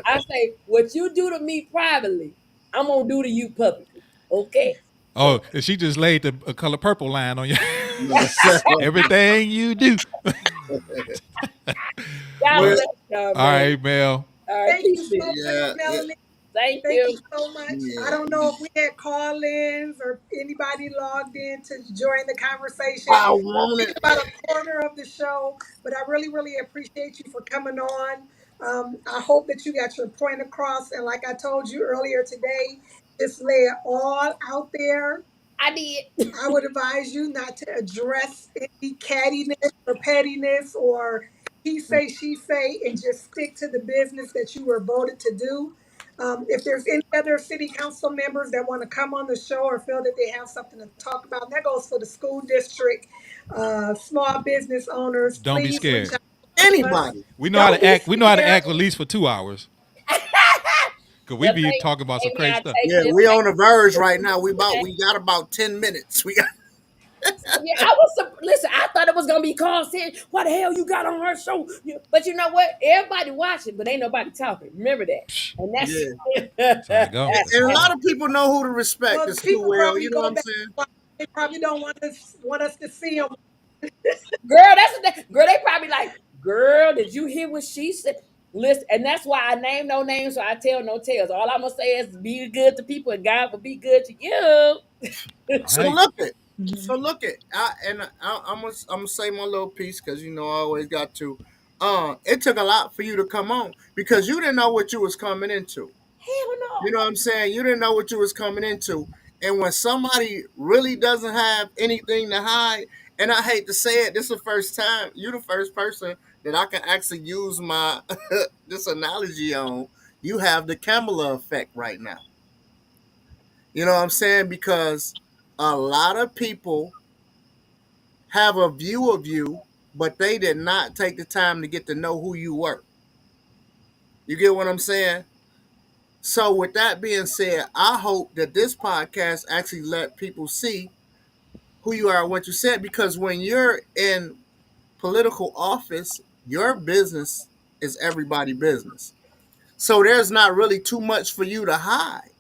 B: I say, "What you do to me privately, I'm gonna do to you publicly." Okay. So
A: Oh, and she just laid the color purple line on you. Everything you do.
B: God
A: Well,
D: Yeah,
B: bless y'all,
A: all
B: man.
A: right, Mel.
B: All right,
C: Thank you
B: peace.
C: so much,
D: yeah,
C: Melanie.
B: Thank
C: Thank you
B: you.
C: so much. I
D: yeah.
C: don't know if we had call-ins or anybody logged in to join the conversation.
D: I want
C: It's
D: it.
C: about a quarter of the show, but I really, really appreciate you for coming on. I hope that you got your point across. And like I told you earlier today, just lay it all out there.
B: I did.
C: I would advise you not to address any cattiness or pettiness or he say, she say, and just stick to the business that you were voted to do. If there's any other city council members that want to come on the show or feel that they have something to talk about, and that goes for the school district, small business owners,
A: Don't be
C: please reach
A: scared.
C: out to us.
D: Anybody.
A: We know how
C: Don't
A: to
C: be
A: act. We know how to
C: scared.
A: act at least for 2 hours. Cause we
B: Well,
A: be talking about some
B: Amy, I
A: crazy stuff.
B: take
D: Yeah,
B: this.
D: we on the verge right now. We got about 10 minutes. We got.
B: Yeah, I was listen. I thought it was gonna be called saying, "What the hell you got on her show?" But you know what? Everybody watching, but ain't nobody talking. Remember that, and
D: Yeah.
A: That's how it go. That's
D: And
A: how
D: a
A: it
D: lot
A: go.
D: of people know who to respect
C: Well,
D: is too
C: people
D: well.
C: probably
D: You know what
C: go
D: I'm
C: back.
D: saying?
C: They probably don't want us to see them.
B: girl. Girl. They probably like, girl. Did you hear what she said? Listen, and that's why I name no names, so I tell no tales. All I'm gonna say is, be good to people, and God will be good to you.
A: All
D: So
A: right.
D: look it. So look it. I'm gonna say my little piece because you know I always got to. It took a lot for you to come on because you didn't know what you was coming into.
B: Hell
D: You
B: no.
D: know what I'm saying? You didn't know what you was coming into. And when somebody really doesn't have anything to hide, and I hate to say it, this is the first time you the first person that I can actually use my this analogy on. You have the Kamala effect right now. You know what I'm saying? Because a lot of people have a view of you, but they did not take the time to get to know who you were. You get what I'm saying? So, with that being said, I hope that this podcast actually let people see who you are and what you said. Because when you're in political office, your business is everybody' business. So there's not really too much for you to hide.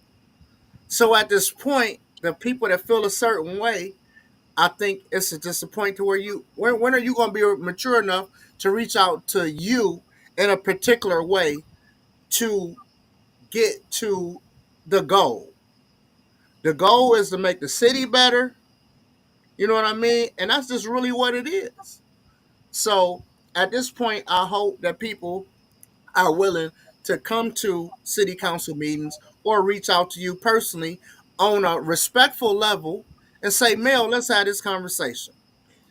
D: So at this point, the people that feel a certain way, I think it's just a point to where when are you going to be mature enough to reach out to you in a particular way to get to the goal? The goal is to make the city better. You know what I mean? And that's just really what it is. So at this point, I hope that people are willing to come to city council meetings or reach out to you personally on a respectful level and say, Mel, let's have this conversation.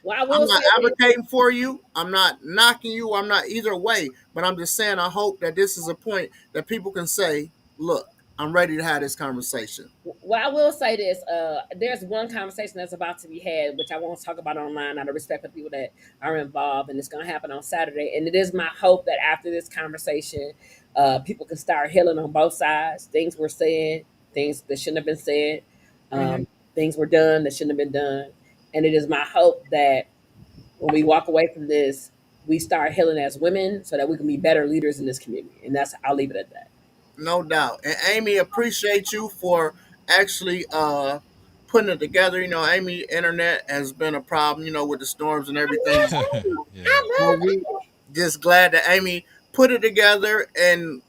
B: Well, I
D: I'm
B: will
D: not
B: say this.
D: advocating for you. I'm not knocking you. I'm not either way. But I'm just saying I hope that this is a point that people can say, look, I'm ready to have this conversation.
B: Well, I will say this. There's one conversation that's about to be had, which I won't talk about online out of respect for people that are involved, and it's going to happen on Saturday. And it is my hope that after this conversation, people can start healing on both sides. Things were said, things that shouldn't have been said,
D: Mm-hmm.
B: things were done that shouldn't have been done. And it is my hope that when we walk away from this, we start healing as women, so that we can be better leaders in this community. And that's I'll leave it at that.
D: No doubt. And Amy, appreciate you for actually putting it together. You know, Amy, internet has been a problem, you know, with the storms and everything.
A: Yeah.
D: But we just glad that Amy put it together and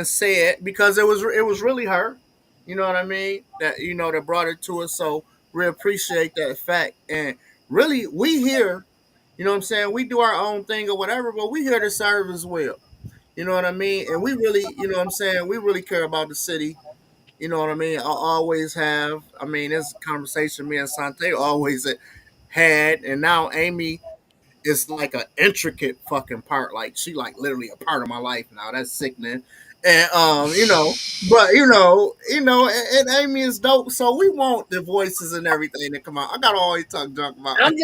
D: said because it was really her, you know what I mean? That you know that brought it to us. So we appreciate that fact. And really we here, you know what I'm saying, we do our own thing or whatever, but we here to serve as well. You know what I mean? And we really, you know what I'm saying, we really care about the city. You know what I mean? I always have. I mean, this conversation me and Sante always had, and now Amy is like an intricate fucking part. Like she like literally a part of my life now. That's sickening. And you know, but and Amy is dope. So we want the voices and everything to come out. I gotta always talk junk about.
B: I'm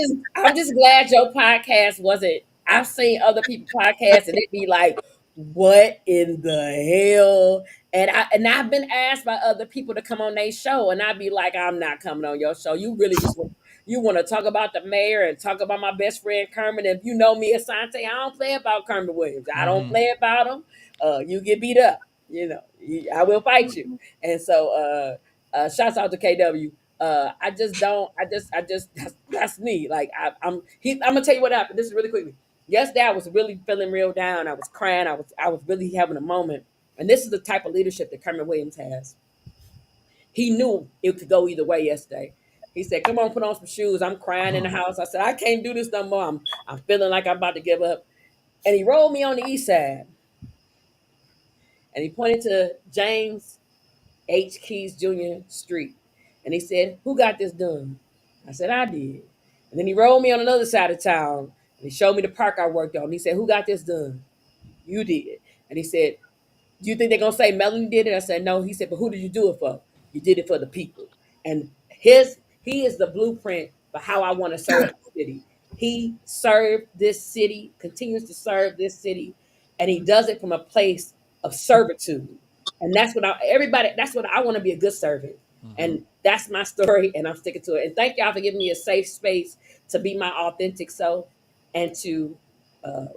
B: just glad your podcast wasn't. I've seen other people podcasts and it be like, what in the hell? And I've been asked by other people to come on their show, and I'd be like, I'm not coming on your show. You really just want to talk about the mayor and talk about my best friend Kermit. If you know me, Asante, I don't play about Kermit Williams. I don't
A: Mm-hmm.
B: play about him. You get beat up. I will fight you. And so, shouts out to KW. I just don't. I just. That's me. Like I'm gonna tell you what happened. This is really quickly. Yesterday, I was really feeling real down. I was crying. I was really having a moment. And this is the type of leadership that Kermit Williams has. He knew it could go either way yesterday. He said, "Come on, put on some shoes." I'm crying in the house. I said, "I can't do this no more. I'm feeling like I'm about to give up." And he rolled me on the east side, and he pointed to James H. Keys Jr. Street. And he said, "Who got this done?" I said, "I did." And then he rolled me on another side of town and he showed me the park I worked on. He said, "Who got this done?" "You did." And he said, "Do you think they're gonna say Melanie did it?" I said, "No." He said, "But who did you do it for?" "You did it for the people." And he is the blueprint for how I want to serve the city. He served this city, continues to serve this city, and he does it from a place of servitude. And that's what I want to be, a good servant.
A: Mm-hmm.
B: And that's my story, and I'm sticking to it. And thank y'all for giving me a safe space to be my authentic self and to uh,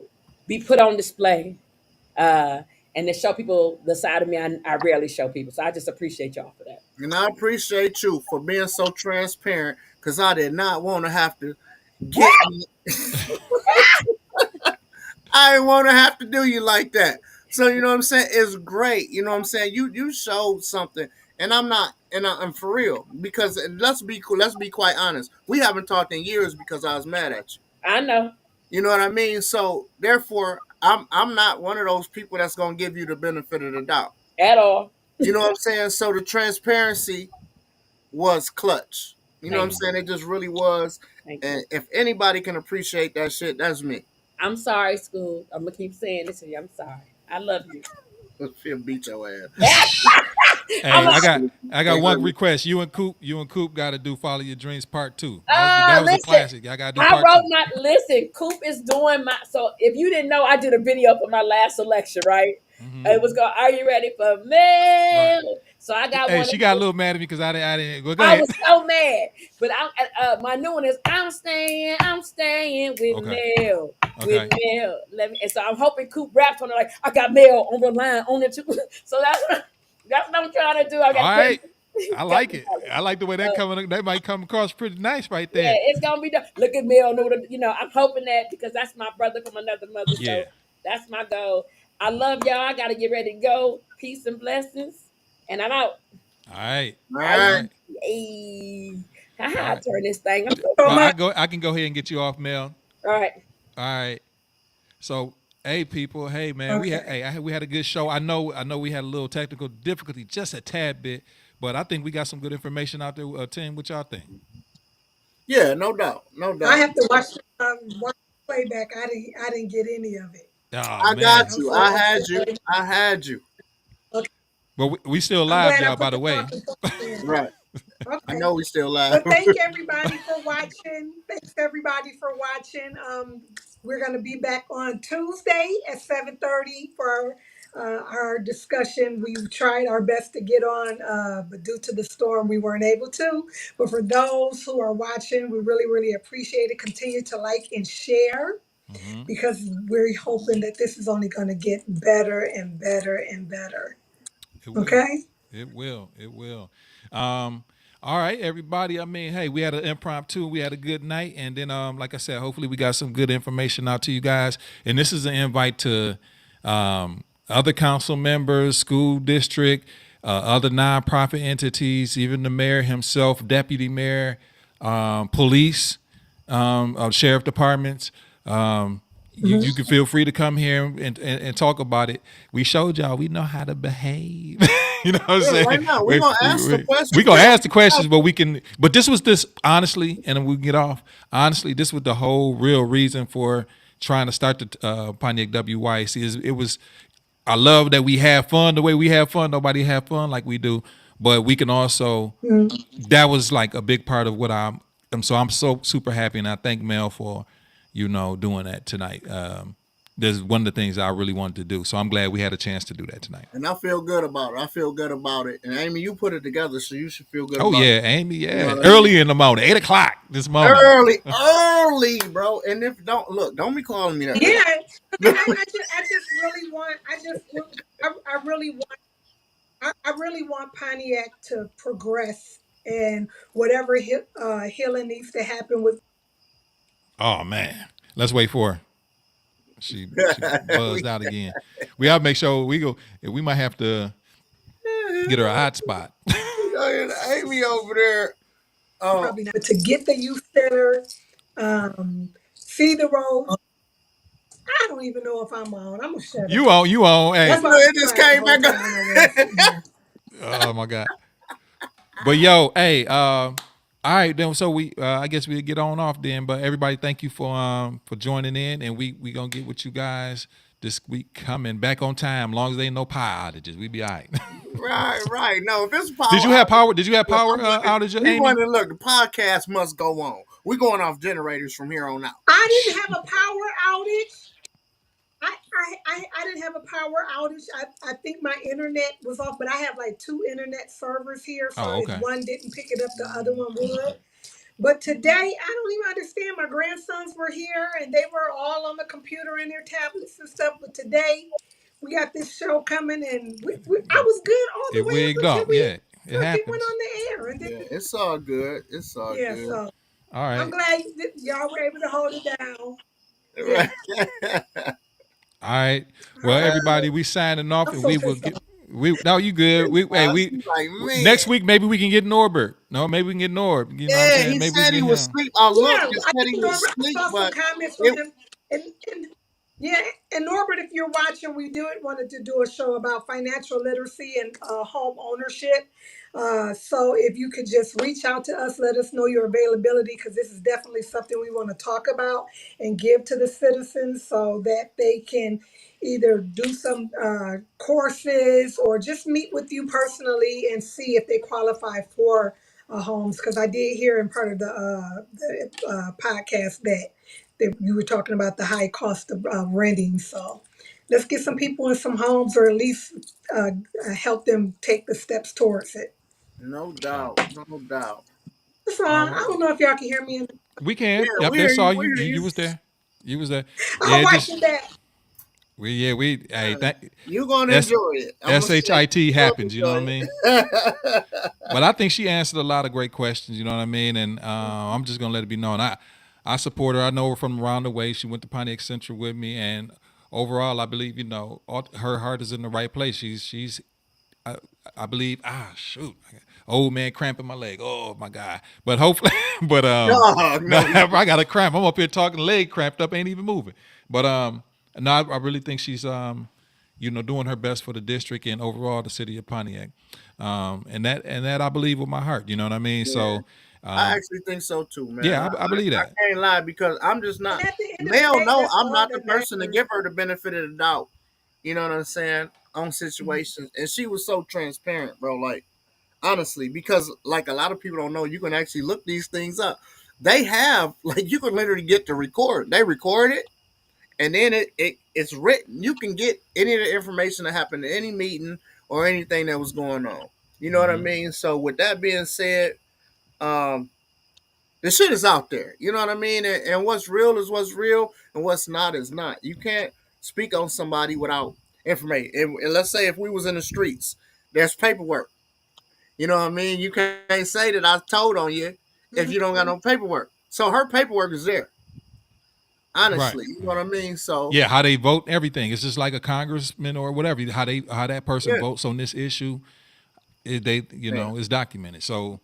B: be put on display, uh, and to show people the side of me I rarely show people. So I just appreciate y'all for that.
D: And I appreciate you for being so transparent because I did not want to have to get. I didn't want to have to do you like that. So you know what I'm saying? It's great. You know what I'm saying? You showed something, and I'm not, and I'm for real because let's be cool. Let's be quite honest. We haven't talked in years because I was mad at you.
B: I know
D: You know what I mean? So therefore, I'm not one of those people that's gonna give you the benefit of the doubt.
B: at all.
D: You know what I'm saying? So the transparency was clutch. You know what I'm
B: Thank
D: saying?
B: you.
D: It just really was.
B: Thank you.
D: And if anybody can appreciate that shit, that's me.
B: I'm sorry, school. I'm gonna keep saying this to you. I'm sorry. I love you.
D: Feel beat your ass.
B: I'm
A: Hey,
B: a,
A: I got one request. You and Coop got to do Follow Your Dreams Part 2. That was a
B: listen.
A: classic. I got to do
B: I
A: Part
B: wrote
A: 2.
B: my listen. Coop is doing my. So if you didn't know, I did a video for my last election. Right?
A: Mm-hmm.
B: It was going. Are you ready for
A: Right.
B: mail? So I got
A: Hey,
B: one.
A: she got a little mad at me because I didn't. Go
B: I
A: ahead.
B: was so mad, but my new one is I'm staying with
A: Okay.
B: mail, with
A: Okay.
B: mail. Let me, and so I'm hoping Coop raps on it like I got mail on the line on it too. So that's what I'm trying to do. I
A: All
B: got to
A: right.
B: put.
A: I
B: Got,
A: like it. I like the way that coming. That might come across pretty nice right
B: yeah,
A: there.
B: it's gonna be done. Look at mail. I'm hoping that because that's my brother from another mother.
A: Yeah.
B: So that's my goal. I love y'all. I gotta get ready to go. Peace and blessings. And I'm out.
A: All right.
D: All
A: All
D: right.
B: Bye.
A: right.
B: Hey. How
A: All
B: I
A: right.
B: turn this thing? I'm so
C: So
A: Well,
C: much.
A: I can go ahead and get you off, Mel.
B: all right.
A: All right. So, hey, people. Hey, man.
C: Okay.
A: We had a good show. I know. We had a little technical difficulty, just a tad bit, but I think we got some good information out there. Tim, what y'all think?
D: Yeah, no doubt. No
C: I
D: doubt.
C: have to watch the playback. I didn't get any of it.
A: Oh
D: I got
A: man.
C: I'm
D: you.
C: so
D: I had you.
C: upset.
D: I had you.
C: Okay.
A: But we still
C: I'm
A: live,
C: glad I
A: y'all. By
C: put
A: the
C: the
A: way.
C: talking points in.
D: Right. I
C: Okay.
D: know we still live.
C: Well, thank everybody for watching. Thanks everybody for watching. We're gonna be back on Tuesday at 7:30 for our discussion. We tried our best to get on, but due to the storm, we weren't able to. But for those who are watching, we really, really appreciate it. Continue to like and share
A: Hmm.
C: because we're hoping that this is only going to get better and better and better.
A: It will.
C: Okay?
A: It will. It will. Um, all right, everybody. I mean, hey, we had an impromptu. We had a good night, and then, like I said, hopefully we got some good information out to you guys. And this is an invite to other council members, school district, other nonprofit entities, even the mayor himself, deputy mayor, police, sheriff departments. You can feel free to come here and talk about it. We showed y'all we know how to behave. You know what I'm
D: Yeah,
A: saying?
D: why not? We're gonna ask the
A: We
D: questions.
A: gonna ask the questions, but we can. But this honestly, and then we can get off. Honestly, this was the whole real reason for trying to start the Pontiac WYAC. It was. I love that we have fun the way we have fun. Nobody have fun like we do, but we can also. That was like a big part of what I'm so super happy, and I thank Mel for doing that tonight. There's one of the things I really wanted to do, so I'm glad we had a chance to do that tonight.
D: And I feel good about it. I feel good about it. And Amy, you put it together, so you should feel good
A: Oh
D: about it.
A: yeah, Amy,
D: You know
A: yeah,
D: what I mean?
A: early in the morning, 8 o'clock this morning.
D: Early, bro. And if don't be calling me that.
C: Yeah. I just really want, I really want, I really want Pontiac to progress and whatever healing needs to happen with.
A: Oh man, let's wait for her. She buzzed out again. We gotta make sure we go. We might have to get her a hot spot.
D: Amy over there.
C: Probably not, but to get the youth center, see the road. I don't even know if I'm on. I'm gonna shut up.
A: You on? Hey,
C: That's why I was
D: It just
C: quiet the
D: came
C: whole
D: back
C: time when I wasn't sitting there.
A: oh my god. But yo, hey, all right then. So I guess we'll get on off then. But everybody, thank you for joining in, and we gonna get with you guys this week coming back on time. Long as they ain't no power outages, we be all right.
D: Right. No, if it's power,
A: Did you have power? Did you have power outage,
D: we
A: Amy?
D: want to look. The podcast must go on. We're going off generators from here on out.
C: I didn't have a power outage. I didn't have a power outage. I think my internet was off, but I have like two internet servers here. So
A: Oh,
C: if
A: okay.
C: one didn't pick it up, the other one would. But today, I don't even understand. My grandsons were here and they were all on the computer and their tablets and stuff. But today, we got this show coming, and I was good all the
A: It
C: way up
A: wigged
C: until
A: up. Yeah, it
C: we went
A: happens.
C: on the air. And then,
D: Yeah, it's all good. It's all
C: yeah,
D: good.
C: so
A: All
C: I'm
A: right.
C: glad that y'all were able to hold it down. Yeah.
D: Right.
A: All right.
C: All
A: Well,
C: right.
A: everybody, we signing off,
C: I'm
A: and
C: so
A: we will
C: pissed off.
A: get. We no, you good. We hey, we
D: She's like, man.
A: next week maybe we can get Norbert. No, maybe we can get Norb. You know what I'm
D: Yeah,
A: saying?
D: he
A: Maybe we
D: said
A: can
D: he
A: get
D: was
A: him.
D: asleep. I looked
C: Yeah,
D: and
C: I
D: said he
C: think
D: was
C: Norbert. I
D: asleep,
C: saw some
D: but
C: comments from
D: it
C: him, and yeah, and Norbert, if you're watching, we wanted to do a show about financial literacy and home ownership. So if you could just reach out to us, let us know your availability, because this is definitely something we want to talk about and give to the citizens so that they can either do some courses or just meet with you personally and see if they qualify for homes. Because I did hear in part of the podcast that you were talking about the high cost of renting. So let's get some people in some homes, or at least uh, help them take the steps towards it.
D: no
A: All right.
D: doubt, no doubt.
C: So
A: All
C: I
A: right.
C: don't know if y'all can hear me.
A: We
D: Yeah,
A: can. Yep,
D: we
A: they
D: hear
A: saw
D: you. We
A: you.
D: hear
A: You
D: you.
A: was there. You was there.
C: I'll
A: Yeah,
C: watch
A: just
C: it back.
A: we yeah we hey that
D: You're gonna
A: S
D: enjoy it. I'm gonna say
A: shit
D: you're
A: happens. You know what I mean?
D: gonna enjoy it.
A: But I think she answered a lot of great questions. You know what I mean? And I'm just gonna let it be known. I support her. I know her from around the way. She went to Pontiac Central with me, and overall, I believe her heart is in the right place. She's I, I believe shoot, old man cramping my leg. Oh my god! But hopefully, but
D: No,
A: no,
D: no,
A: I got a cramp. I'm up here talking, leg cramped up, ain't even moving. But no, I really think she's doing her best for the district and overall the city of Pontiac. And that I believe with my heart. You know what I mean?
D: yeah.
A: So
D: I
A: um,
D: actually think so too, man.
A: yeah, I believe
D: I
A: that.
D: can't lie because I'm just
C: And
D: not.
C: at the end of the
D: Mel,
C: day,
D: no,
C: that's
D: I'm
C: all
D: not the
C: that
D: person to
C: matters.
D: give her the benefit of the doubt. You know what I'm saying? On
C: Mhm.
D: situations, and she was so transparent, bro. Like honestly, because like a lot of people don't know, you can actually look these things up. They have like you can literally get to record. They record it, and then it's written. You can get any of the information that happened at any meeting or anything that was going on. You know what I
A: Hmm.
D: mean? So with that being said, um, the shit is out there. You know what I mean? And what's real is what's real, and what's not is not. You can't speak on somebody without information. And let's say if we was in the streets, there's paperwork. You know what I mean? You can't say that I told on you if you don't got
C: Mhm.
D: no paperwork. So her paperwork is there.
A: Right.
D: Honestly, you know what I mean? So
A: Yeah, how they vote, and everything. It's just like a congressman or whatever. How that person
D: yeah,
A: votes on this issue, they
D: man.
A: is documented. So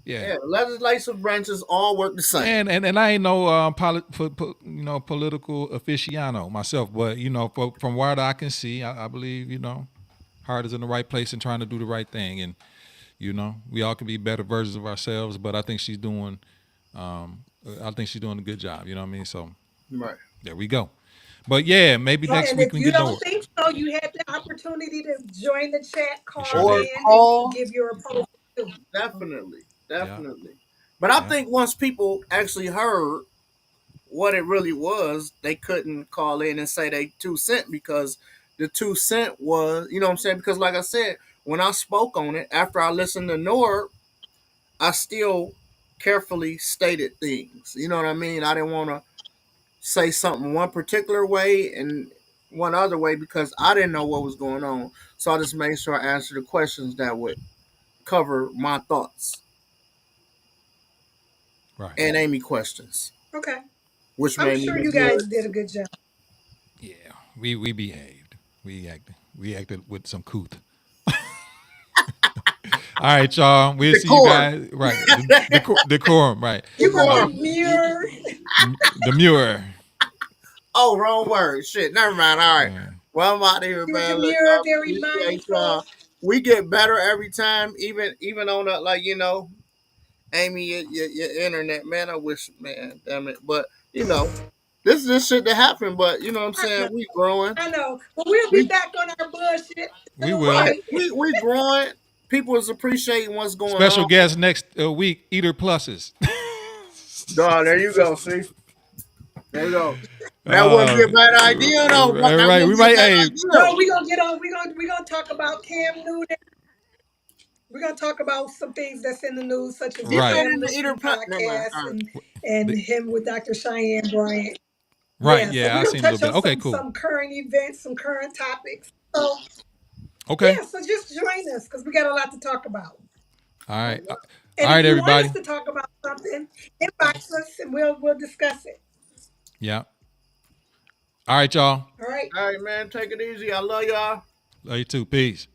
A: yeah.
D: Yeah, legislative branches all work the same.
A: And I ain't no political aficionado myself, but from what I can see, I believe heart is in the right place and trying to do the right thing, and we all can be better versions of ourselves. But I think she's doing a good job. You know what I mean? So
D: Right.
A: there we go. But yeah, maybe
C: Oh,
A: next
C: and
A: week
C: if
A: we can
C: you
A: get
C: don't
A: Nord.
C: think so, you had the opportunity to join the chat,
A: You sure
C: call
D: Or
A: did.
C: in, and
D: call.
C: give your opinion too.
D: Definitely.
A: Yeah,
D: Definitely. But I
A: yeah.
D: think once people actually heard what it really was, they couldn't call in and say they 2 cent because the 2 cent was, you know what I'm saying? Because like I said, when I spoke on it, after I listened to Nord, I still carefully stated things. You know what I mean? I didn't want to say something one particular way and one other way because I didn't know what was going on. So I just made sure I answered the questions that would cover my thoughts
A: Right.
D: and Amy questions,
C: Okay.
D: which
C: I'm
D: made me
C: sure
D: look
C: you
D: good.
C: guys did a good job.
A: Yeah, we behaved. We acted with some couth. All right, y'all. We'll see you
D: Decor.
A: guys. Right. Decorum. Right.
C: You were
A: All right.
D: Decor.
C: demure.
A: The Muir.
D: Oh, wrong word. Shit. Never mind. All right.
A: Yeah.
D: Well, I'm out of here,
C: You were
D: man. Look,
C: demure,
D: I
C: very
D: appreciate y'all.
C: mindful.
D: We get better every time, even on the like, Amy, your internet, man. I wish, man, damn it. But this is just shit that happened. But you know what I'm
C: I know.
D: saying? We growing.
C: I know. But we'll be
D: We
C: back on our bullshit
A: We
C: soon,
A: will.
D: right.
C: right?
D: We growing. People is appreciating what's going
A: Special
D: on.
A: guest next week. Eater pluses.
D: Dog, there you go. See, There you go. That wouldn't be a bad idea, though. That
A: Right.
D: wouldn't
A: We
D: be a
A: might.
D: bad
A: Hey.
D: idea.
C: No, we're gonna get on. We're gonna talk about Cam Newton. We're gonna talk about some things that's in the news, such as the
D: Get
A: Right.
D: that
C: Cam
D: in the eater
C: Newton
D: plant. Never mind.
C: podcast
D: All right.
C: and
A: The-
C: him with Dr. Cheyenne Bryant.
A: right.
C: Yeah, so
A: Yeah.
C: we're
A: I
C: gonna
A: seen a little
C: touch
A: bit.
C: on
A: Okay.
C: some
A: Cool.
C: some current events, some current topics. So
A: Okay.
C: yeah, so just join us because we got a lot to talk about.
A: All right. All
C: And if
A: right,
C: you want us
A: everybody.
C: to talk about something, inbox us and we'll discuss it.
A: Yeah. All right, y'all.
C: All right.
D: All right, man. Take it easy. I love y'all.
A: Love you too. Peace.